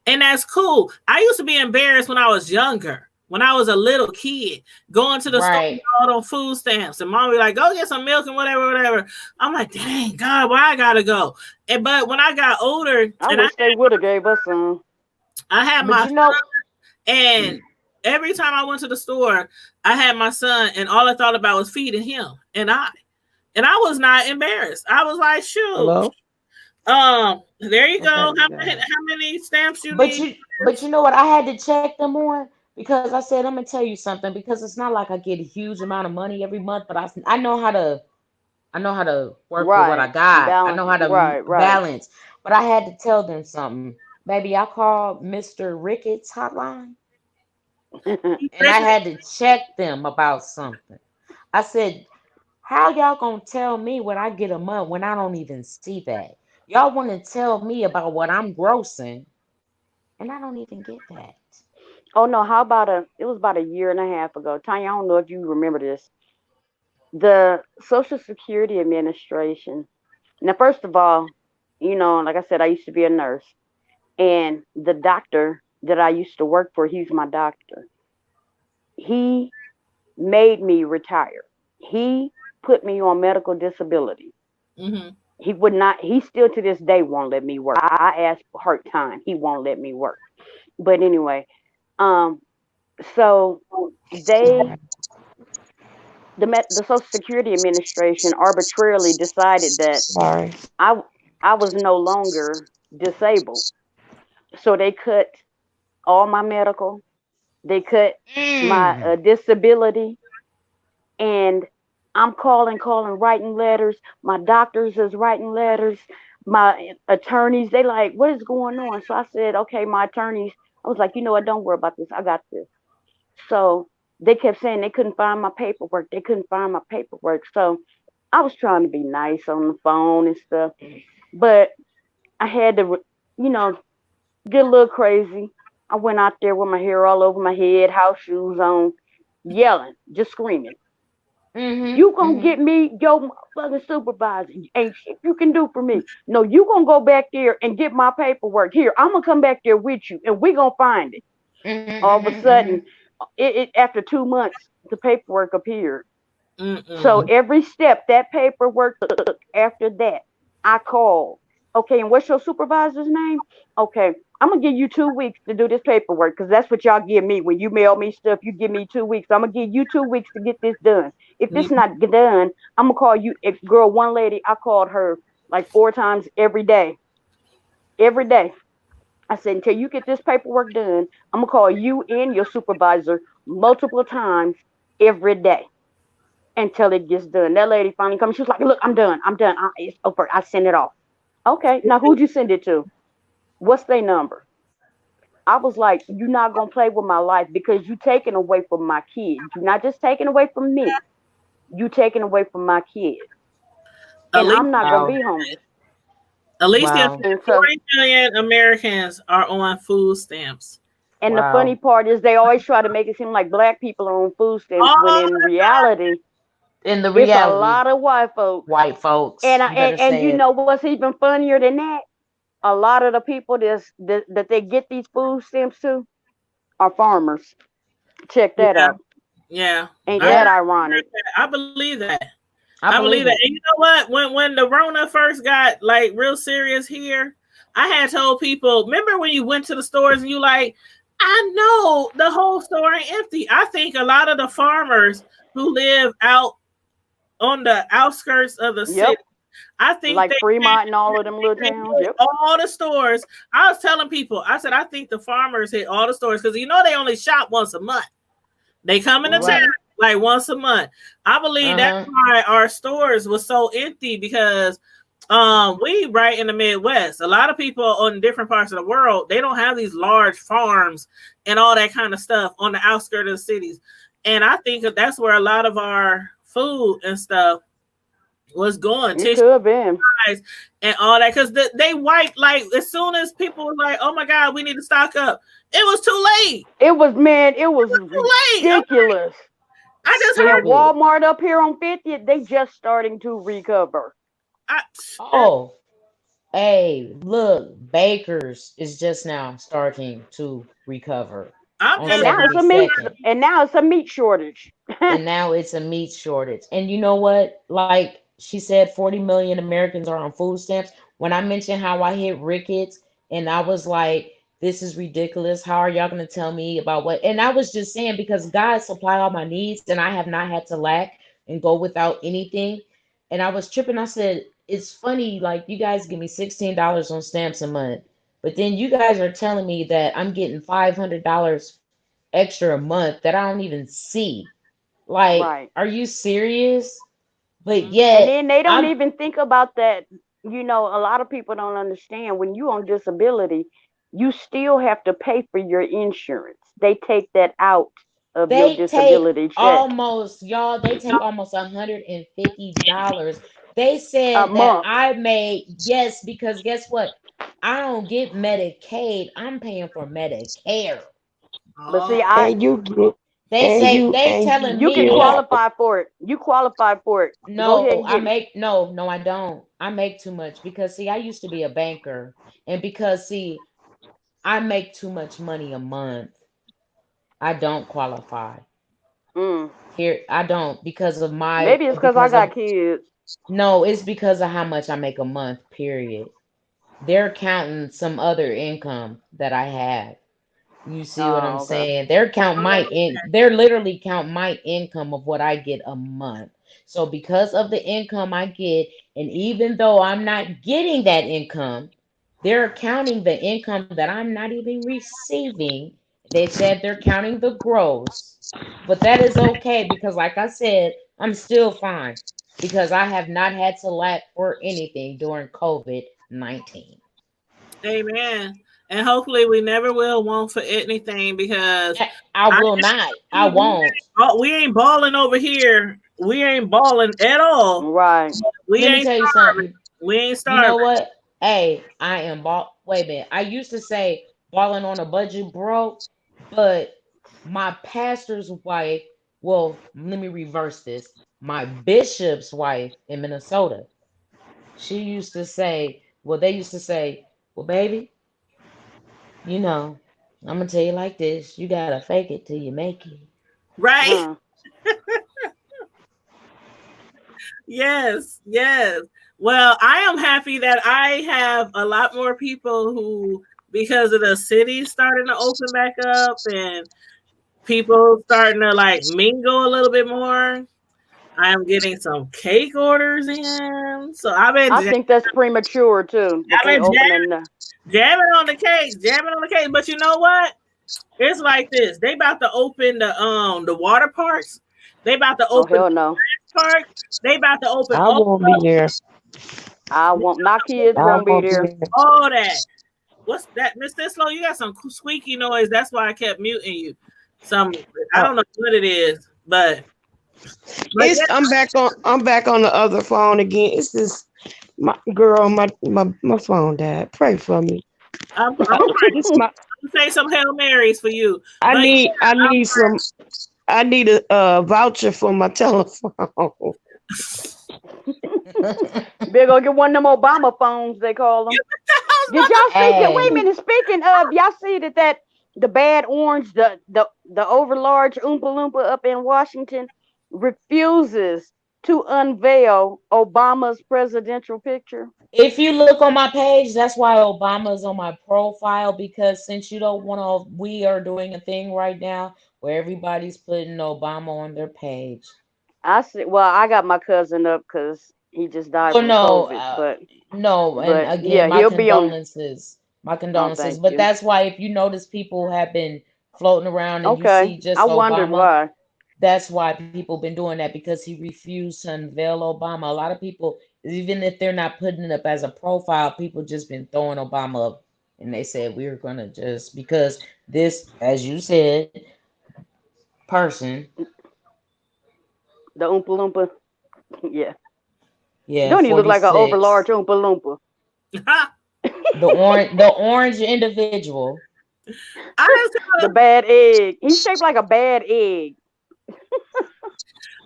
And that's cool. I used to be embarrassed when I was younger, when I was a little kid, going to the store with right. all on food stamps. And mom be like, go get some milk and whatever, whatever. I'm like, dang, God, where I gotta go? But when I got older I and wish they would have gave us some. I had But my you know, and every time I went to the store, I had my son, and all I thought about was feeding him. And I was not embarrassed. I was like, shoot. Hello? There you go. Okay, How you many, got it. how many stamps you but need? you know what? I had to check them more because I said I'm gonna tell you something because it's not like I get a huge amount of money every month, but I know how to work with what I Right. got. I Balance. know how to Right. Right. balance. But I had to tell them something. Baby, I called Mr. Ricketts hotline and I had to check them about something. I said, how y'all gonna tell me what I get a month when I don't even see that? Y'all want to tell me about what I'm grossing, and I don't even get that. Oh no, how about it was about a year and a half ago. Tanya, I don't know if you remember this. The Social Security Administration. Now, first of all, like I said, I used to be a nurse. And the doctor that I used to work for, he's my doctor. He made me retire. He put me on medical disability. Mm-hmm. He would not, he still to this day won't let me work. I asked for hurt time. He won't let me work. But anyway, um, so they, the Social Security Administration arbitrarily decided that Sorry. I, I was no longer disabled. So they cut all my medical, they cut my Mm. disability, and I'm calling, writing letters. My doctors is writing letters. My attorneys, they like, what is going on? So I said, okay, my attorneys, I was like, you know what? Don't worry about this. I got this. So they kept saying they couldn't find my paperwork. They couldn't find my paperwork. So I was trying to be nice on the phone and stuff, but I had to, you know, get a little crazy. I went out there with my hair all over my head, house shoes on, yelling, just screaming. You gonna get me your motherfucking supervisor. Ain't shit you can do for me. No, you gonna go back there and get my paperwork. Here, I'm gonna come back there with you, and we gonna find it. All of a sudden, it after 2 months, the paperwork appeared. So every step that paperwork took after that, I called. Okay, and what's your supervisor's name? Okay, I'm gonna give you 2 weeks to do this paperwork because that's what y'all give me when you mail me stuff. You give me 2 weeks. I'm gonna give you 2 weeks to get this done. If it's not done, I'm gonna call you. Girl, one lady, I called her like 4 times every day. Every day. I said, until you get this paperwork done, I'm gonna call you and your supervisor multiple times every day until it gets done. That lady finally comes. She was like, "Look, I'm done. I'm done. It's over. I send it off." Okay, now who'd you send it to? What's their number? I was like, "You're not gonna play with my life because you taking away from my kids. You're not just taking away from me. You taking away from my kids, and I'm not gonna be homeless." Alicia, Wow. 40 million Americans are on food stamps. And the funny part is they always try to make it seem like black people are on food stamps when in reality, it's a lot of white folks. White folks. And you know what's even funnier than that? A lot of the people that they get these food stamps to are farmers. Check that out. Yeah. Ain't that ironic? I believe that. I believe that. And you know what? When the Rona first got like real serious here, I had told people, remember when you went to the stores and you like, I know the whole store ain't empty. I think a lot of the farmers who live out on the outskirts of the city, I think like Fremont and all of them little towns. Yep. All the stores. I was telling people, I said, I think the farmers hit all the stores because you know they only shop once a month. They come into town like once a month. I believe that's why our stores was so empty because we right in the Midwest. A lot of people in different parts of the world, they don't have these large farms and all that kind of stuff on the outskirts of the cities. And I think that's where a lot of our food and stuff was going. It could have been. And all that because they wiped like as soon as people were like, oh my God, we need to stock up. It was too late. It was ridiculous. I just heard Walmart up here on 50th, they just starting to recover. Hey, look, Baker's is just now starting to recover. And now it's a meat shortage. And now it's a meat shortage. And you know what? Like she said, 40 million Americans are on food stamps. When I mentioned how I hit Ricketts and I was like, this is ridiculous. How are y'all going to tell me about what? And I was just saying, because God supplied all my needs and I have not had to lack and go without anything. And I was tripping. I said, it's funny. Like you guys give me $16 on stamps a month, but then you guys are telling me that I'm getting $500 extra a month that I don't even see. Like, are you serious? But yeah. And then they don't even think about that. You know, a lot of people don't understand when you on disability, you still have to pay for your insurance. They take that out of your disability check. They take almost $150. They said that I made, because guess what? I don't get Medicaid. I'm paying for Medicare. But see, they telling me you can qualify for it. You qualify for it. No, I don't. I make too much because see, I used to be a banker, and because see, I make too much money a month. I don't qualify. Here, I don't because of my. Maybe it's because I got kids. No, it's because of how much I make a month. Period. They're counting some other income that I have. You see what I'm saying? They're literally count my income of what I get a month. So because of the income I get, and even though I'm not getting that income, they're counting the income that I'm not even receiving. They said they're counting the gross, but that is okay because like I said, I'm still fine because I have not had to lack for anything during COVID-19. Amen. And hopefully we never will want for anything because I will not. I won't. We ain't balling over here. We ain't balling at all. Right. Let me tell you something. We ain't starving. You know what? Hey, I am wait a minute. I used to say balling on a budget broke, but my pastor's wife, well, let me reverse this. My bishop's wife in Minnesota, she used to say, well, they used to say, well, baby, you know, I'm gonna tell you like this, you gotta fake it till you make it. Right? Huh. Yes, yes. Well, I am happy that I have a lot more people who, because of the city starting to open back up and people starting to like mingle a little bit more. I am getting some cake orders in. So I think that's premature too, that they I've been opening the jamming on the cake. But you know what? It's like this. They about to open the water parks. They about to oh open hell the no. park. They about to open I all won't be there. My kids I won't be won't be there. there. all that. What's that, Miss Slow? You got some squeaky noise. That's why I kept muting you. I don't know what it is, but It's yeah, I'm back on the other phone again. It's this my girl, my phone died. Pray for me. I'm gonna It's my say some Hail Marys for you. I But need yeah, I need a voucher for my telephone. Better go get one of them Obama phones, they call them. Did y'all see that? Wait a Hey, minute. Speaking of, y'all see that the bad orange, the overlarge Oompa Loompa up in Washington refuses to unveil Obama's presidential picture. if you look on my page, that's why Obama's on my profile, because since you don't want to, we are doing a thing right now where everybody's putting Obama on their page. I see. Well, I got my cousin up because he just died Well, from no, COVID, but no, and yeah, again, he'll be on. my Oh, condolences. thank But you. that's why if you notice, people have been floating around and you Okay, see I just wondered Obama. why. That's why people been doing that, because he refused to unveil Obama. A lot of people, even if they're not putting it up as a profile, people just been throwing Obama up, and they said we're gonna just because this, as you said, person, The Oompa Loompa. Yeah, yeah, don't he look like an overlarge 46, Oompa Loompa? the orange individual. I The bad egg. He's shaped like a bad egg.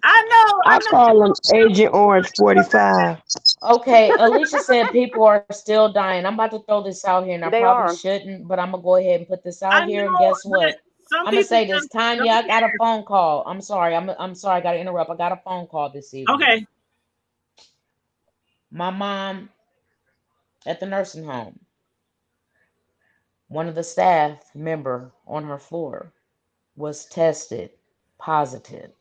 I know. call him Agent Orange 45. Okay, Alicia said people are still dying. I'm about to throw this out here, and I They probably are. shouldn't, but I'm gonna go ahead and put this I out here. And know, guess but what? some I'm gonna people say this, Tanya. don't I got a care. phone call. I'm sorry. I'm sorry. I got to interrupt. I got a phone call this evening. Okay. My mom at the nursing home, one of the staff member on her floor was tested positive.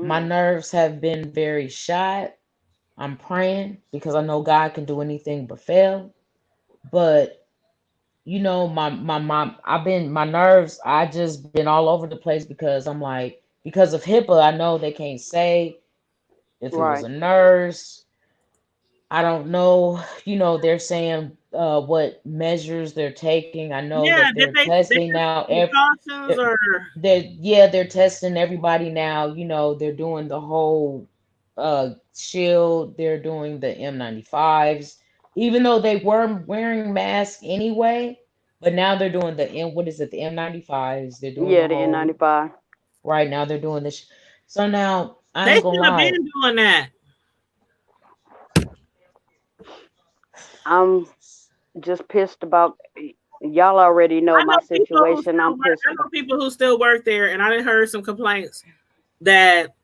My Mm. nerves have been very shot. I'm praying because I know God can do anything but fail. But you know, my nerves, I just been all over the place because I'm like, because of HIPAA, I know they can't say if it was Right. a nurse. I don't know, they're saying what measures they're taking. I know Yeah, that did they're they testing now. precautions or They're testing everybody now. They're doing the whole shield. They're doing the N95s, even though they were wearing masks anyway. But now they're doing what is it? The N95s. They're doing Yeah, the the whole N95. right now. They're doing this. So now I they ain't gonna should have lie. been doing that? I'm just pissed about. Y'all already know my situation. I'm pissed I know about. people who still work there, and I done heard some complaints that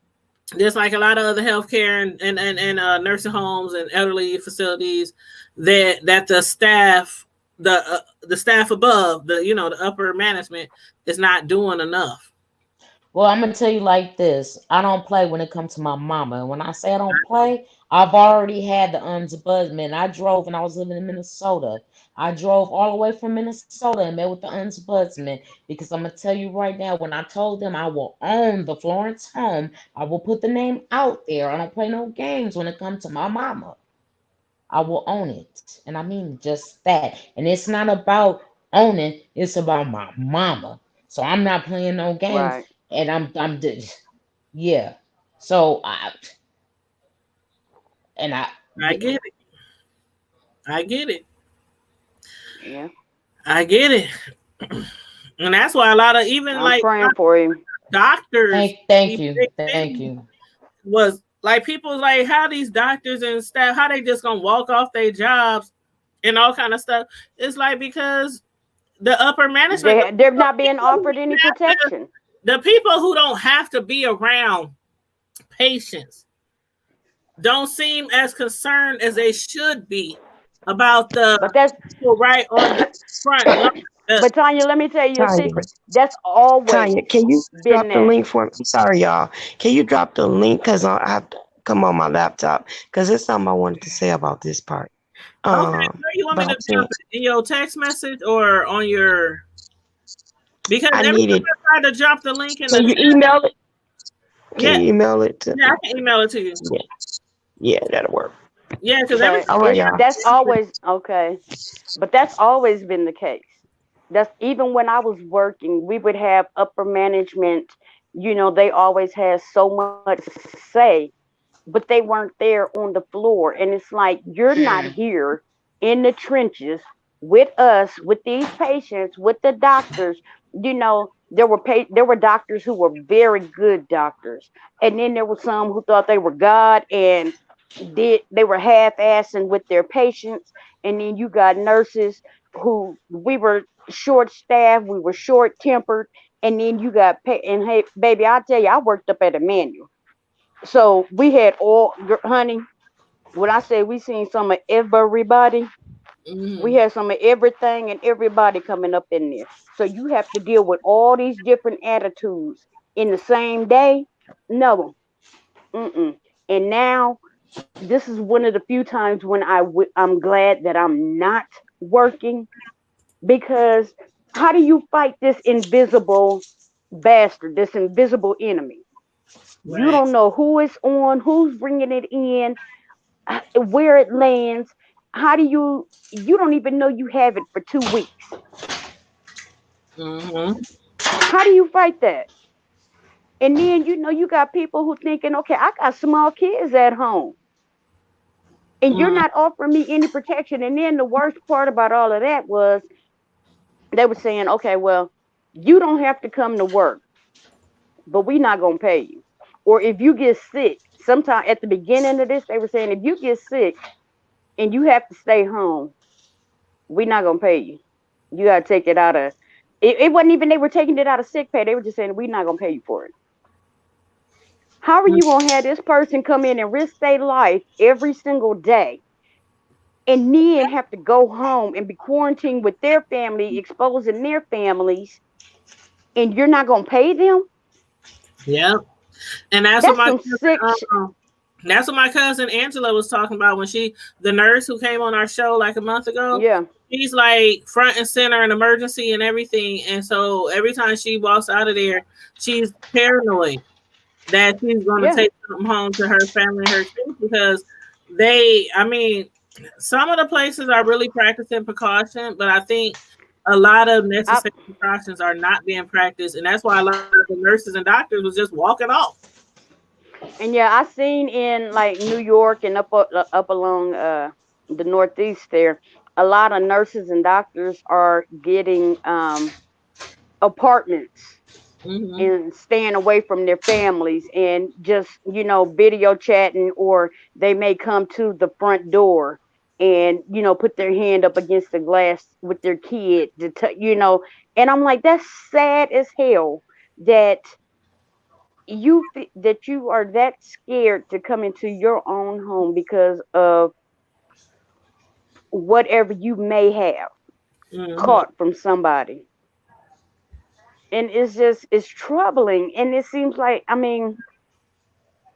there's like a lot of other healthcare and nursing homes and elderly facilities that the staff, the staff above the upper management is not doing enough. Well, I'm gonna tell you like this. I don't play when it comes to my mama. And when I say I don't play, I've already had the ombudsman. I drove when I was living in Minnesota. I drove all the way from Minnesota and met with the ombudsman because I'm gonna tell you right now, when I told them I will own the Florence home, I will put the name out there. I don't play no games when it comes to my mama. I will own it. And I mean just that. And it's not about owning, it's about my mama. So I'm not playing no games. Right. And yeah. So I I get it. I get it. Yeah. I get it. And that's why a lot of even I'm like praying for him. doctors thank in you. big Thank cities, you. was like people like how these doctors and staff, how they just gonna walk off their jobs and all kind of stuff. It's like because the upper management, They're not being offered any protection. the people who don't have to be around patients don't seem as concerned as they should be about the But that's people right on the front line. but Tanya, let me tell you a Tanya, secret. That's always Tanya, can you drop been the that. link for me? I'm sorry, y'all. Can you drop the link? Because I have to come on my laptop. Because there's something I wanted to say about this part. Okay, where you want me But to drop it? In your text message or on your? Because I every need time it. I try to drop the link in Can you the email it? yeah, Can you email it to? yeah, I can email it to you. Yeah, that'll work. Yeah, because every But All right, y'all. that's always okay. But that's always been the case. That's even when I was working, we would have upper management, you know, they always had so much to say, but they weren't there on the floor. And it's like you're not here in the trenches with us, with these patients, with the doctors. You know, there were doctors who were very good doctors, and then there were some who thought they were God and they were half-assing with their patients. And then you got nurses who we were short staffed, we were short tempered, and then you got and hey baby, I tell you, I worked up at a manual, so we had all, honey, when I say we seen some of everybody, we had some of everything and everybody coming up in there. So you have to deal with all these different attitudes in the same day. No. Mm-mm. And now this is one of the few times when I'm glad that I'm not working, because how do you fight this invisible bastard, this invisible enemy? You right. don't know who it's on, who's bringing it in, where it lands. How do you don't even know you have it for 2 weeks. How do you fight that? And then, you know, you got people who thinking, okay, I got small kids at home, and you're not offering me any protection. And then the worst part about all of that was they were saying, okay, well, you don't have to come to work, but we're not going to pay you. Or if you get sick, sometime at the beginning of this, they were saying, if you get sick and you have to stay home, we're not going to pay you. You got to take it out of, it wasn't even they were taking it out of sick pay. They were just saying, we're not going to pay you for it. How are you going to have this person come in and risk their life every single day and then have to go home and be quarantined with their family, exposing their families, and you're not going to pay them? Yeah. And that's That's what some sick that's what my cousin Angela was talking about when the nurse who came on our show like a month ago. Yeah. She's like front and center in emergency and everything. And so every time she walks out of there, she's paranoid that she's going to take something home to her family and her kids, because some of the places are really practicing precaution, but I think a lot of necessary precautions are not being practiced. And that's why a lot of the nurses and doctors was just walking off. And yeah, I seen in like New York and up along the Northeast there, a lot of nurses and doctors are getting apartments and staying away from their families and just, you know, video chatting, or they may come to the front door and, you know, put their hand up against the glass with their kid, you know. And I'm like, that's sad as hell that you are that scared to come into your own home because of whatever you may have caught from somebody. And it's troubling. And it seems like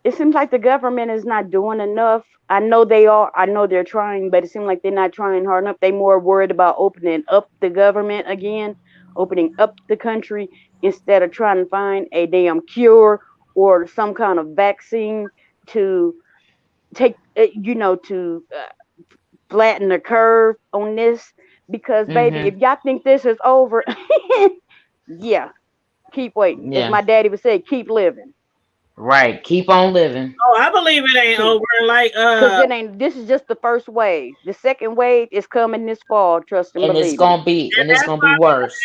the government is not doing enough. I know they are. I know they're trying, but it seems like they're not trying hard enough. They're more worried about opening up the government again, opening up the country, instead of trying to find a damn cure or some kind of vaccine to take, to flatten the curve on this. Because, baby, if y'all think this is over, yeah, keep waiting. Yeah. As my daddy would say, keep living. Right, keep on living. Oh, I believe it ain't over. Like, because it ain't. This is just the first wave. The second wave is coming this fall. Trust and believe. It's gonna be worse.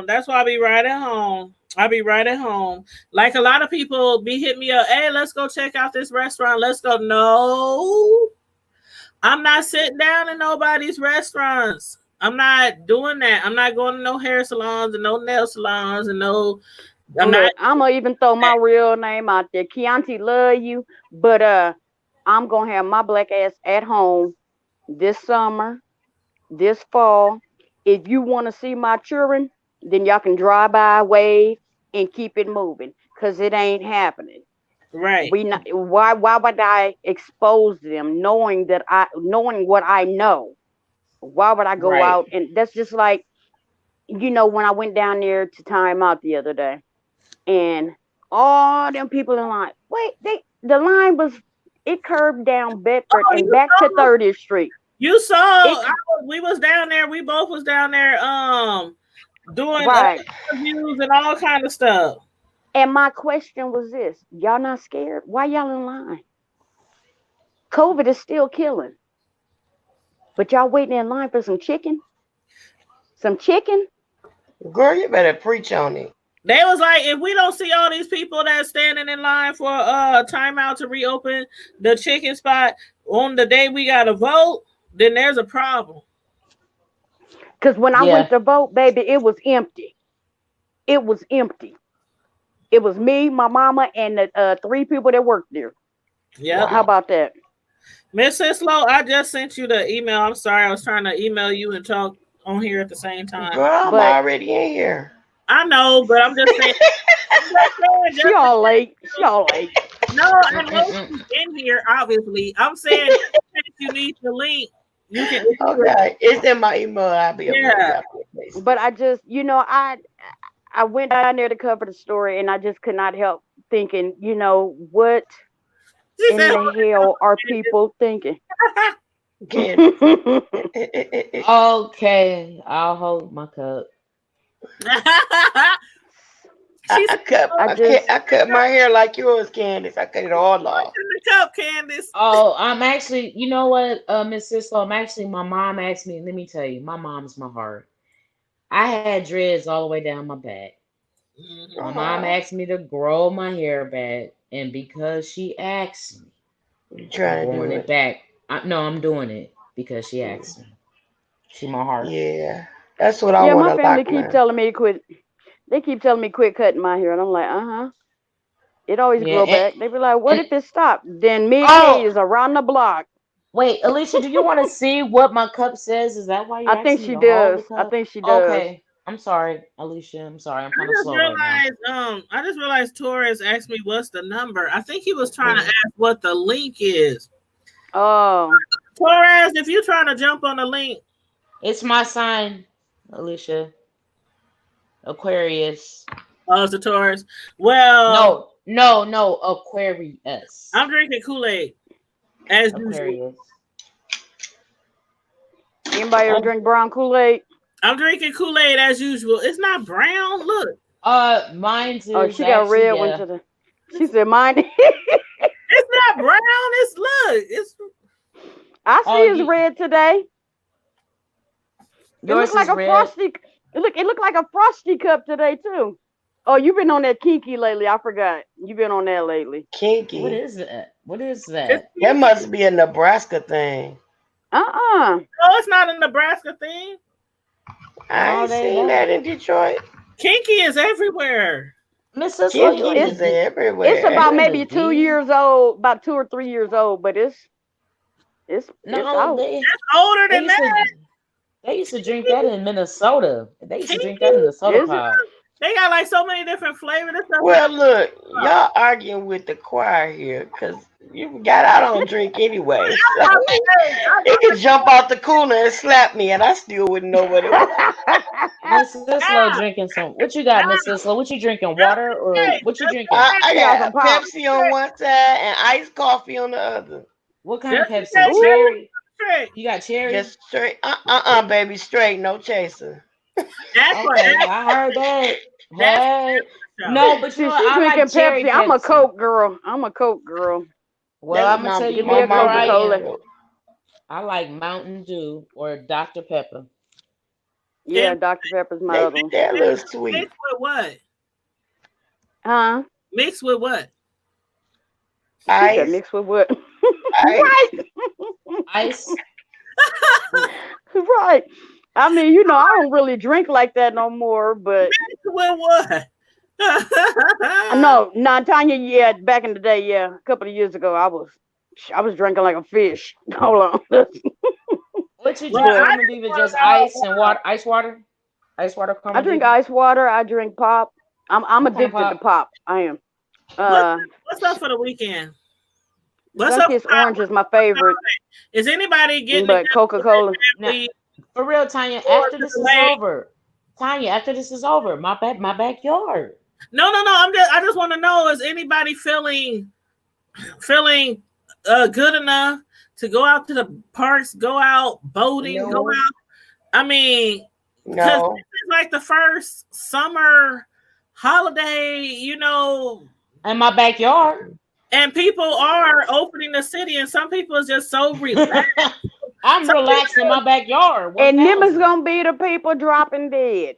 That's why I be right at home. I'll be right at home. Like a lot of people be hitting me up, hey, let's go check out this restaurant. Let's go. No, I'm not sitting down in nobody's restaurants. I'm not doing that. I'm not going to no hair salons and no nail salons and no. I'm not. Look, I'm gonna even throw my real name out there. Chianti, love you, but I'm gonna have my black ass at home this summer, this fall. If you want to see my children, then y'all can drive by, wave, and keep it moving, cause it ain't happening. Right. We not why would I expose them knowing what I know? Why would I go Right. out? And that's just like, when I went down there to Time Out the other day, and all them people in line. Wait, the line it curved down Bedford Oh, and you back to saw 30th Street. You saw It we was down there. We both was down there doing right. interviews and all kind of stuff. And my question was this: y'all not scared? Why y'all in line? COVID is still killing, but y'all waiting in line for some chicken? Some chicken? Girl, you better preach on it. They was like, if we don't see all these people that's standing in line for timeout to reopen the chicken spot on the day we got to vote, then there's a problem. Because when I Yeah. went to vote, baby, it was empty. It was empty. It was me, my mama, and the 3 people that worked there. Yeah. How about that? Miss Sislo, I just sent you the email. I'm sorry, I was trying to email you and talk on here at the same time. Girl, I'm But- already in here. I know, but I'm just saying. She all late. No, I know she's in here, obviously. I'm saying if you need the link, you can. Okay, it's in my email. I'll be able Yeah. to But I just, I went down there to cover the story, and I just could not help thinking, what She in said, the hell are people thinking? Candace. Okay, I'll hold my cup. I cut my hair like yours, Candace. I cut it all off. in the cup, Candace. Oh, I'm actually, you know what, Miss Cisco, my mom asked me, let me tell you, my mom's my heart. I had dreads all the way down my back. My mom asked me to grow my hair back, and because she asked me, You trying to do growing it? it back. No, I'm doing it because she asked me. She my heart. Yeah, that's what I Yeah, want my to family like. keep telling me to quit. They keep telling me quit cutting my hair, and I'm like, it always Yeah, grow and- back. They be like, what and- if it stopped? Then Mickey Oh! is around the block. Wait, Alicia, do you want to see what my cup says? Is that why you're I think asking she me to hold does. the I cup? think she does. Okay, I'm sorry, Alicia. I'm sorry. I'm kind of slow right now. I just realized Torres asked me what's the number. I think he was trying to ask what the link is. Oh, Torres, if you're trying to jump on the link, It's my sign, Alicia. Aquarius. oh, it's the Taurus. Well, No, Aquarius. I'm drinking Kool-Aid as usual. Aquarius. anybody ever drink brown Kool-Aid? I'm drinking Kool-Aid as usual. It's not brown. Look, Mine's is Oh, she got a actually, red one to the. She said mine. it's not brown. It's I see Oh, it's you- red today. It Yours looks like is a red. frosty. It looked like a frosty cup today too. Oh, you've been on that kinky lately. I forgot. You've been on that lately. Kinky. What is that? What is that? That must be a Nebraska thing. No, it's not a Nebraska thing. I ain't they seen don't. that in Detroit. Kinky is everywhere. Miss Cisco, you Kinky in is the everywhere. It's about You're in maybe the 2 D? years old, about 2 or 3 years old, but it's No, out. they Older they than used that. to they used to drink that in Minnesota. They used to drink that in the soda Is it? pop. They got like so many different flavors and stuff. Well, look, y'all arguing with the choir here because you forgot I don't drink anyway. So you could jump out the cooler and slap me, and I still wouldn't know what it was. Miss Cisco drinking some. What you got, Miss Cisco? What you drinking? Water or what you drinking? I got got some pop. Pepsi on one side and iced coffee on the other. What kind of Just Pepsi? Ooh. Cherry? Straight. You got cherry? Just straight, baby, straight, no chaser. That's Okay, I heard that. Hey, no, but you know, She's I drinking like cherry Pepsi. I'm a Pepsi. Coke girl. I'm a Coke girl. Well, That's I'm gonna my- tell you Give my me a what mama I Coca-Cola. am. I like Mountain Dew or Dr. Pepper. Yeah, And- Dr. Pepper's my other one. They're a little sweet. Mixed with what? Huh? Mixed with what? She said Ice. mixed with what? Ice. Right. Ice. Right. I mean, you know, I don't really drink like that no more, but Mixed with what? no, Tanya, yeah, back in the day, yeah, a couple of years ago, I was drinking like a fish. Hold on. What you Well, drink? I I'm just gonna leave it want just to know ice and water. Ice water. Ice water. I drink ice water. I drink pop. I'm What kind of addicted to pop? pop. I am. what's up for the weekend? What's up? Sunkist Orange is my favorite, Is anybody getting but Coca-Cola. Now, for real, Tanya. Or After this is delay? over, Tanya. After this is over, my backyard. No. I just want to know: is anybody feeling good enough to go out to the parks, go out boating, No. go out? I mean, because No. this is like the first summer holiday, you know, In my backyard. and people are opening the city, and some people is just so relaxed. I'm relaxed in my backyard. And them is 1000. gonna be the people dropping dead.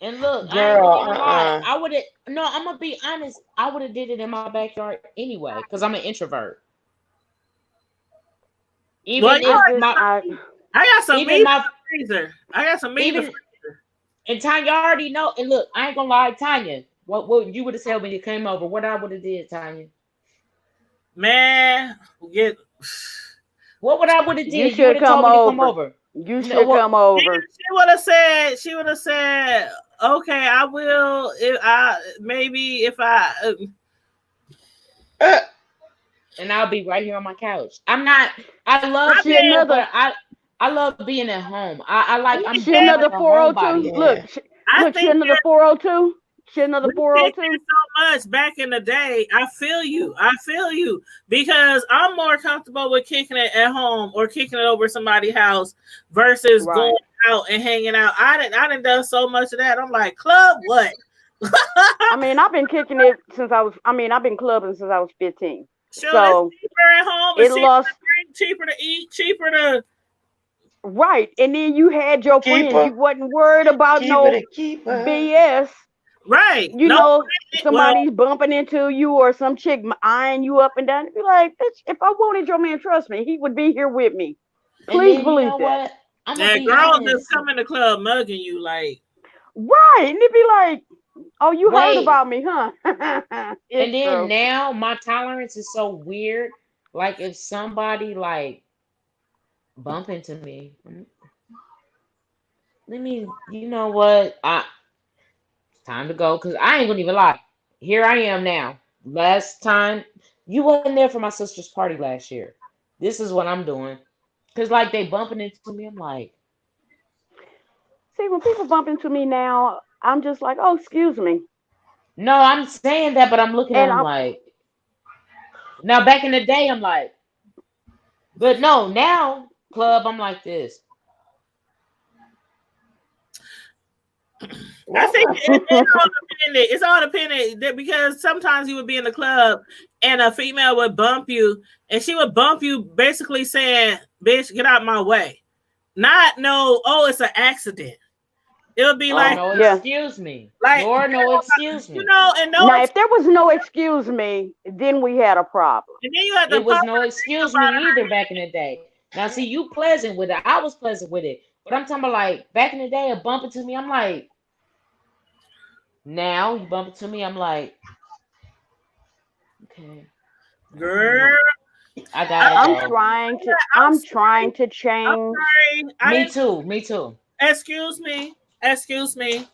And look, I Girl, ain't gonna even lie. I would have. No, I'm gonna be honest. I would have did it in my backyard anyway, because I'm an introvert. Even Well, if you are- my, I got some even meat my, in the freezer. I got some meat in the even, freezer. and Tanya already know. And look, I ain't gonna lie, Tanya. What you would have said when you came over? What I would have did, Tanya? Man, get. What would I would have You did? You should would have told come me to come over. over. You No, should what- come over. She would have said, okay, I will. If I. And I'll be right here on my couch. I'm not. I love She people, another- but I love being at home. I like. I'm She like another a 402. homebody. Look, I she think another 402. She another we did 402. it so much back in the day. I feel you because I'm more comfortable with kicking it at home or kicking it over somebody's house versus Right. going out and hanging out. I didn't done so much of that. I'm like, club what? I mean, I've been kicking it since I've been clubbing since I was 15. Sure, So it's cheaper at home. It's it cheaper lost to drink, cheaper to eat, cheaper to. right, and then you had your friends. Keeper. You wasn't worried about no keeper. BS. Right. You No, know, well, somebody's bumping into you or some chick eyeing you up and down. Be like, bitch, if I wanted your man, trust me, he would be here with me. And Please then, believe you know that. what? I'm that gonna be girl honest. just come in the club mugging you like. Right, and it be like, oh, you heard Wait. about me, huh? And It's then true. now my tolerance is so weird. Like if somebody like bump into me, let me. You know what? It's time to go because I ain't gonna even lie. Here I am now. Last time you wasn't there for my sister's party last year. This is what I'm doing. Cause like they bumping into me, I'm like, See, when people bump into me now, I'm just like, oh, excuse me. no, I'm saying that, but I'm looking at And them I'm like. Now back in the day, I'm like, but no, now club, I'm like this. I think it's all dependent because sometimes you would be in the club and a female would bump you and she would bump you basically saying, bitch, get out my way. Not no, oh, it's an accident. It would be Oh, like, no, Yeah. excuse me. like, Or no, excuse me. you know, and no, now, if there was no excuse me, then we had a problem. and then you had to It was pop no excuse me either back in the day. Now, see, you pleasant with it. I was pleasant with it. But I'm talking about like back in the day, a bump into me, I'm like, now you bump into me, I'm like, okay. girl. I got I'm it. trying to change. Sorry. Me too. Excuse me.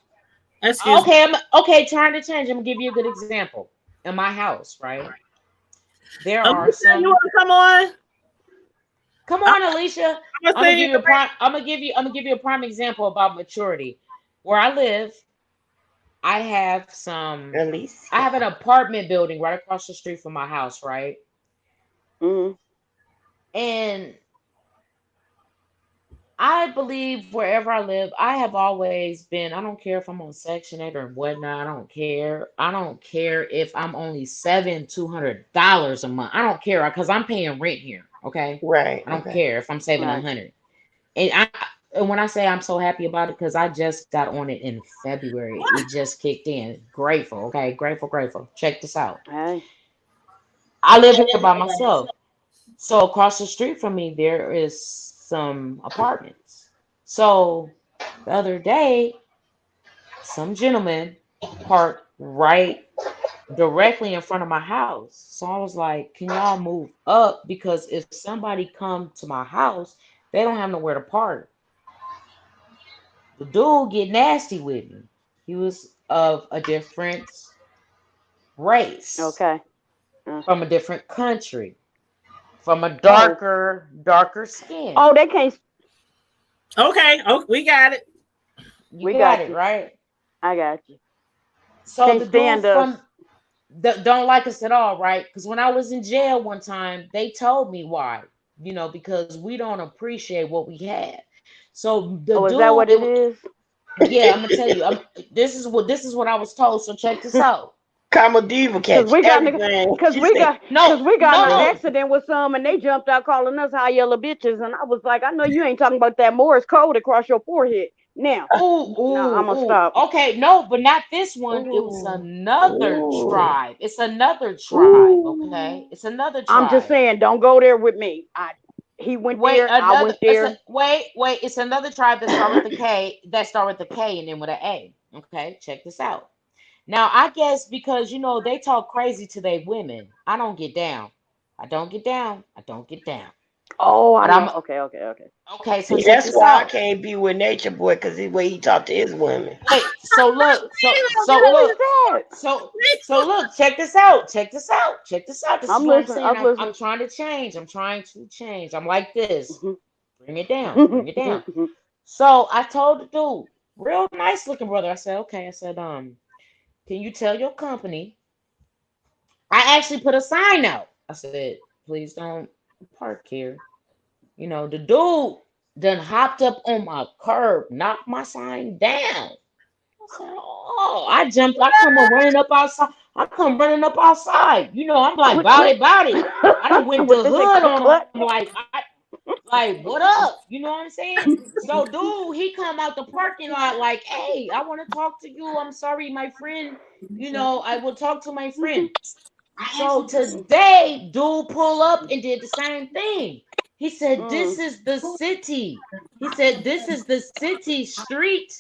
Okay, turn to change. I'm gonna give you a good example. In my house, right? There are Alicia, some. you want to come on? Come on, Alicia. I'm I'm gonna give you a prime example about maturity. Where I live, I have an apartment building right across the street from my house, right? Mhm. And I believe wherever I live, I have always been, I don't care if I'm on Section 8 or whatnot. I don't care. I don't care if I'm only $200 a month. I don't care because I'm paying rent here. Okay. Right. I don't care if I'm saving Right. $100. And And when I say I'm so happy about it, because I just got on it in February. It just kicked in. Grateful, okay? Grateful. Check this out. Hey. I live here by myself. So across the street from me, there is some apartments. So the other day, some gentleman parked right directly in front of my house. So I was like, can y'all move up? Because if somebody come to my house, they don't have nowhere to park. The dude get nasty with me. He was of a different race. Okay. From a different country. From a darker skin. Oh, they can't. Okay. Oh, we got it. We got it, right? I got you. So Can't the dude stand us. don't like us at all, right? Because when I was in jail one time, they told me why. Because we don't appreciate what we have. So the Oh, dude, is that what it is? Yeah, I'm gonna tell you. This is what I was told. So check this out. Karma Diva catch everything. Because we got in an accident with some, and they jumped out calling us high yellow bitches, and I was like, I know you ain't talking about that Morse code across your forehead. Now, I'm gonna stop. Okay, no, but not this one. It was another tribe. It's another tribe. Okay, it's another tribe. I'm just saying, don't go there with me. He went there. I went there. Wait. It's another tribe that start with the K. That start with the K and then with an A. Okay, check this out. Now, I guess because, they talk crazy to their women. I don't get down. I don't get down. Oh, okay. Okay, so check that's this why out. I can't be with Nature Boy, because the way he talked to his women. Wait, so look, check this out. This is what I'm saying. I'm trying to change. I'm like this. Bring it down. So I told the dude, real nice looking brother. I said, okay. I said, can you tell your company? I actually put a sign out. I said, please don't park here. The dude then hopped up on my curb, knocked my sign down. I said, oh, I jumped. I come running up outside. I'm like, about it. I done went the hood on him. Like, what up? You know what I'm saying? So, dude, he come out the parking lot like, hey, I want to talk to you. I'm sorry, my friend. I will talk to my friend. So today, dude pull up and did the same thing. He said, this is the city. He said, this is the city street.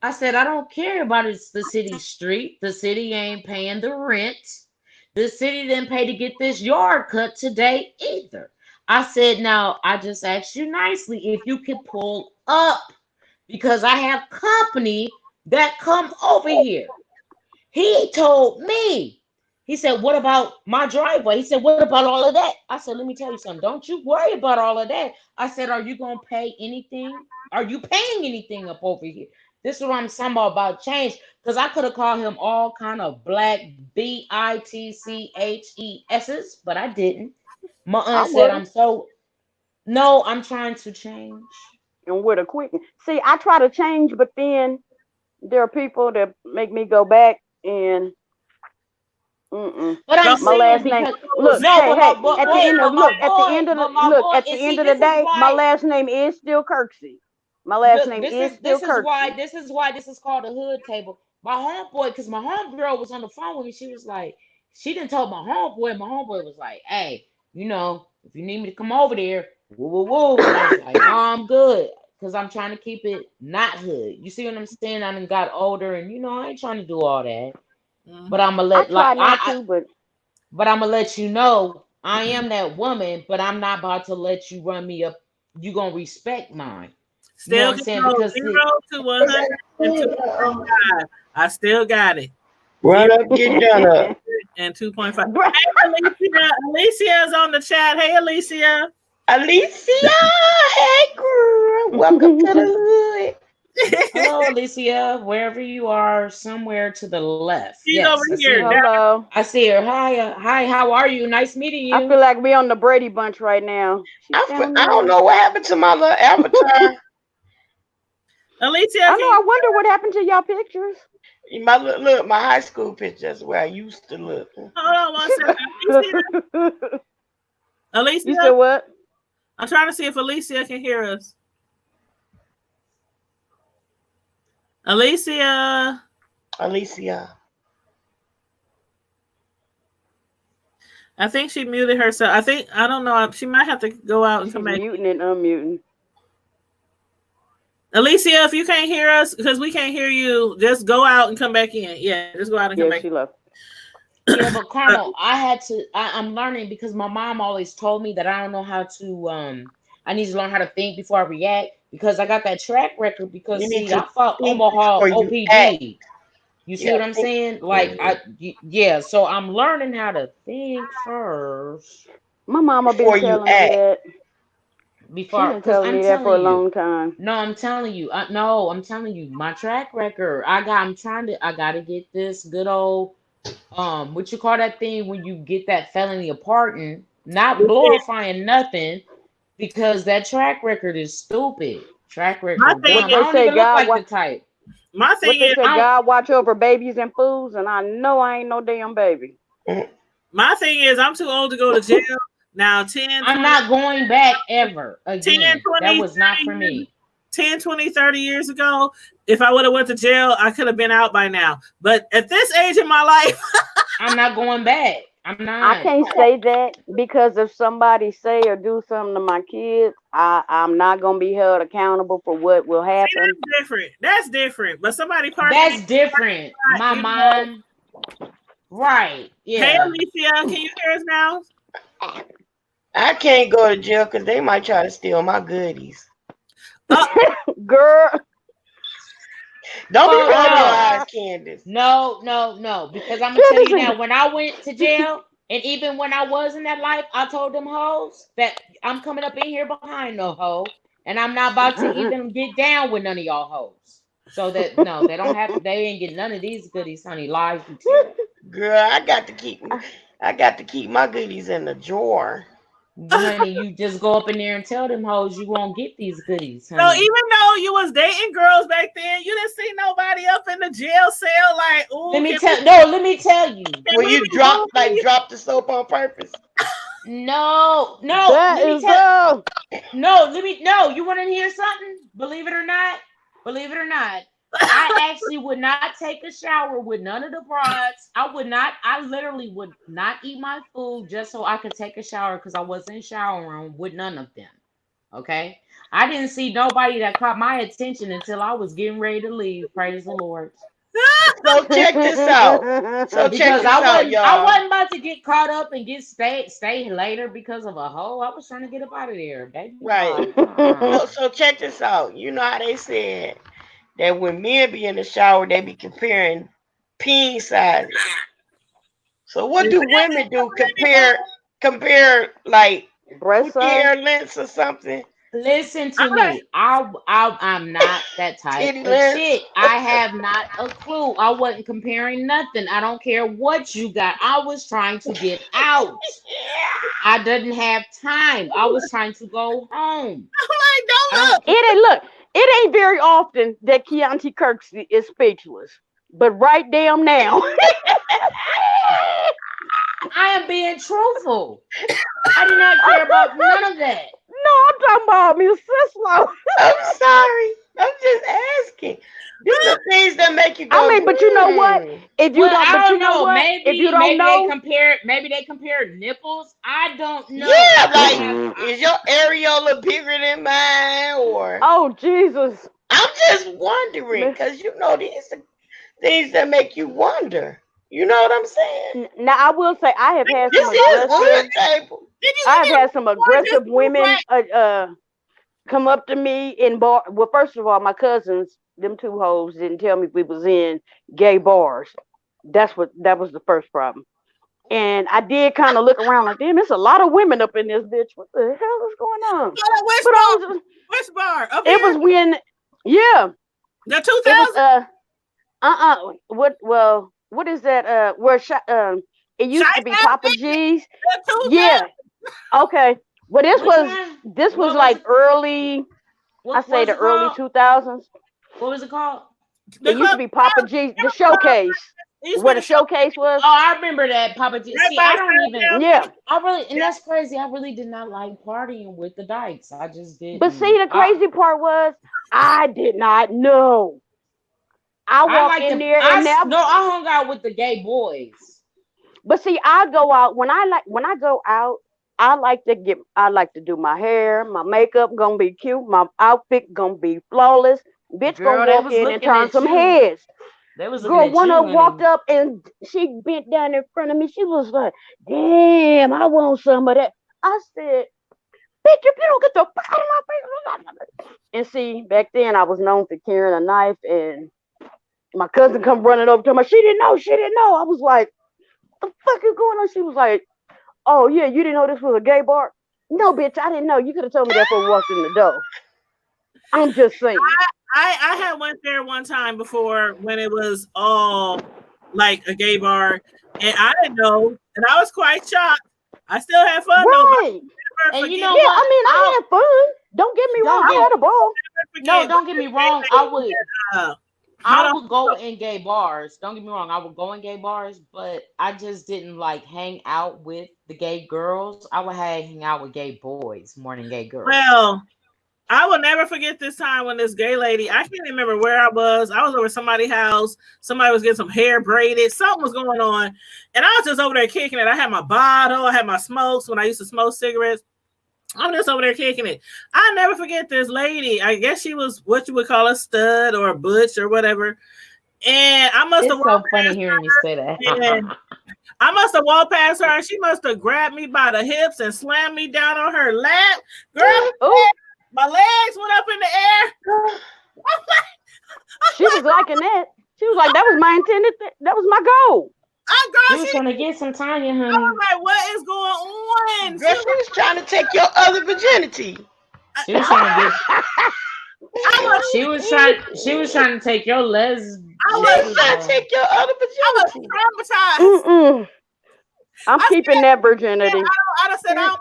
I said, I don't care about it's the city street. The city ain't paying the rent. The city didn't pay to get this yard cut today either. I said, now, I just asked you nicely if you could pull up because I have company that come over here. He told me, he said, what about my driveway? He said, what about all of that? I said, let me tell you something. Don't you worry about all of that. I said, are you going to pay anything? Are you paying anything up over here? This is what I'm saying about change, because I could have called him all kind of black BITCHESs, but I didn't. My aunt said, I'm trying to change. And with a quick, see, I try to change, but then there are people that make me go back and. But I'm my last name. Look, at the end of the day, my last name is still Kirksey. My last name is still Kirksey. This is why this is called a hood table. My homeboy, because my homegirl was on the phone with me, she was like, she didn't tell my homeboy. My homeboy was like, hey, if you need me to come over there, woo. I was like, no, I'm good. Because I'm trying to keep it not hood. You see what I'm saying? I done got older and I ain't trying to do all that. But I'm gonna let but I'm gonna let you know I am that woman, but I'm not about to let you run me up. You gonna respect mine. Still, you know what I'm saying? Because 0 to 100 and 2.5. I still got it. Run up, get done up. And 2.5. Hey, Alicia's on the chat. Hey, Alicia. Hey, girl. Welcome to the hood. Hello, Alicia. Wherever you are, somewhere to the left. She's over here. Hello. I see her. Hi. How are you? Nice meeting you. I feel like we on the Brady Bunch right now. I don't know what happened to my little avatar. Alicia, I wonder what happened to y'all pictures. My high school picture. That's where I used to look. Hold on one second. Alicia, you said what? I'm trying to see if Alicia can hear us. Alicia. I think she muted herself. I don't know. She might have to go out and come back. Muting and unmuting. Alicia, if you can't hear us, because we can't hear you, just go out and come back in. Yeah, just go out and come back. She left. Yeah, but Carmel, I'm learning because my mom always told me that I don't know how to, I need to learn how to think before I react because I got that track record because I fought Omaha OPD. You see what I'm saying? Like, so I'm learning how to think first. My mama been telling me that. Before, been telling me that for a long time. No, I'm telling you. I'm telling you, my track record. I gotta get this good old, what you call that thing when you get that felony of pardon, not glorifying nothing, because that track record is stupid. Track record. I don't even look like the type. My thing is, God watch over babies and fools, and I know I ain't no damn baby. My thing is, I'm too old to go to jail. Now, 10, I'm not going back ever again. 10, 20, that was not for me. 10, 20, 30 years ago, if I would have went to jail, I could have been out by now. But at this age in my life, I'm not going back. I'm not. I can't say that because if somebody say or do something to my kids, I'm not going to be held accountable for what will happen. See, that's different. But somebody that's different. My mom. Right. Yeah. Hey, Alicia, can you hear us now? I can't go to jail because they might try to steal my goodies. Girl. Don't be on your eyes, Candace. No. Because I'm going to tell you now, when I went to jail, and even when I was in that life, I told them hoes that I'm coming up in here behind no hoe, and I'm not about to even get down with none of y'all hoes. So that, no, they ain't getting none of these goodies, honey. Lies you tell. Girl, I got to keep my goodies in the drawer. Honey, you just go up in there and tell them hoes you won't get these goodies. Honey. So even though you was dating girls back then, you didn't see nobody up in the jail cell like, ooh. Let me tell you. When you drop the soap on purpose. No. You want to hear something? Believe it or not, I actually would not take a shower with none of the broads. I literally would not eat my food just so I could take a shower because I wasn't showering with none of them. Okay? I didn't see nobody that caught my attention until I was getting ready to leave. Praise the Lord. So check this out. I wasn't about to get caught up and stay later because of a hoe. I was trying to get up out of there, baby. Right. So check this out. You know how they said that when men be in the shower, they be comparing peen sizes. So what do women do? Compare like hair lengths or something? Listen to me. I'm not that type of shit. I have not a clue. I wasn't comparing nothing. I don't care what you got. I was trying to get out. I didn't have time. I was trying to go home. I'm like, It ain't very often that Keontae Kirksey is speechless, but right damn now. I am being truthful. I do not care about none of that. No, I'm talking about Miss Sislo. I'm sorry. I'm just asking. These are things that make you go. I mean, but you know what? If you don't know, maybe they compare nipples. I don't know. Yeah, like is your areola bigger than mine, or? Oh Jesus! I'm just wondering because you know these are things that make you wonder. You know what I'm saying? Now I will say I have had some aggressive women come up to me in bar. Well, first of all, my cousins, them two hoes, didn't tell me we was in gay bars. That was the first problem. And I did kind of look around like, damn, there's a lot of women up in this bitch. What the hell is going on? Which bar? It was when, the 2000. What is that? Where it used to be Papa G's. Yeah. Okay. Well, this was like early. The early 2000s. What was it called? It used to be Papa G's, the showcase. Where the showcase was. Oh, I remember that Papa G. See, I don't even. Yeah. And that's crazy. I really did not like partying with the dykes. I just did. But see, the crazy part was I did not know. I I walk like in to. there and now, No, I hung out with the gay boys. but see, I go out when I go out. I like to do my hair, my makeup gonna be cute, my outfit gonna be flawless. Bitch gonna Girl, they walk was in and looking turn at some you. heads. They was looking Girl, at one you, of them walked honey. up and she bent down in front of me. She was like, "Damn, I want some of that." I said, "Bitch, if you don't get the fuck out of my face." And see, back then I was known for carrying a knife, and my cousin come running over to me. She didn't know. She didn't know. I was like, "The fuck is going on?" She was like, "Oh yeah, you didn't know this was a gay bar?" No, bitch, I didn't know. You could have told me that before we walked in the door. I'm just saying. I had went there one time before when it was all like a gay bar, and I didn't know, and I was quite shocked. I still had fun though, but Right. I'll never And you forget. know Yeah, what? I mean, I had fun. Don't get me wrong. Don't I get had a ball. no. Forget Don't get me this wrong. gay I lady would. hold I on. would go in gay bars. Don't get me wrong. I would go in gay bars, but I just didn't like hang out with the gay girls. I would hang out with gay boys more than gay girls. Well, I will never forget this time when this gay lady, I can't remember where I was. I was over somebody's house. Somebody was getting some hair braided. Something was going on. And I was just over there kicking it. I had my bottle. I had my smokes when I used to smoke cigarettes. I'm just over there kicking it. I'll never forget this lady. I guess she was what you would call a stud or a butch or whatever. And I must have It's so walked funny past hearing you say that. her, and I must have walked past her, and she must have grabbed me by the hips and slammed me down on her lap. Girl, Oh, my legs went up in the air. she was liking that. She was like, "That was my intended. That was my goal." She Girl, was trying to get some Tanya, I honey. was like, what is going on? Girl, she was trying to take your other virginity. She was trying to get. I was, She was trying to take your les. I She was, was trying to take your other I was virginity. traumatized. Mm-mm. I'm I keeping that virginity. I said I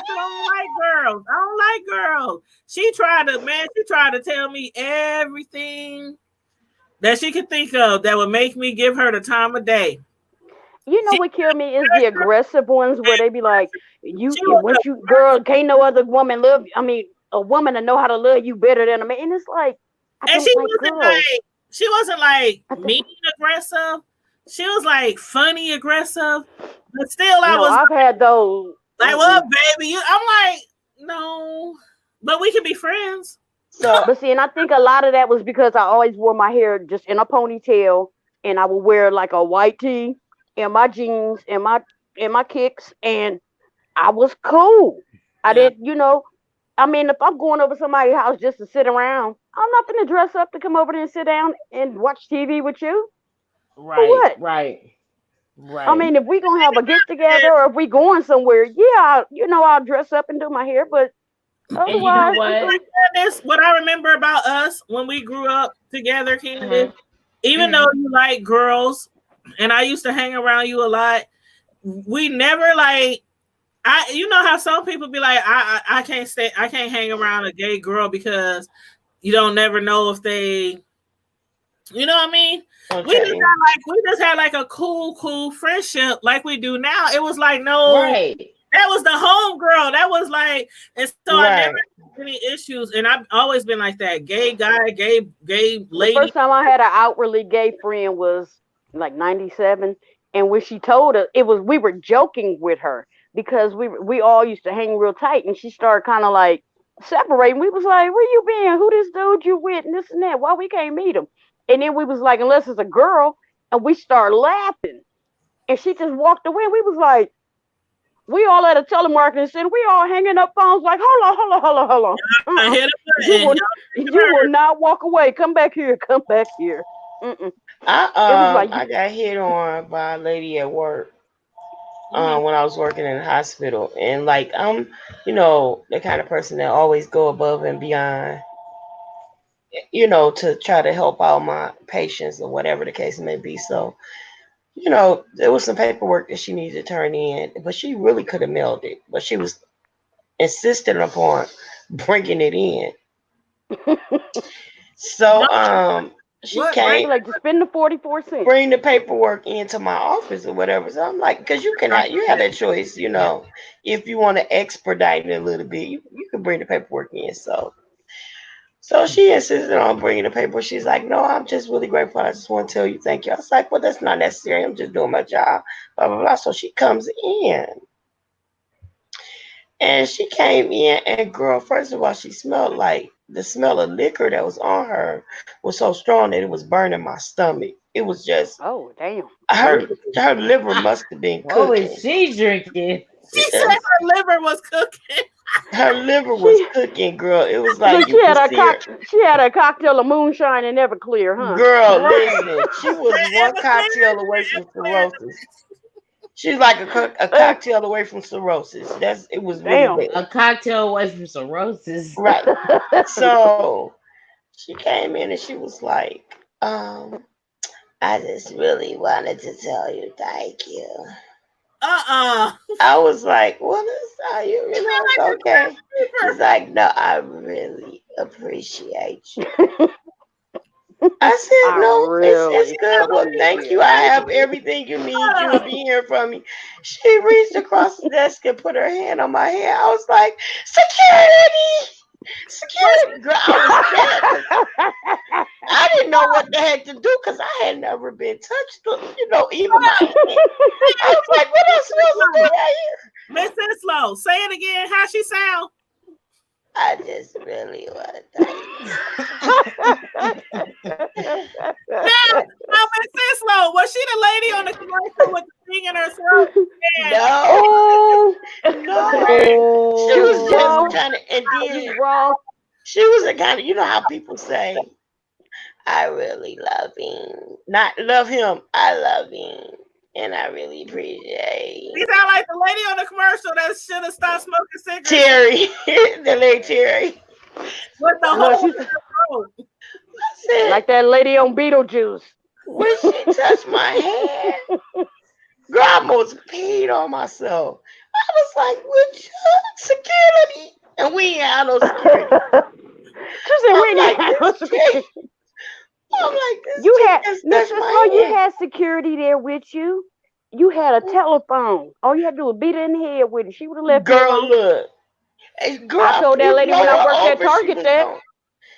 don't like girls. I don't like girls. She tried to tell me everything that she could think of that would make me give her the time of day. You know what killed me is the aggressive ones where they be like, "You, She was once you, girl, can't no other woman love. I mean, a woman to know how to love you better than a man." And it's like, I and don't she wasn't like I don't- mean aggressive. She was like funny aggressive, but still I No, was I've had those. like, "What, baby?" I'm like, "No, but we can be friends." So But see, and I think a lot of that was because I always wore my hair just in a ponytail, and I would wear like a white tee and my jeans and my kicks, and I was cool. I Yeah. didn't. I mean, if I'm going over somebody's house just to sit around, I'm not gonna dress up to come over there and sit down and watch TV with you. Right, what? right. I mean, if we gonna have a get together or if we going somewhere, yeah, I'll dress up and do my hair, but And you know otherwise, what? This what I remember about us when we grew up together, Candace. Even though you like girls, and I used to hang around you a lot, we never like. You know how some people be like, I can't hang around a gay girl because you don't never know if they, you know what I mean? okay. We just had like a cool friendship like we do now. It was like Right. that was the home girl. That was like, and so I Right. never had any issues, and I've always been like that. Gay guy, gay the lady. first time I had an outwardly gay friend was like '97, and when she told us, we were joking with her because we all used to hang real tight, and she started kind of like separating. We was like, "Where you been? Who this dude you with? And this and that. Why we can't meet him?" And then we was like, "Unless it's a girl," and we started laughing, and she just walked away. We was like, we all at a telemarketing center. We all hanging up phones like, hold on. I hit a button. You will not walk away. Come back here. Mm-mm. I got hit on by a lady at work when I was working in the hospital, and like I'm the kind of person that always go above and beyond, to try to help out my patients or whatever the case may be. So there was some paperwork that she needed to turn in, but she really could have mailed it, but she was insistent upon bringing it in. So she came like to spend the 44 cents. bring the paperwork into my office or whatever. So I'm like, because you have that choice, if you want to expedite it a little bit, you can bring the paperwork in. So So she insisted on bringing the paper. She's like, no, I'm just really grateful. I just want to tell you thank you. I was like, well, that's not necessary. I'm just doing my job. Blah, blah, blah. So she comes in. And she came in, and girl, first of all, she smelled like the smell of liquor that was on her was so strong that it was burning my stomach. It was just Oh, damn. her liver must have been What cooking. was she drinking? She said her liver was cooking. Her liver was cooking, girl. It was like Look, you could see her. she had a cocktail of moonshine and Everclear, huh? Girl, Right. listen, she was one cocktail away from cirrhosis. She's like a cocktail away from cirrhosis. It was Damn. really bad. A cocktail away from cirrhosis. Right. So she came in and she was like, I just really wanted to tell you thank you. I was like, well, it's okay. She's like, no, I really appreciate you. I said, no, it's good. Well, thank you. I have everything you need. You'll be hearing from me. She reached across the desk and put her hand on my head. I was like, security, girl. I was scared. I didn't know what the heck to do because I had never been touched, even my hand. I was like, what else supposed to do right here? Miss Enslow, say it again. How she sound? I just really want to thank you. Now, Miss Enslow, was she the lady on the commercial with the thing in her throat? No. She was just kind of, and then wrong. she was a kind of, you know how people say, I really love him. Not love him, I love him. And I really appreciate. You sound like the lady on the commercial that should have stopped smoking cigarettes. Terry, the lady Terry. With the whole throat. Like that lady on Beetlejuice. When she touched my hand, girl, I almost peed on myself. I was like, "Would you security?" And we ain't had no security. She said, "We ain't had no security." I'm like, this you had you had security there with you. You had a telephone. All you had to do was beat her in the head with it. She would have left. Girl, look. Hey, girl, I told that lady when I worked at Target that.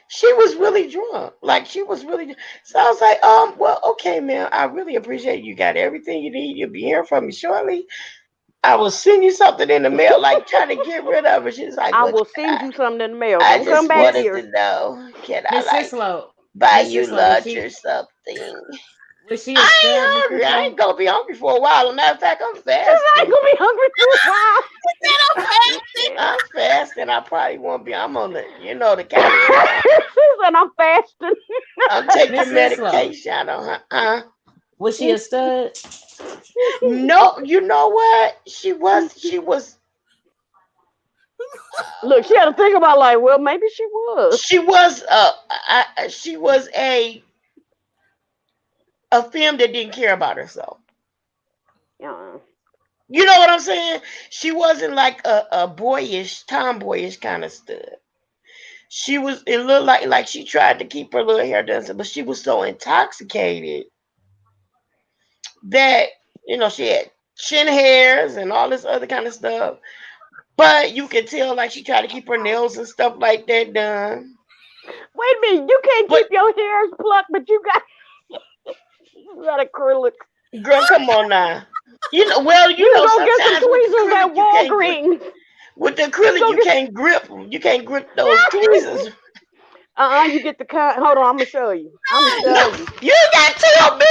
She was really drunk. Like, she was really. So I was like, well, okay, man. I really appreciate you got everything you need. You'll be hearing from me shortly. I will send you something in the mail, like trying to get rid of it. She's like, I will send you something in the mail. I Don't just come back wanted here. to know, can I Miss buy you lunch or something? Was she I ain't hungry. I ain't gonna be hungry for a while. As a matter of fact, I'm fasting. She's not gonna be hungry for a while. I'm fasting. I probably won't be. I'm on the, the couch. She said I'm fasting. I'm taking medication. Was she a stud? No, you know what? She was. Look, she had to think about like, well, maybe she was. She was. She was a femme that didn't care about herself. Yeah. You know what I'm saying? She wasn't like a tomboyish kind of stud. She was. It looked like she tried to keep her little hair done, but she was so intoxicated that she had chin hairs and all this other kind of stuff. But you could tell like she tried to keep her nails and stuff like that done. Wait a minute, you can't keep your hairs plucked, but you got acrylic. Girl, come on now. You know go get some tweezers at Walgreens. With the acrylic, you can't grip them. You can't grip those tweezers. You get the kind. Hold on, I'm gonna show you. You got to tell me.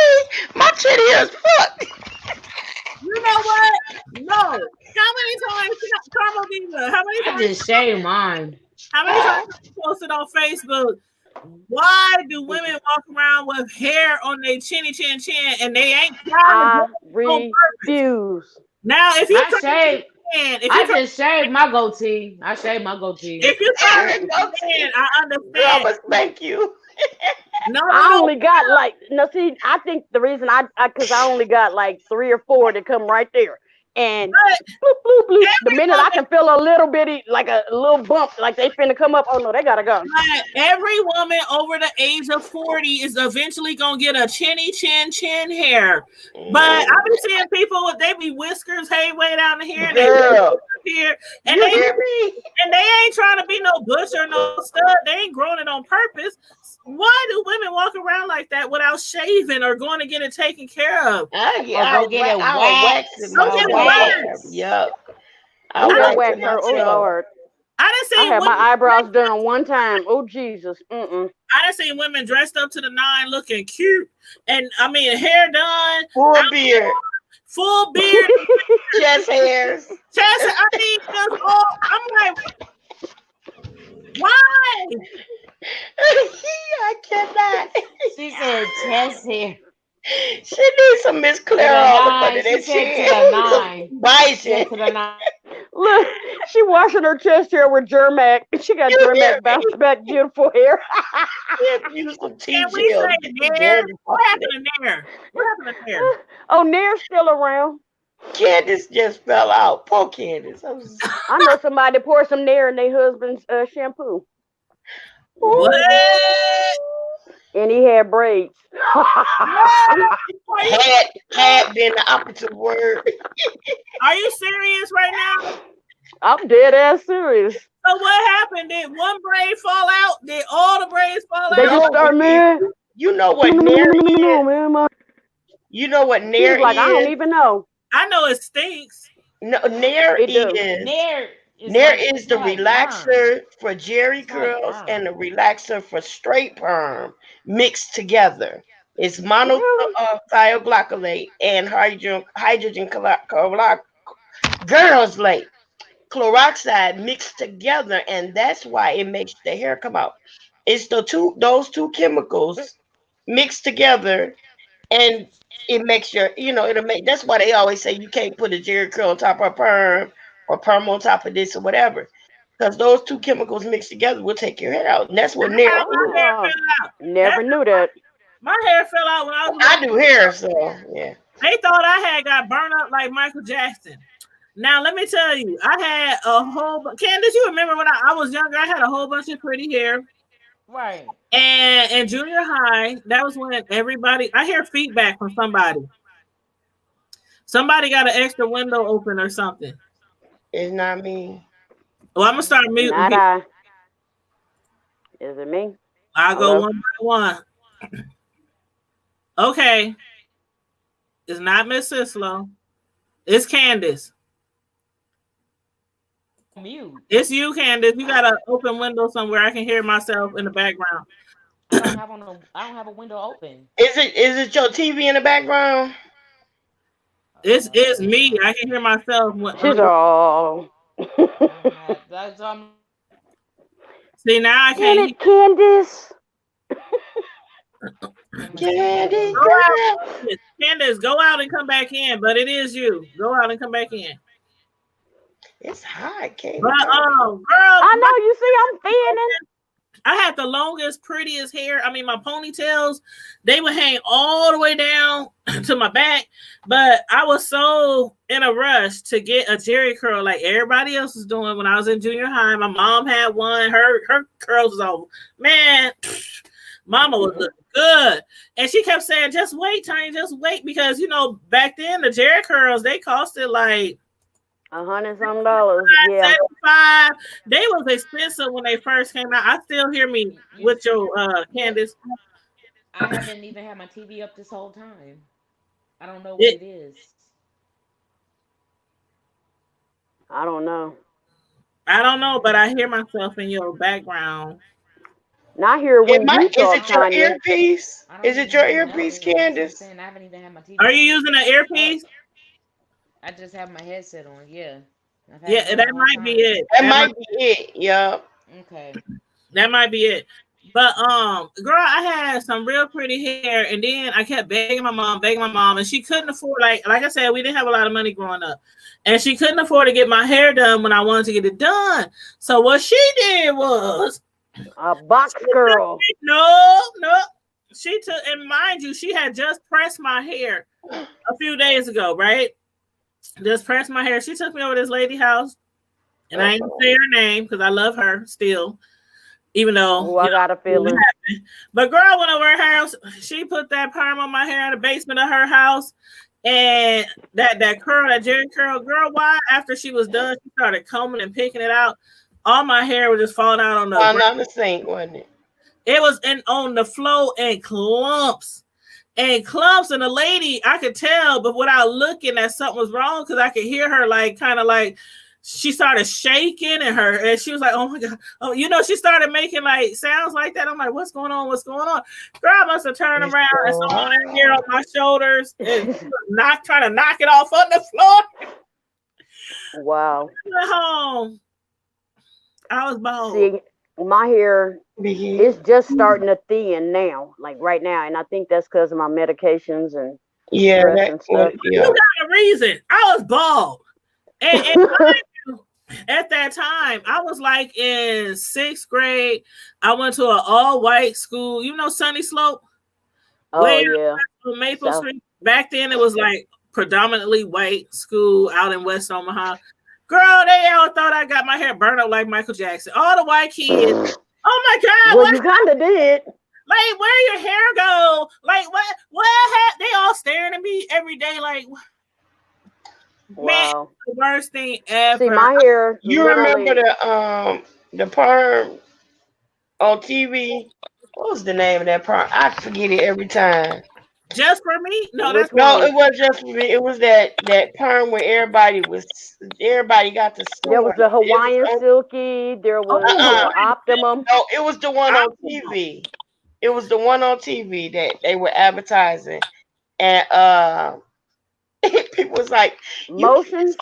My chin is fucked. You know what? No. How many times? I just shaved mine. How many times you posted on Facebook? Why do women walk around with hair on their chinny chin and they ain't trying to refuse. Now, if you I just shaved my goatee. I shaved my goatee. If you try to I understand. But thank you. I only got see, I think the reason because I only got like 3 or 4 that come right there. And But bloop, bloop, bloop. The every minute I woman, can feel a little bitty, like a little bump, like they finna come up. Oh no, they gotta go. but every woman over the age of 40 is eventually gonna get a chinny chin hair. But I've been seeing people with they be whiskers hey way down the hair and they Girl, here and you they hear me? and they ain't trying to be no bush or no stud. They ain't growing it on purpose. Why do women walk around like that without shaving or going to get it taken care of? I Or go get it waxed. Go get it waxed. Yep. I I got wax wax her. Oh myself. Lord. I done I seen had my women, eyebrows done one time. Oh Jesus. Mm-mm. I done seen women dressed up to the nine looking cute. And I mean hair done, Full beard, full beard, chest hairs. chest. I mean, just all I'm like, why? I cannot. She said chest hair. She needs some Miss To Claire the on the nine. front of She that said to chin. the nine. She Bison. said to the nine. Look, she washing her chest hair with Germac. She got You hear Germac me? bounce back beautiful hair. Yeah, use some Can we T-gel. say Nair? What happened to Nair? What happened to Nair? Oh, Nair's still around. Candace just fell out. Poor Candace. I know somebody that poured some Nair in their husband's shampoo, What? and he had braids. Had been the opposite word. Are you serious right now? I'm dead ass serious. So what happened? Did one braid fall out? Did all the braids fall They out? just start, man. You know what Nair is? Man, You know what she Nair was like, I don't is? even know. I know it stinks. No, Nair It do. is Nair is Nair like, is the like relaxer for jerry It's like curls perm. and the relaxer for straight perm mixed together. It's Really? monothioglycolate and girls late chloroxide mixed together, and that's why it makes the hair come out. It's those two chemicals mixed together, and it makes it'll make. That's why they always say you can't put a jerry curl on top of a perm or perm on top of this or whatever, because those two chemicals mixed together will take your hair out, and that's what Nair How my hair Oh, fell out. never knew that. My hair fell out when I was. I do hair, so yeah. They thought I had got burned up like Michael Jackson. Now let me tell you, I had a whole. Candace, you remember when I was younger? I had a whole bunch of pretty hair. Right. And in junior high, that was when everybody. I hear feedback from somebody. Somebody got an extra window open or something. It's not me. Well, I'm gonna start muting Not people. I. Is it me? I'll go Hello? one by one. Okay. It's not Miss Sislo. It's Candace. Mute. It's you, Candace. You got an open window somewhere. I can hear myself in the background. I don't have a window open. Is it your TV in the background? It's me. I can hear myself. She's all. That's See, now I Damn can't. it, Candace. Candy Go girl. out. Candace, go out and come back in. But it is you. Go out and come back in. It's hot, Candy. But girl, I know, you see, I'm fanning. I had the longest, prettiest hair. I mean, my ponytails, they would hang all the way down to my back. But I was so in a rush to get a jerry curl like everybody else was doing when I was in junior high. My mom had one. Her curls was over. Man, mama was looking good. And she kept saying, just wait, Tiny, just wait. Because, back then, the jerry curls, they costed like $100-something. Yeah. $75. They was expensive when they first came out. I still hear me with your Candace. I haven't even had my TV up this whole time. I don't know what it is. I don't know. I don't know, but I hear myself in your background. Not here when you Is talk, it your Tanya. earpiece? I don't Is it even your know. earpiece, That's what I'm Candace? saying. I haven't even had my TV. Are you using an earpiece? I just have my headset on. Yeah. Yeah, that might be it. That might be it. Yeah. Okay. That might be it. But girl, I had some real pretty hair, and then I kept begging my mom, and she couldn't afford. Like I said, we didn't have a lot of money growing up, and she couldn't afford to get my hair done when I wanted to get it done. So what she did was A box girl. no. She took, and mind you, she had just pressed my hair a few days ago, right? just pressed my hair. She took me over to this lady house, and I ain't gonna say her name because I love her still, even though I got a feeling. But girl went over her house. She put that perm on my hair in the basement of her house, and that curl, that Jerry curl, girl. Why? After she was done, she started combing and picking it out. All my hair was just falling out on the sink, wasn't it? It was on the floor and clumps. And the lady, I could tell, but without looking, that something was wrong because I could hear her kind of she started shaking and she was like, oh my God. Oh, she started making sounds like that. I'm like, what's going on? What's going on? Girl, I must have turned around and saw all that hair on my shoulders and trying to knock it off on the floor. Wow. Home. I was bald. See, my hair is just starting to thin now, right now, and I think that's because of my medications and and stuff. You got a reason. I was bald, and at that time, I was in 6th grade. I went to an all-white school. Sunny Slope? Oh, yeah. On Maple Street. Back then, it was predominantly white school out in West Omaha. Girl, they all thought I got my hair burned up like Michael Jackson. All the white kids. Oh my God. Well, you kind of did. Where your hair go? What? They all staring at me every day. Wow. Man, the worst thing ever. See, my hair. You remember the perm on TV? What was the name of that perm? I forget it every time. Just for me? No, it wasn't just for me. It was that perm where everybody got the store. There was the Hawaiian Silky. There was Optimum. No, it was the one on TV. It was the one on TV that they were advertising, and people was like, Motions.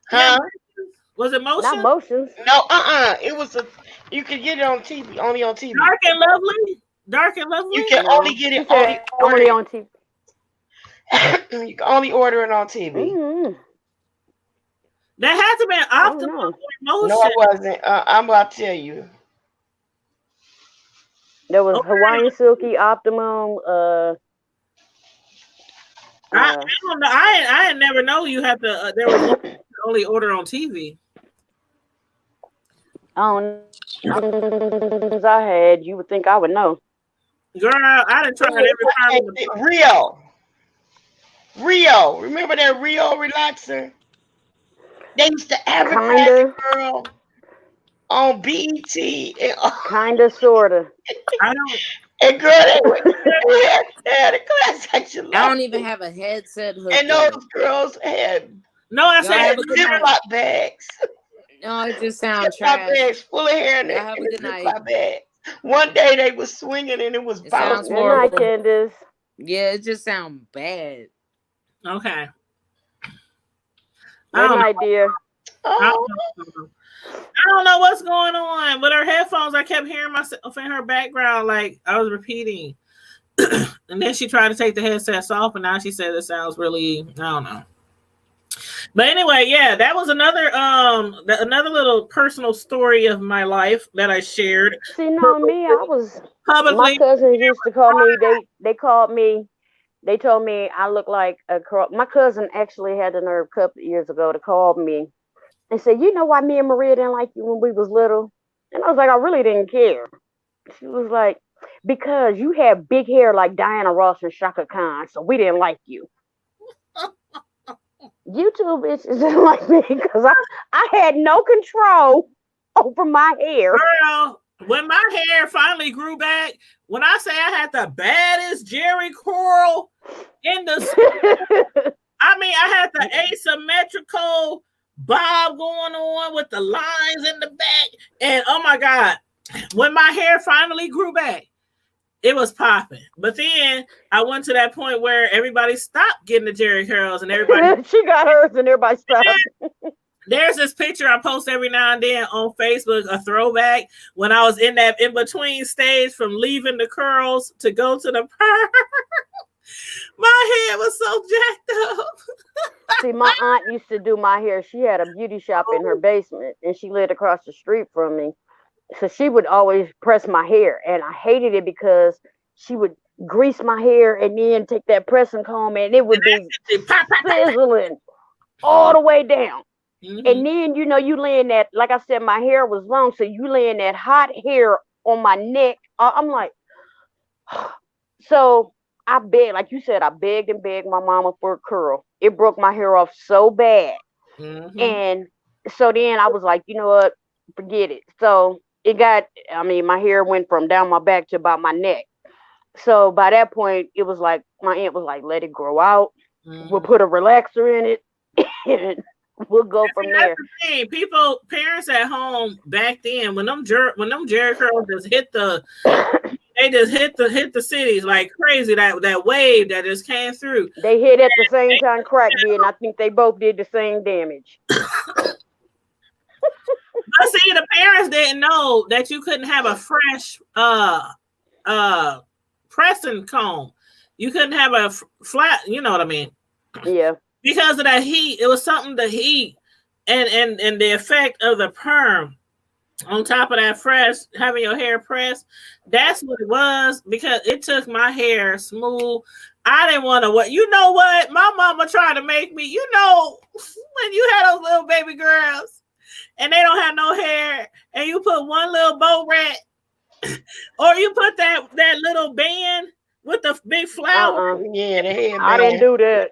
Huh? Was it Motion? Not Motions. No, It was you could get it on TV, only on TV. Dark and Lovely. You can only get it only on TV. You can only order it on TV. Mm-hmm. That had to be an Optimum Motion. No, it wasn't. I'm about to tell you. There was Hawaiian Silky, Optimum. I don't know. I had never know you had to. There was only order on TV. I had. You would think I would know. Girl, I done tried every time. Rio. Remember that Rio relaxer? They used to advertise it, girl, on BET. Kinda, sorta. I don't. And girl, they had a class action. I don't even have a headset hooked and those girls had. No, I said Ziploc bags. No, it just sounds trash. Bags full of hair in have a good night. Bags. One day they was swinging and it was bouncing. Good night, Candace. Yeah, it just sounds bad. Okay. Good night, dear. I don't know what's going on. With her headphones, I kept hearing myself in her background, like I was repeating. And then she tried to take the headsets off, and now she said it sounds really, I don't know. But anyway, yeah, that was another little personal story of my life that I shared. See, no, me, I was publicly. My cousin used to call me. They called me. They told me I look like a girl. My cousin actually had the nerve a couple of years ago to call me and say, "You know why me and Maria didn't like you when we was little?" And I was like, "I really didn't care." She was like, "Because you had big hair like Diana Ross and Shaka Khan, so we didn't like you." You two bitches didn't like me because I had no control over my hair. Girl, when my hair finally grew back, when I say I had the baddest Jerry curl in the I mean, I had the asymmetrical bob going on with the lines in the back. And oh my God, when my hair finally grew back, it was popping. But then I went to that point where everybody stopped getting the Jerry curls and everybody she got hers and everybody stopped. There's this picture I post every now and then on Facebook, a throwback when I was in that in-between stage from leaving the curls to go to the perm. My hair was so jacked up. See, my aunt used to do my hair. She had a beauty shop in her basement and she lived across the street from me. So she would always press my hair, and I hated it because she would grease my hair and then take that pressing comb and it would be sizzling. all the way down. Mhm. And then, you know, you laying that, like I said, my hair was long. So you laying that hot hair on my neck. I'm like, so I begged, like you said, I begged and begged my mama for a curl. It broke my hair off so bad. Mhm. And so then I was like, you know what, forget it. So it got, I mean, my hair went from down my back to about my neck. So by that point, it was like, my aunt was like, let it grow out. We'll Mhm. put a relaxer in it and we'll go from That's there. the thing. People, parents at home back then, when them Jerry curls just hit the, they just hit the cities like crazy. That wave that just came through. They hit at the same time crack did, and I think they both did the same damage. But see, the parents didn't know that you couldn't have a fresh pressing comb. You couldn't have a flat, you know what I mean? Yeah. Because of that heat. It was something, the heat and the effect of the perm on top of that fresh, having your hair pressed. That's what it was, because it took my hair smooth. I didn't want to, what, you know what? My mama tried to make me, you know, when you had those little baby girls and they don't have no hair, and you put one little bow rat, or you put that little band with the big flower. Yeah, the headband. I didn't do that.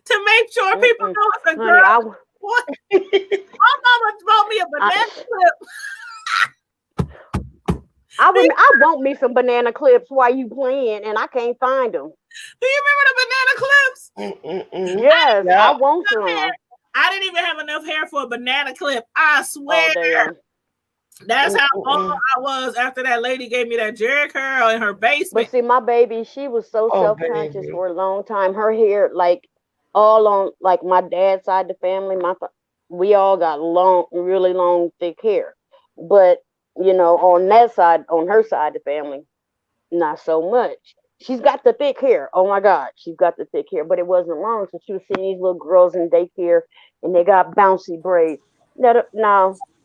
To make sure people know it's a Honey, girl. What? My mama bought me a banana clip. I want me some banana clips while you playing, and I can't find them. Do you remember the banana clips? Yes, Yeah. I want some. I didn't even have enough hair for a banana clip. I swear. Oh, damn. That's how old I was after that lady gave me that Jerry curl in her basement. But see, my baby, she was so Oh, self-conscious baby. for a long time. Her hair, like, all on, like, my dad's side of the family, we all got long, really long, thick hair. But, you know, on that side, on her side of the family, not so much. She's got the thick hair. Oh my God, she's got the thick hair, but it wasn't long. So she was seeing these little girls in daycare, and they got bouncy braids. No,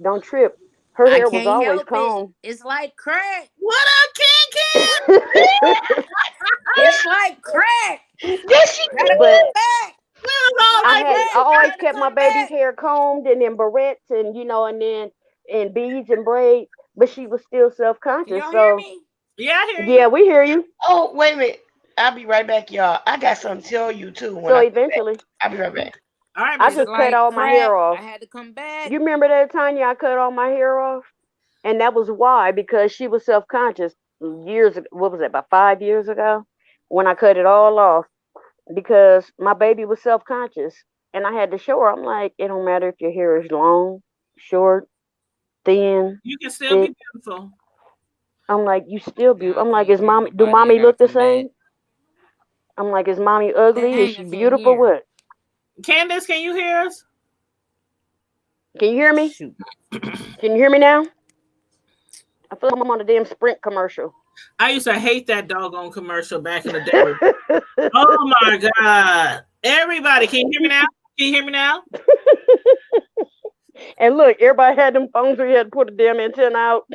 don't trip. Her hair was always combed. It's like crack. What up, Ken? It's like crack. But all I always kept my baby's hair combed and in barrettes and, you know, and then in beads and braids, but she was still self-conscious. Y'all hear So me? Yeah, I hear you. yeah, we hear you. Oh, wait a minute. I'll be right back, y'all. I got something to tell you too. So eventually, I'll be right back. All right, I Mr. just cut all my hair off. I had to come back. You remember that, Tanya? I cut all my hair off, and that was why, because she was self-conscious years ago. What was it, about 5 years ago, when I cut it all off, because my baby was self-conscious, and I had to show her. I'm like, it don't matter if your hair is long, short, thin. You can still be beautiful. I'm like, you still beautiful. I'm like, do mommy look the same? I'm like, is mommy ugly? Is she beautiful? What? Candace, can you hear us? Can you hear me? Shoot. Can you hear me now? I feel like I'm on a damn Sprint commercial. I used to hate that doggone commercial back in the day. Oh my God. Everybody, can you hear me now? Can you hear me now? And look, everybody had them phones where you had to put a damn antenna out.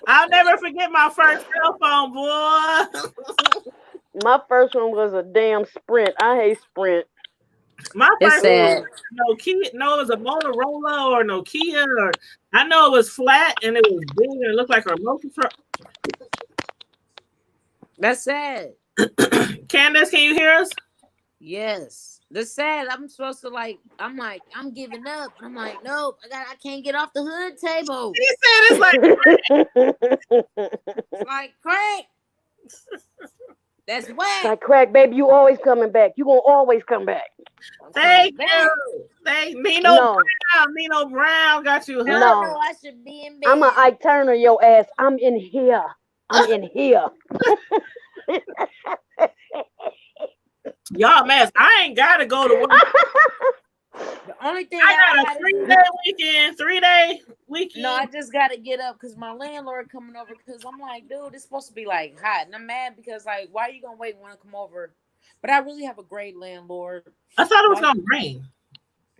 I'll never forget my first cell phone, boy. My first one was a damn Sprint. I hate Sprint. My first one sad. was Nokia. No, it was a Motorola or Nokia, or I know it was flat and it was big and it looked like a remote control. That's sad. Candace, can you hear us? Yes. That's sad. I'm supposed to I'm giving up. I'm like, nope, I can't get off the hood table. He said It's like crack. That's whack. Like crack, baby, you always coming back. You gonna always come back. Thank you. Nino Brown got you. No. No, I should be in bed. I'm a Ike Turner, your ass. I'm in here. I'm in here. Y'all, man, I ain't gotta go to work. The only thing I got a 3-day weekend. No, I just gotta get up because my landlord coming over. Because I'm like, dude, it's supposed to be like hot, and I'm mad because like, why are you gonna wait and want to come over? But I really have a great landlord. I thought it was gonna rain.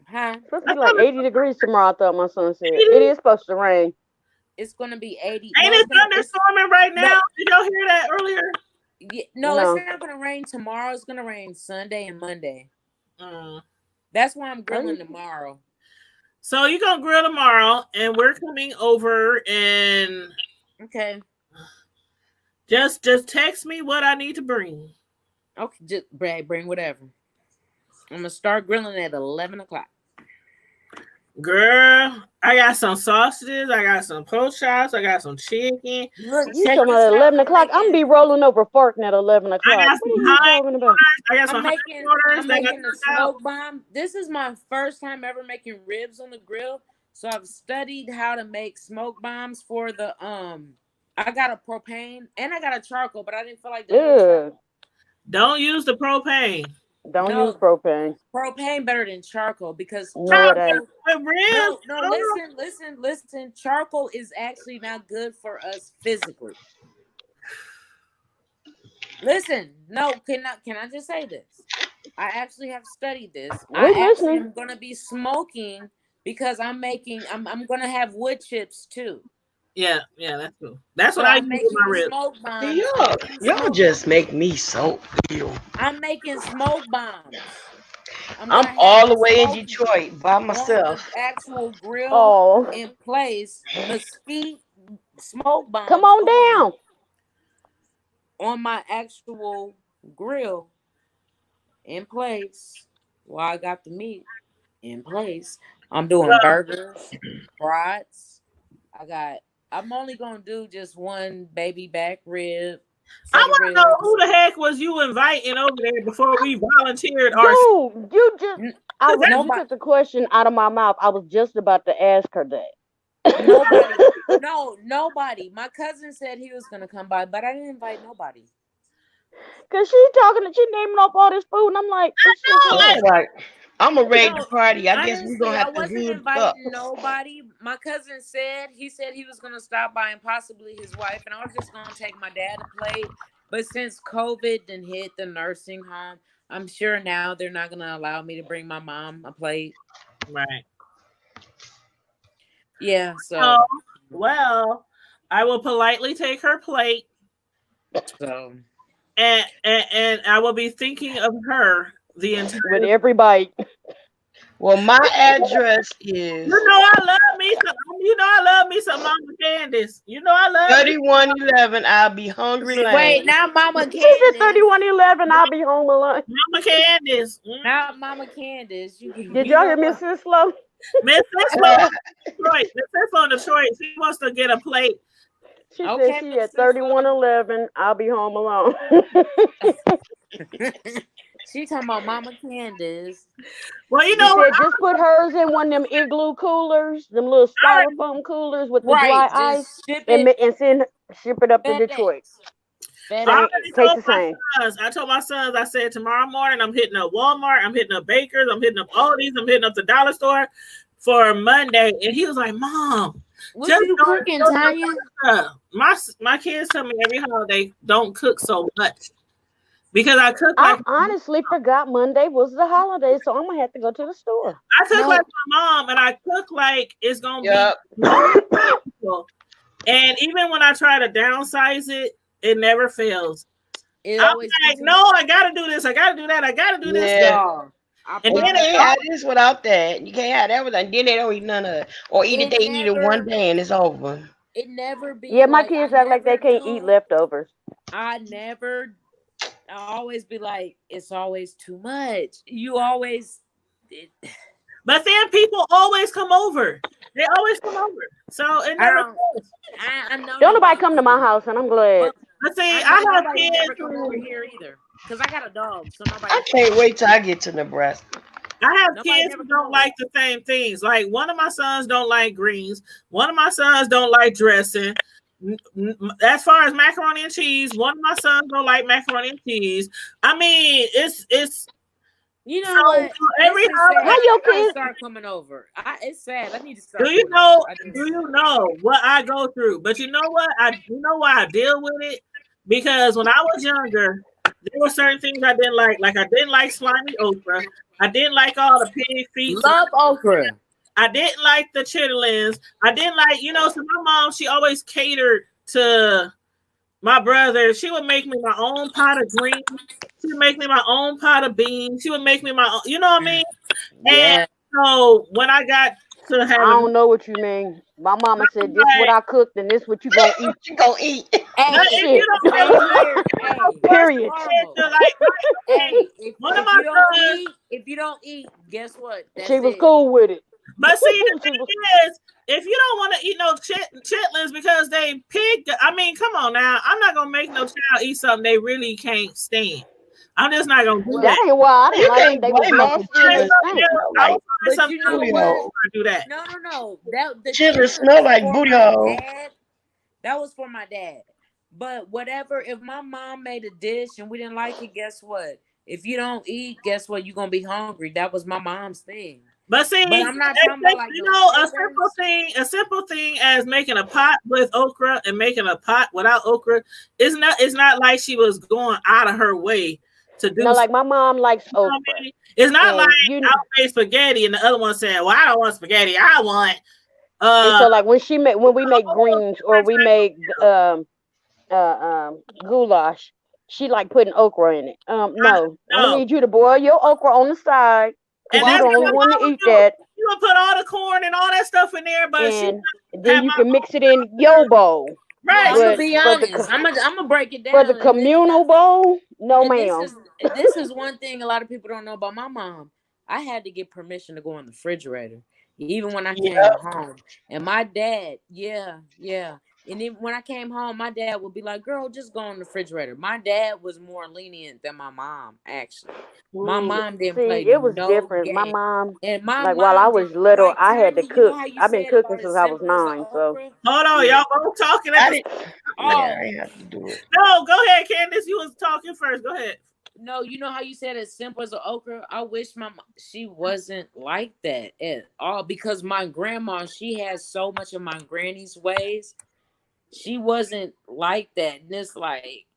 Huh? It's supposed to be like 80 degrees tomorrow. I thought my son said it is supposed to rain. It's gonna be 80. Ain't it thunderstorming right now? Did y'all hear that earlier? No, it's No. not gonna rain tomorrow. It's gonna rain Sunday and Monday. Mm. That's why I'm grilling tomorrow. So you're gonna grill tomorrow, and we're coming over, and Okay. just text me what I need to bring. Okay, just bring whatever. I'm gonna start grilling at 11 o'clock. Girl, I got some sausages, I got some pork chops, I got some chicken. Look, You check talking this about out. 11 o'clock? I'm be rolling over farting at 11 I o'clock. got What are some you high talking about? I got I'm some making quarters. They got the smoke bomb. This is my first time ever making ribs on the grill. So I've studied how to make smoke bombs for the I got a propane and I got a charcoal, but I didn't feel like doing Ugh. Don't use the propane. Don't No. use propane. propane better than charcoal because No, it ain't. With ribs. no, listen. Charcoal is actually not good for us physically. Listen, no, can I just say this? I actually have studied this. I actually am gonna be smoking because I'm gonna have wood chips too. Yeah, that's cool. That's So what I I'm use making with my ribs. smoke bombs. Y'all just make me so ill. I'm making smoke bombs. I'm all the way in Detroit by myself. Actual grill in place, mesquite smoke bombs. Come on down. On my actual grill in place. While I got the meat in place, I'm doing burgers, brats. I'm only gonna do just one baby back rib. I want to know who the heck was you inviting over there before we volunteered our. Dude, you took the question out of my mouth. I was just about to ask her that. Nobody. My cousin said he was gonna come by, but I didn't invite nobody. Cause she naming off all this food, and I'm like, I'm a ready to party. I guess we're gonna have I wasn't to inviting nobody. My cousin said he was gonna stop by and possibly his wife, and I was just gonna take my dad a plate. But since COVID done hit the nursing home, I'm sure now they're not gonna allow me to bring my mom a plate. Right. Yeah. So. Well, I will politely take her plate. So. And I will be thinking of her the entire with every bite. Well, my address is. I love me some Mama Candace. I love 3111. I'll be hungry. Wait, now Mama Candace. She said 3111. I'll be home alone. Mama Candace. Not Mama Candace. Did y'all hear Miss Sislo? Miss Sislo, Detroit. Miss Sislo, Detroit. She wants to get a plate. She said she at 3111. I'll be home alone. She talking about Mama Candace. Well, she said just put hers in one of them igloo coolers, them little styrofoam coolers with the dry ice, and ship it up to Detroit. I told my sons, I said tomorrow morning I'm hitting up Walmart, I'm hitting up Baker's, I'm hitting up Aldi's, I'm hitting up the dollar store for Monday. And he was like, Mom, what you cooking, Tanya? My kids tell me every holiday don't cook so much. Because I cook I honestly forgot Monday was the holiday, so I'm gonna have to go to the store. I cook like my mom, and I cook like it's gonna be. And even when I try to downsize it, it never fails. I'm like, no, I gotta do this, I gotta do that, I gotta do this. Yeah. And then they have this without that. You can't have that without. Then they don't eat none of it, or eat it. They eat it one day and it's over. It never be. Yeah, my kids act like they can't eat leftovers. I always be like, it's always too much. You always. But then people always come over. They always come over. So it never goes. I know. Don't nobody come to my house, and I'm glad. But see, I have kids over here either, because I got a dog. So nobody. I can't wait till I get to Nebraska. I have kids who don't like the same things. Like one of my sons don't like greens. One of my sons don't like dressing. As far as macaroni and cheese, one of my sons don't like macaroni and cheese. I mean, it's you know what? Every how your kids start coming over. It's sad. I need to start. Do you know what I go through? But you know what? You know why I deal with it? Because when I was younger, there were certain things I didn't like. Like I didn't like slimy okra. I didn't like all the pig feet. Love okra. I didn't like the chitterlings. I didn't like, so my mom, she always catered to, my brother, she would make me my own pot of greens. She would make me my own pot of beans. She would make me my own, you know what I mean? Yeah. And so when I got to I have don't know what you mean. My mama said, "This what I cooked, and this what you gonna eat." What you gonna eat? Hey, But if Shit. you don't hey, here, hey, Period. Carmel. Hey, if One of you my don't sons- eat, if you don't eat, guess what? That's She was it. cool with it. But see, the She thing was- is, if you don't want to eat no chitlins because they pig, I mean, come on now. I'm not gonna make no child eat something they really can't stand. I'm just not gonna do That that. ain't why I didn't You like them. can't They was blame 'em for nasty I and chitlins. stank. will Like find But something you know booty what? hole. to do that. No. That the Chitlins chitlins smell like was for booty my hole. dad. That was for my dad. But whatever, if my mom made a dish and we didn't like it, guess what? If you don't eat, guess what? You're gonna be hungry. That was my mom's thing. But see, But I'm not it's talking about like you no know, chitlins. a simple thing as making a pot with okra and making a pot without okra is not. It's not like she was going out of her way to do. No, like my mom likes You know what okra. I mean? It's not And like you I made spaghetti and the other one said, "Well, I don't want spaghetti. I want." and so like when we make greens or we make goulash, she like putting okra in it. No, I'm No. gonna need you to boil your okra on the side And because you're that's the only what one my to mama eat do. that. You would put all the corn and all that stuff in there, but she And then have you my can mix it in your bowl. Well, right. I'm gonna But be for the honest. I'm gonna break it down. for the And communal bowl, no ma'am. this is one thing a lot of people don't know about my mom. I had to get permission to go in the refrigerator, even when I came home. And my dad, yeah. And then when I came home, my dad would be like, "Girl, just go in the refrigerator." My dad was more lenient than my mom, actually. My mom didn't play See, it was no different. My game. mom, And my like while I mom was did, little, like I had to Tammy, you know cook. how you I've been said cooking about since as I was simple as the 9. So Hold on, Yeah. y'all both talking at I the didn't. Oh. Yeah, I have to do it. No, go ahead, Candace. You was talking first. Go ahead. No, you know how you said as simple as an okra? I wish she wasn't like that at all, because my grandma, she has so much of my granny's ways. She wasn't like that. And it's like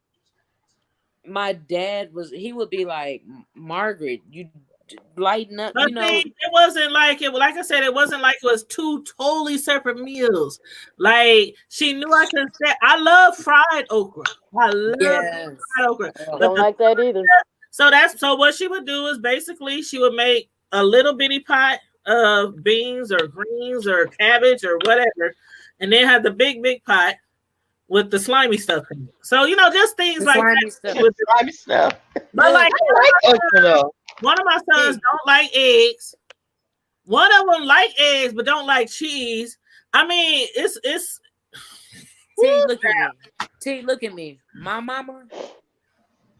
my dad he would be like, "Margaret, you lighten up," But you know. see, it wasn't like it. Like I said, it wasn't like it was two totally separate meals. Like she knew I could say, I love fried okra. I love Yes. fried okra. I But don't like that either. so what she would do is basically she would make a little bitty pot of beans or greens or cabbage or whatever, and then have the big pot with the slimy stuff in it. So just things The like slimy that. stuff. With Slimy stuff. but like I like okra though. one of my sons don't like eggs. One of them like eggs but don't like cheese. I mean, it's T, look at me. T, look at me. My mama,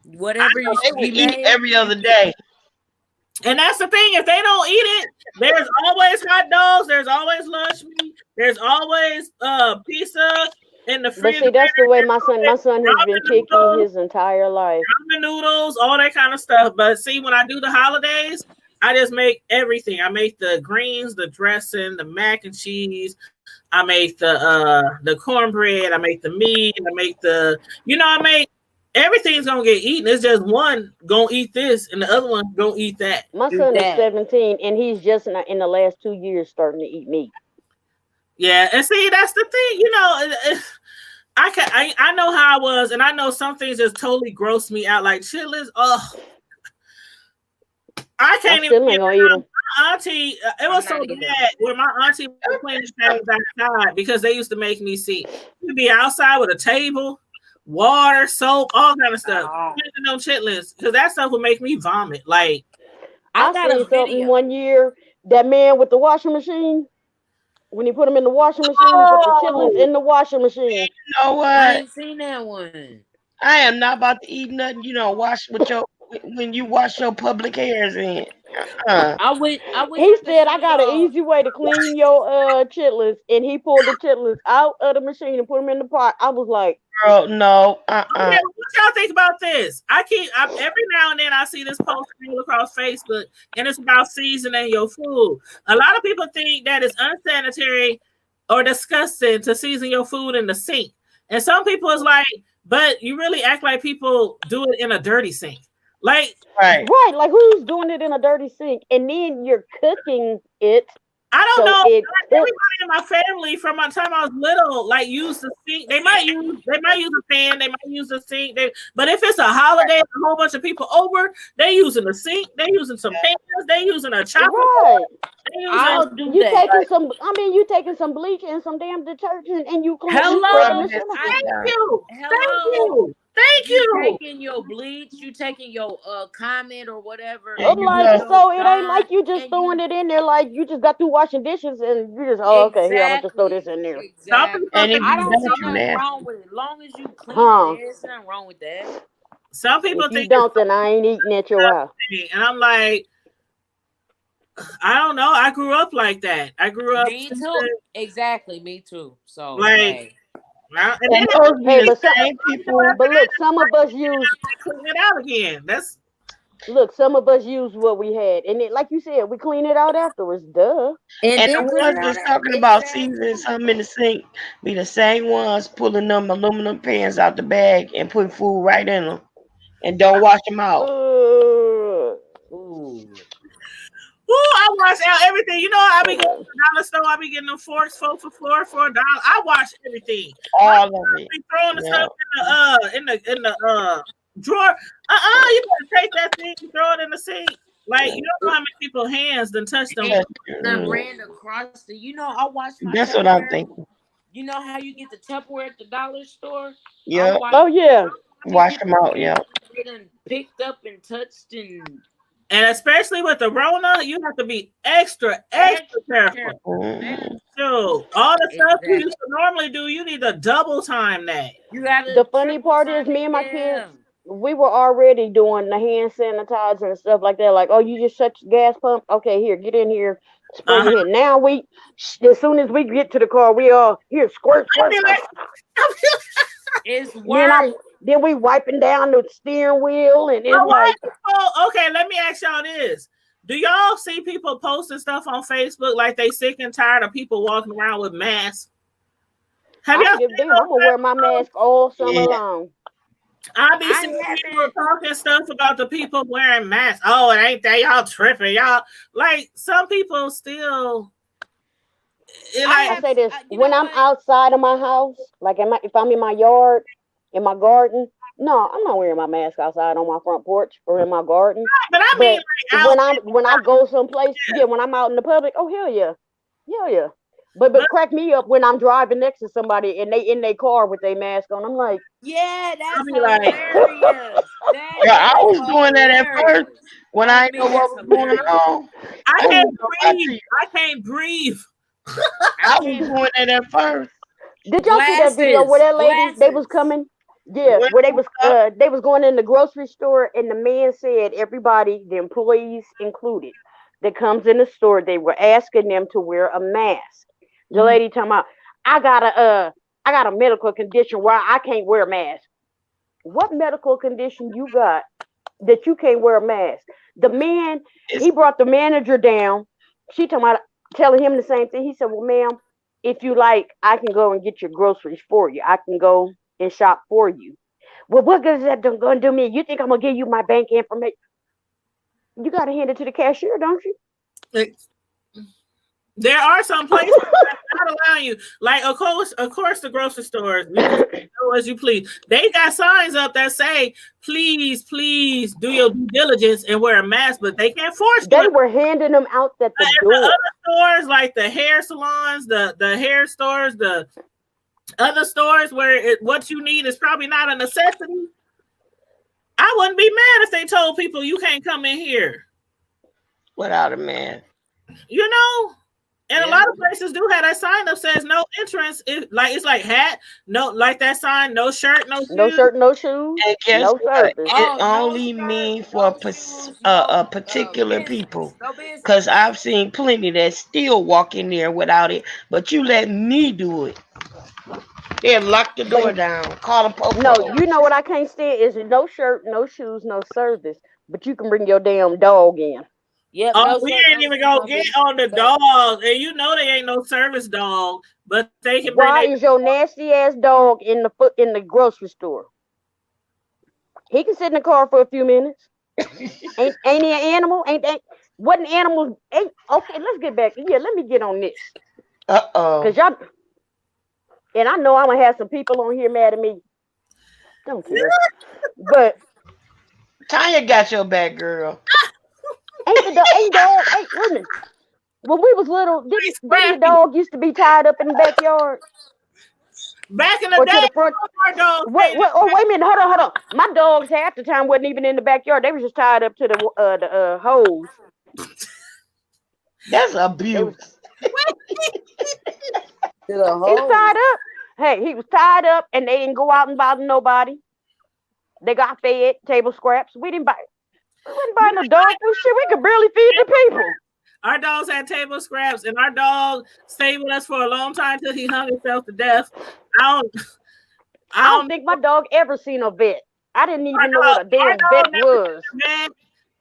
whatever They would she eat made, every other day. and that's the thing. If they don't eat it, there's always hot dogs. There's always lunch meat. There's always pizza in the But freezer. see, that's the way my son has been picky his entire life. Ramen noodles, all that kind of stuff. But see, when I do the holidays, I just make everything. I make the greens, the dressing, the mac and cheese. I make the cornbread. I make the meat. I make I make everything's gonna get eaten. It's just one gonna eat this and the other one gonna eat that. My son is 17 and he's just in the last 2 years starting to eat meat. Yeah, and see, that's the thing. I know how I was, and I know some things just totally gross me out, like chitlins. Oh, I can't even. Still ain't gonna eat them. My auntie, it was so bad where my auntie was cleaning things outside because they used to make me see. We'd be outside with a table, water, soap, all kind of stuff. Cleaning them chitlins because that stuff would make me vomit. Like I seen something one year. That man with the washing machine. When he put them in the washing machine, he put the chitlins in the washing machine. You know what? I ain't seen that one. I am not about to eat nothing. Wash with when you wash your public hairs in. I wish he said I got an easy way to clean your chitlins, and he pulled the chitlins out of the machine and put them in the pot. I was like, girl, no. Okay, what y'all think about this? Every now and then I see this post across Facebook, and it's about seasoning your food. A lot of people think that it's unsanitary or disgusting to season your food in the sink, and some people is like, but you really act like people do it in a dirty sink. Like right, like who's doing it in a dirty sink? And then you're cooking it I don't So know. it Everybody in my family from my time I was little, like use the sink. They might use a fan, they might use a sink. But if it's a holiday, a whole bunch of people over, they using a sink, they using some pans, they using a chopper. right. They using, I'll do You that. taking some? I mean, you taking some bleach and some damn detergent, and you clean. You Hello. scrubbing the shit out. thank you, thank Hello. you, thank You you. taking your bleach, you taking your comment or whatever. And you Like, go, so it ain't like Dawn, you just and throwing you it in there like you just got through washing dishes and you just okay here I'm gonna just throw this in there. Some people Exactly. and if think I you don't see don't, you nothing nasty. wrong with it. As long as you clean Huh? it, there's nothing wrong with that. some people If you think it's don't, then I ain't eating at your house. something, and I'm like, I don't know. I grew up like that. I grew up Me too. Exactly, me too. So like, hey. and then And those be Hey, the but some, same people. but look, some of us use clean it out again. That's some of us use what we had, and it, like you said, we clean it out afterwards. Duh. And And then the clean ones it out that's after. talking about Exactly. seasoning something in the sink be the same ones pulling them aluminum pans out the bag and putting food right in them and don't wash them out. Ooh. Woo, I wash out everything. You know, I be going to the dollar store. I be getting them forks for $4 for $1. I wash everything. All of I it. be throwing the Yeah. stuff in the drawer. You better take that thing and throw it in the sink. Like, you don't know how many people's hands done touched them. And then ran across the, I wash my That's what I'm Tupperware. thinking. You know how you get the Tupperware at the dollar store? Yeah. Oh yeah. Wash them out. Yeah. They done picked up and touched And especially with the Rona, you have to be extra careful. Mhm. So all the stuff you used to normally do, you need to double time that. You gotta. The funny part is, me and my kids, we were already doing the hand sanitizer and stuff like that. Like, oh, you just shut your gas pump? Okay, here, get in here, spray your head. Now as soon as we get to the car, we all here squirt. It's worse. Then we wiping down the steering wheel, and it's like, okay, let me ask y'all this. Do y'all see people posting stuff on Facebook like they sick and tired of people walking around with masks? I'm gonna wear my mask all summer long. I be seeing people talking stuff about the people wearing masks. Oh, it ain't that y'all tripping, y'all. Like some people still. I say this when I'm outside of my house, like if I'm in my yard, in my garden. No, I'm not wearing my mask outside on my front porch or in my garden. But I mean, like when I go someplace, when I'm out in the public, oh hell yeah. But crack me up when I'm driving next to somebody and they in their car with their mask on. I'm like, yeah, that's hilarious. I was doing that at first when I didn't know what was going on. I can't breathe. I was doing that at first. Did y'all see that video where that lady they was coming? Yeah, where they was going in the grocery store and the man said everybody, the employees included, that comes in the store, they were asking them to wear a mask. The lady talking about, I got a medical condition where I can't wear a mask. What medical condition you got that you can't wear a mask? The man, he brought the manager down. She telling him the same thing. He said, well, ma'am, if you like, I can go and get your groceries for you. I can go and shop for you. Well, what good is that gonna do me? You think I'm gonna give you my bank information? You gotta hand it to the cashier, don't you? There are some places that not allowing you. Like, of course, the grocery stores, you can go as you please. They got signs up that say, please do your due diligence and wear a mask, but they can't force you. They were handing them out at the door. The other stores, like the hair salons, the hair stores, the other stores where what you need is probably not a necessity. I wouldn't be mad if they told people you can't come in here without a mask. You know? And a lot of places do have that sign that says no entrance. It's like hat, no, like that sign, no shirt, no shoes. No shirt, no shoes. And guess no what? service. It only means for a particular people. Because I've seen plenty that still walk in there without it, but you let me do it. They'll lock the door down. Call them popo. No, you know what I can't stand is no shirt, no shoes, no service. But you can bring your damn dog in. Yep, we ain't even gonna get on the dog, and you know they ain't no service dog, but they can. Why is your nasty ass dog in the grocery store? He can sit in the car for a few minutes. ain't he an animal? Ain't that? Wasn't animals? Okay, let's get back. Yeah, let me get on this. Uh-oh. Cause y'all, and I know I'm gonna have some people on here mad at me. Don't care. But Tanya got your back, girl. ain't dog? Wait a minute. When we was little, didn't the dog used to be tied up in the backyard? Back in the Or day, to the front? our dogs Wait stayed a minute. Hold on. My dogs half the time wasn't even in the backyard. They was just tied up to the hose. That's abuse. To the He was hole. tied up. Hey, he was tied up, and they didn't go out and bother nobody. They got fed table scraps. We wouldn't buy no dog food. Shit, we could barely feed the people. Our dogs had table scraps, and our dog stayed with us for a long time till he hung himself to death. I don't think my dog ever seen a vet. I didn't even know what a damn vet was.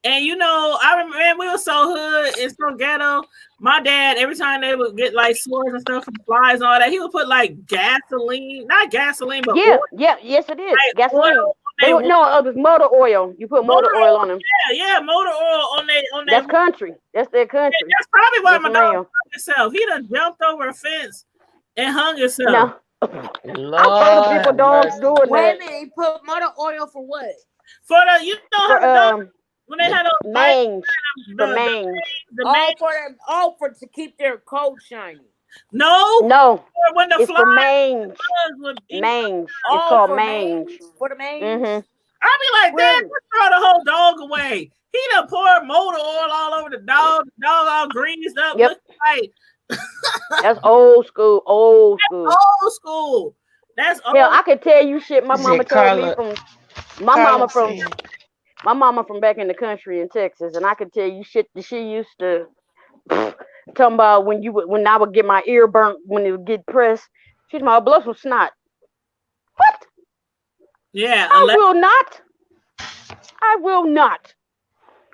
And you know, I remember, man, we were so hood and so ghetto. My dad, every time they would get like sores and stuff from flies and all that, he would put like gasoline, not gasoline, but yes, like it is gasoline. it was motor oil. You put motor oil on them. Yeah, motor oil on their. That's country. That's their country. Yeah, that's probably why my dog ma'am. hung himself. He done jumped over a fence and hung himself. No. I've heard people dogs doing that. Wait a minute, he put motor oil for what? For the, you know how the dog, when they had those mange, for mange. For to keep their coat shiny. No. Or when the it's for mange. Mange. It's called mange. For the mange. Mm-hmm. I'll be like, Dad, just throw the whole dog away. He done poured motor oil all over the dog. The dog all greased up. Yep. Like That's old school. Old school. Old school. That's old. Hell, I could tell you shit my mama told me from my mama from back in the country in Texas, and I could tell you shit that she used to talking about when I would get my ear burnt when it would get pressed. She's my blood from snot. What? Yeah. I will not.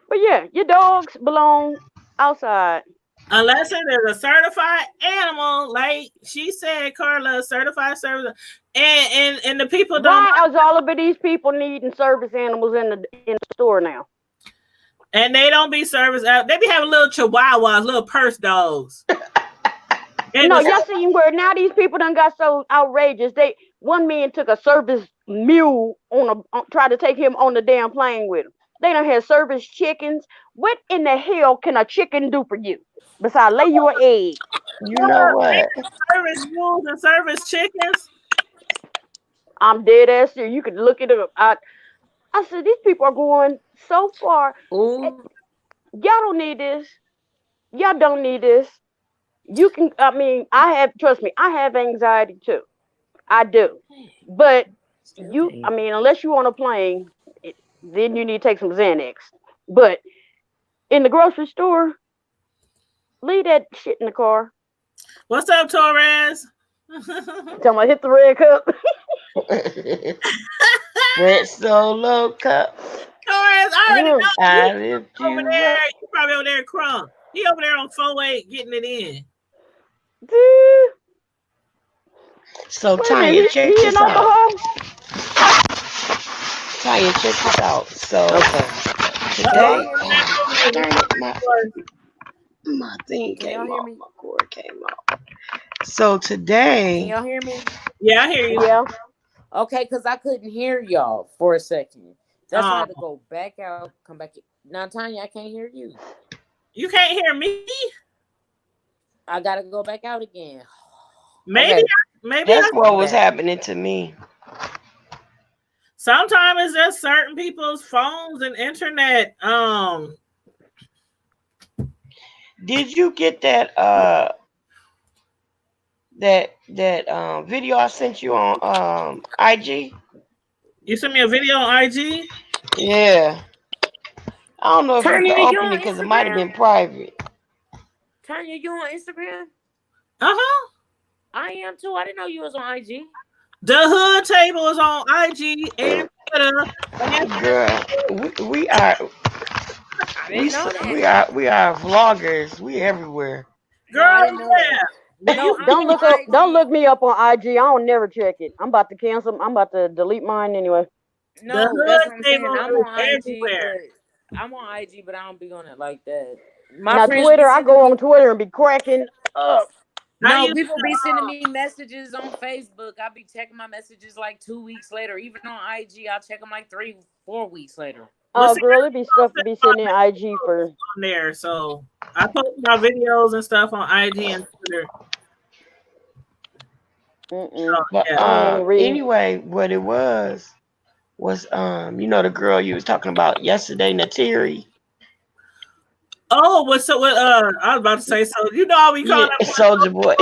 But yeah, your dogs belong outside. Unless it is a certified animal, like she said, Carla, certified service, and the people don't. Why is all of these people needing service animals in the store now? And they don't be service out. They be having little chihuahuas, little purse dogs. No, y'all see where now these people done got so outrageous. One man took a service mule tried to take him on the damn plane with him. They done had service chickens. What in the hell can a chicken do for you besides lay you an egg? You know what? Service mules and service chickens. I'm dead ass serious. You could look it up. I said these people are going so far. Y'all don't need this. Y'all don't need this. You can. Trust me. I have anxiety too. I do. But unless you on a plane, then you need to take some Xanax. But in the grocery store, leave that shit in the car. What's up, Torres? Tell me, hit the red cup. Red Solo cup. Torres, I already know. Over there. You probably over there in Crumb. He over there on 4-8 getting it in. So Tanya, check this out. Tanya, check this out. So today, my thing came off. My cord came off. So today, can y'all hear me? Yeah, I hear you. Yeah. Okay, because I couldn't hear y'all for a second. That's why I had to go back out, come back in. Now, Tanya, I can't hear you. You can't hear me? I gotta go back out again. Maybe that's what was happening to me. Sometimes it's just certain people's phones and internet. Did you get that video I sent you on IG? You sent me a video on IG? Yeah. I don't know if you can open it because it might have been private. Tanya, you on Instagram? Uh-huh. I am too. I didn't know you was on IG. The Hood Table is on IG and Twitter. Girl, we are. We are vloggers. We everywhere. Girl, Don't look me up on IG. I don't never check it. I'm about to cancel. I'm about to delete mine anyway. No, that's what I'm saying. I'm on IG, I'm on IG, but I don't be on it like that. My Now friends Twitter, be I sending go me. on Twitter and be cracking up. How No, you people be sending me messages on Facebook. I be checking my messages like 2 weeks later. Even on IG, I'll check them like 3-4 weeks later. Oh, girl, it be stuff to be sitting in IG for. on there? So I post my videos and stuff on IG and Twitter. So, But yeah. I ain't reading. anyway, what it was you know the girl you was talking about yesterday, Natiri. Oh, what's so? What? I was about to say. So you know how we call Yeah, that Soldier Boy,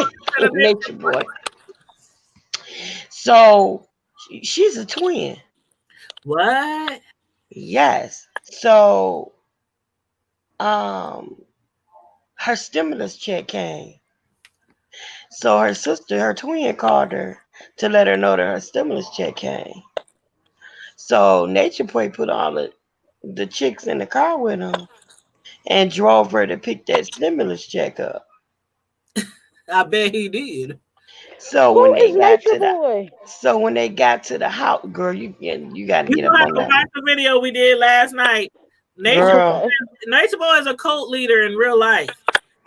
Nature Boy. So she's a twin. What? Yes. So her stimulus check came. So her sister, her twin, called her to let her know that her stimulus check came. So Nature Boy put all the chicks in the car with him and drove her to pick that stimulus check up. I bet he did. So Who when they is got Nature to Boy? the house, girl, you got to You get know up how on to that, watch the video we did last night. girl. Okay. Nature Boy is a cult leader in real life.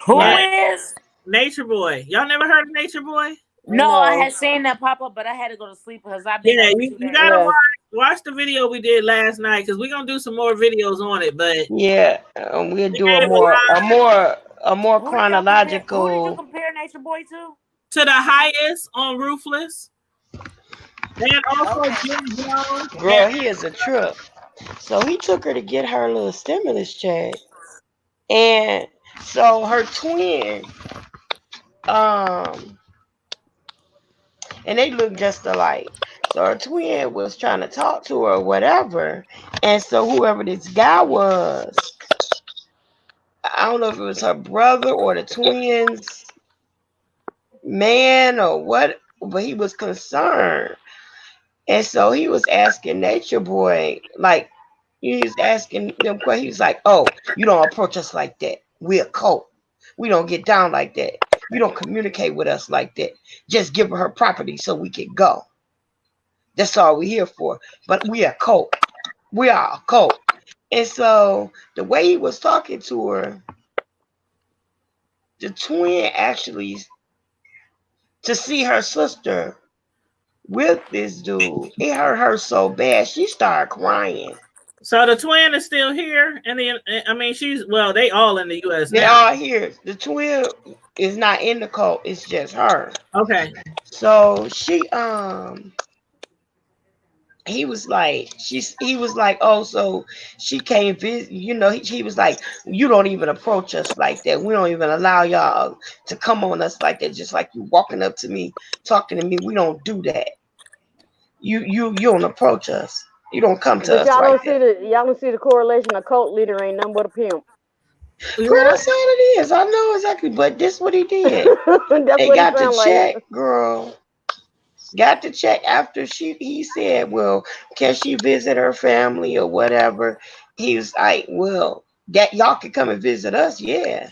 Who Right. is? Nature Boy. Y'all never heard of Nature Boy? No, I No. had seen that pop up, but I had to go to sleep because I've been Yeah, up for you 2 days. gotta Yeah. watch the video we did last night because we're gonna do some more videos on it. But Yeah, we'll do gave a it more Who did you chronological. compare Nature Boy to? to the highest on Ruthless, and also Okay. Jim Jones. Girl, he is a trip. So he took her to get her little stimulus check, and so her twin, and they look just alike. So her twin was trying to talk to her or whatever, and so whoever this guy was, I don't know if it was her brother or the twins man or what, but he was concerned. And so he was asking Nature Boy, like, he was asking them questions. He was like, oh, you don't approach us like that. We're a cult. We don't get down like that. You don't communicate with us like that. Just give her property so we can go. That's all we're here for. But we are a cult. We are a cult. And so the way he was talking to her, the twin actually, to see her sister with this dude, it hurt her so bad she started crying. So the twin is still here, and they all in the U.S. They now. are here. The twin is not in the cult, it's just her. Okay. So he was like, oh, so she can't visit, he was like, you don't even approach us like that. We don't even allow y'all to come on us like that, just like you walking up to me, talking to me. We don't do that. You don't approach us. You don't come to But us y'all like don't that. y'all don't see the correlation. A cult leader ain't nothing but a pimp. Girl, that's all it is. I know exactly, but this what he did. That's They what got it the sound check, like. girl. Got the check after he said, well, can she visit her family or whatever? He was like, well, that y'all can come and visit us, yeah.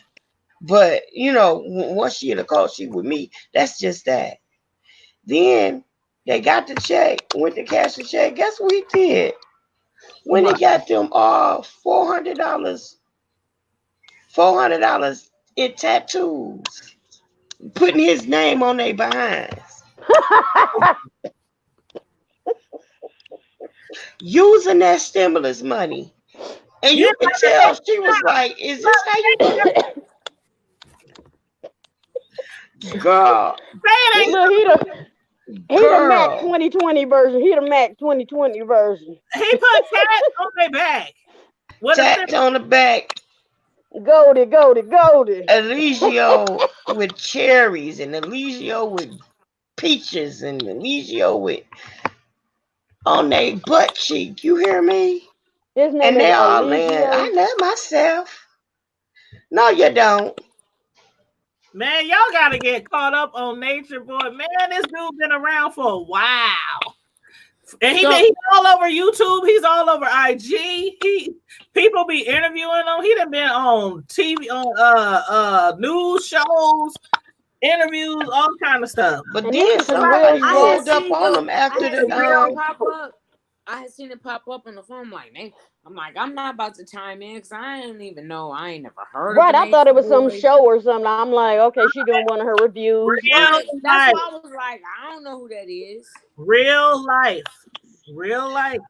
But once she in the cult, she with me. That's just that. Then they got the check, went to cash the check. Guess what he did? When he got them all $400 in tattoos, putting his name on their behinds. Using that stimulus money. And you could tell she was like, is this how you do it? Girl. Look, he the Mac 2020 version. He the Mac 2020 version. He put tat on their back. Tat on the back. Goldie. Eligio with cherries, and Eligio with peaches, and Eligio with on their butt cheek. You hear me? His name And is they all laying. Eligio. I love myself. No, you don't. Man, y'all gotta get caught up on Nature Boy. Man, this dude been around for a while. And he's all over YouTube. He's all over IG. People be interviewing him. He done been on TV, on news shows, interviews, all kind of stuff. But then somebody rolled up on him after the pop up. I had seen it pop up on the phone. I'm like, I'm not about to chime in because I didn't even know. I ain't never heard of Right, the I thought it was some Boys. show or something. I'm like, okay, she doing one of her reviews. Right. That's why I was like, I don't know who that is. Real life. Real life.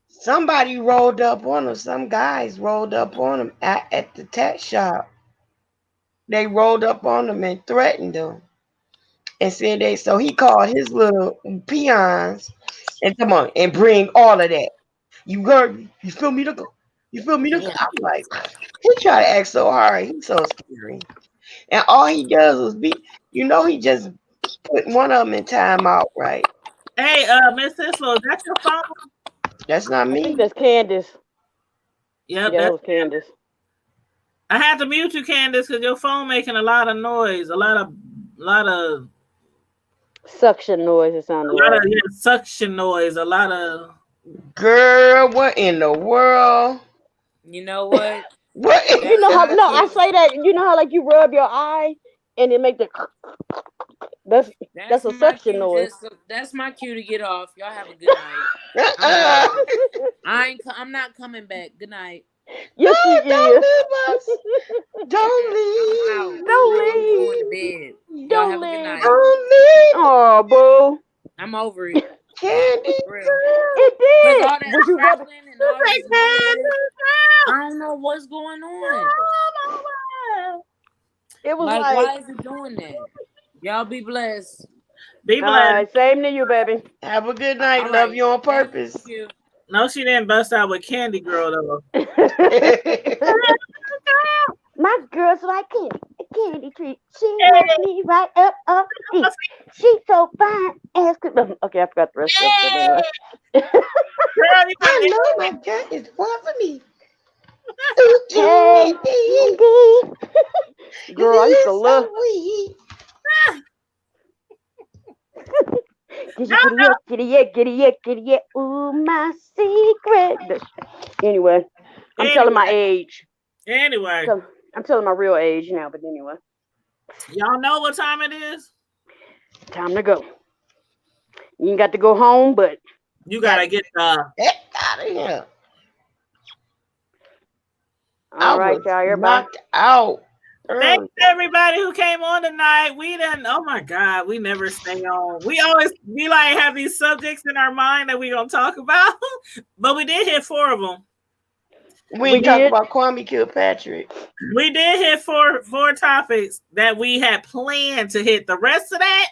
Somebody rolled up on him. Some guys rolled up on him at the tat shop. They rolled up on him and threatened him. And said so he called his little peons and come on and bring all of that. You heard me? You feel me to go? You feel me to go? I'm like, he try to act so hard. He's so scary. And all he does is he just put one of them in timeout, right? Hey, Miss Sislo, is that your phone? That's not me. I think that's Candace. Yep, yeah, that was Candace. I had to mute you, Candace, because your phone making a lot of noise, a lot of suction noise. It sounded like suction noise, a lot of. Girl, what in the world? You know what? What? You know how? No, I say that. You know how like you rub your eye and it make the. That's a suction noise. That's my cue to get off. Y'all have a good night. I'm not coming back. Good night. Yes, no, she don't is. leave us. Don't leave. Don't I'm leave. going to bed. Don't have leave. a good night. Don't leave. Oh, boo. I'm over it. Candy. It did. All that Was you rubbing? and all this noise, I don't know what's going on. It was like why is it doing that? Y'all be blessed. Be blessed. Right, same to you, baby. Have a good night. All Love right. you on purpose. Thank you. No, she didn't bust out with Candy Girl though. My girl's like candy treat. She has me right up deep. She's so fine as could. Okay, I forgot the rest of it. Girl, I know my gut is one for me. Hey, girl, I used to love. Giddy yet. Ooh, my secret. Anyway, I'm telling my age. Anyway. I'm telling my real age now, but anyway. Y'all know what time it is? Time to go. You ain't got to go home, but you gotta get out of here. All right, y'all. Everybody. Knocked out. Thanks to everybody who came on tonight. We didn't. Oh my God, we never stay on. We always have these subjects in our mind that we gonna talk about, but we did hit 4 of them. We talked about Kwame Kilpatrick. We did hit four topics that we had planned to hit. The rest of that,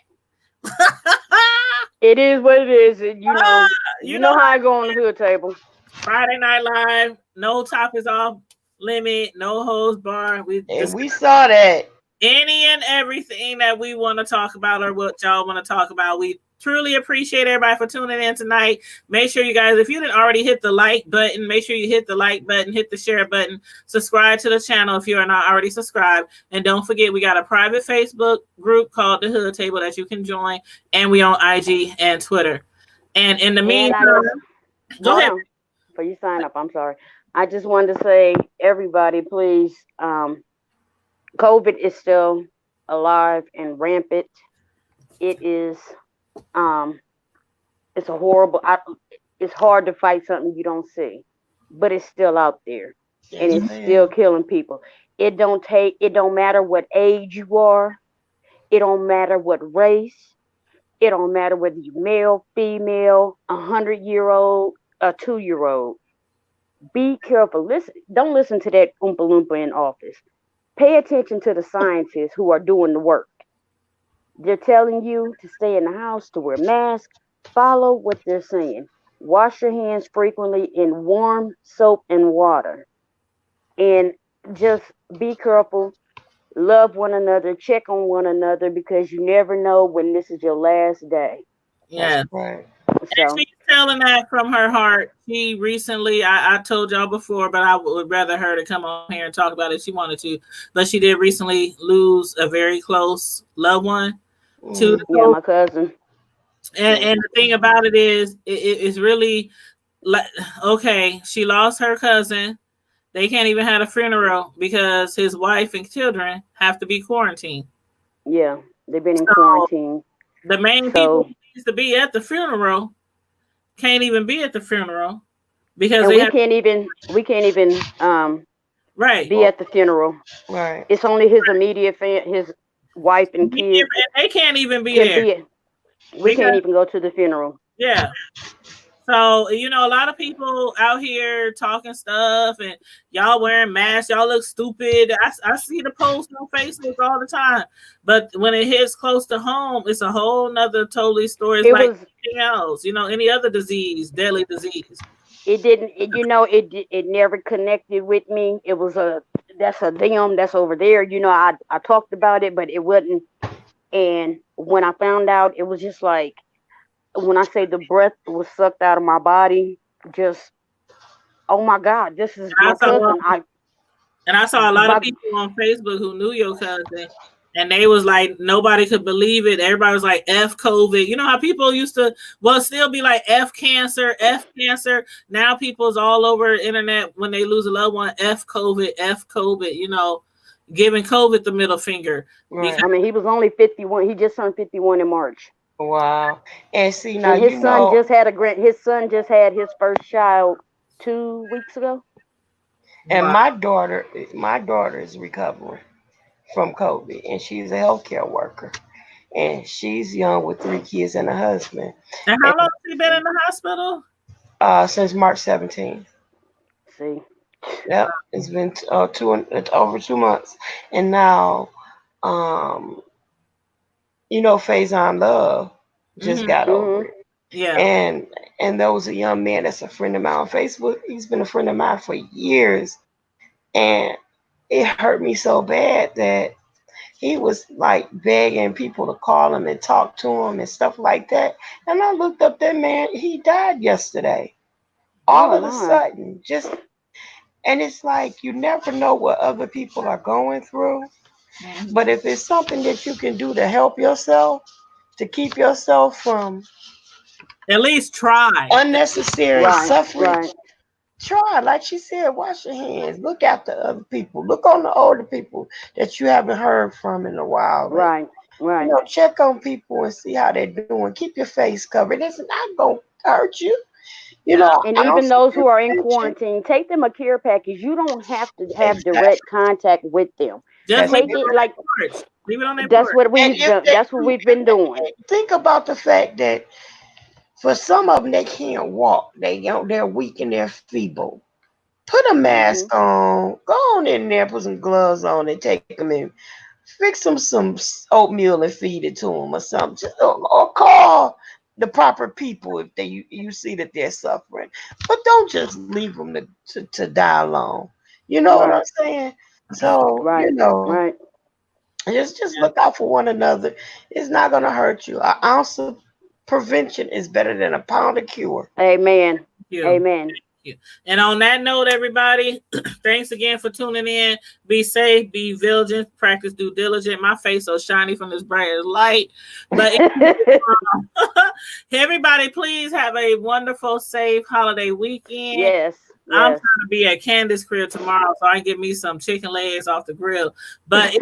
it is what it is. You know how I go on the hood table. Friday Night Live, no topics off limit, no holds bar. We saw that. Any and everything that we want to talk about or what y'all want to talk about. We truly appreciate everybody for tuning in tonight. Make sure you guys, if you didn't already hit the like button, make sure you hit the like button, hit the share button, subscribe to the channel if you are not already subscribed. And don't forget, we got a private Facebook group called The Hood Table that you can join. And we on IG and Twitter. And in the meantime, go ahead. Before you sign up, I'm sorry. I just wanted to say, everybody, please, COVID is still alive and rampant. It is, it's a horrible, it's hard to fight something you don't see, but it's still out there and it's still killing people. It don't matter what age you are. It don't matter what race. It don't matter whether you male, female, 100-year-old, a 2-year-old. Be careful. Don't listen to that Oompa Loompa in office. Pay attention to the scientists who are doing the work. They're telling you to stay in the house, to wear masks. Follow what they're saying. Wash your hands frequently in warm soap and water. And just be careful. Love one another. Check on one another because you never know when this is your last day. Yeah. Right. And she's telling that from her heart. She recently, I told y'all before, but I would rather her to come on here and talk about it if she wanted to. But she did recently lose a very close loved one to my cousin. And the thing about it is, it's really like, okay, she lost her cousin. They can't even have a funeral because his wife and children have to be quarantined. Yeah, they've been in quarantine. The main people needs to be at the funeral can't even be at the funeral because And they we have can't even right. be at the funeral. Right. It's only his immediate his wife and kids They can't even be can there. be. We Because- can't even go to the funeral. Yeah. So, you know, a lot of people out here talking stuff and y'all wearing masks, y'all look stupid. I see the posts on Facebook all the time. But when it hits close to home, it's a whole nother totally story. It's It like was anything else, you know, any other disease, deadly disease. it didn't it never connected with me. It was that's a them that's over there. You know, I talked about it, but it wasn't. And when I found out, it was just like when I say the breath was sucked out of my body, just oh my God, this is my cousin. And I saw a lot My- of people on Facebook who knew your cousin, and they was like, nobody could believe it. Everybody was like, F COVID. You know how people used to, still be like, F cancer, F cancer. Now people's all over the internet when they lose a loved one, F COVID, you know, giving COVID the middle finger. Right. I mean, he was only 51. He just turned 51 in March. Wow. And see now, And his son just had his first child 2 weeks ago. and Wow. my daughter is recovering from COVID, and she's a healthcare worker, and she's young with 3 kids and a husband. And how long has he been in the hospital? Since March 17th. See, Yep, it's been it's over 2 months, and now, you know, Faison Love just got over it. Yeah. And there was a young man that's a friend of mine on Facebook. He's been a friend of mine for years. And it hurt me so bad that he was like begging people to call him and talk to him and stuff like that. And I looked up that man, he died yesterday. All of a sudden, and it's like you never know what other people are going through. But if it's something that you can do to help yourself, to keep yourself from at least try unnecessary suffering, right. try. Like she said, wash your hands. Look after other people. Look on the older people that you haven't heard from in a while. Right. You know, check on people and see how they're doing. Keep your face covered. It's not going to hurt you. You know, And even those who are in quarantine, take them a care package. You don't have to have direct contact with them. Just take it like leave it on their that's porch. what we've been doing. Think about the fact that for some of them they can't walk. They're weak and they're feeble. Put a mask on. Go on in there, put some gloves on, and take them in. Fix them some oatmeal and feed it to them or something. Or call the proper people if you see that they're suffering. But don't just leave them to die alone. You know what I'm saying? So, you know, just look out for one another. It's not going to hurt you. An ounce of prevention is better than a pound of cure. Amen. Yeah. Amen. And on that note, everybody, thanks again for tuning in. Be safe, be vigilant, practice due diligence. My face so shiny from this bright light. But everybody, please have a wonderful, safe holiday weekend. Yes. I'm trying to be at Candace's crib tomorrow so I can get me some chicken legs off the grill. But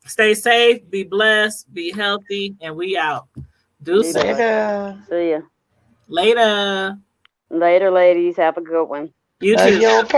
stay safe, be blessed, be healthy, and we out. Later. See ya. Later. Later, ladies. Have a good one. You too.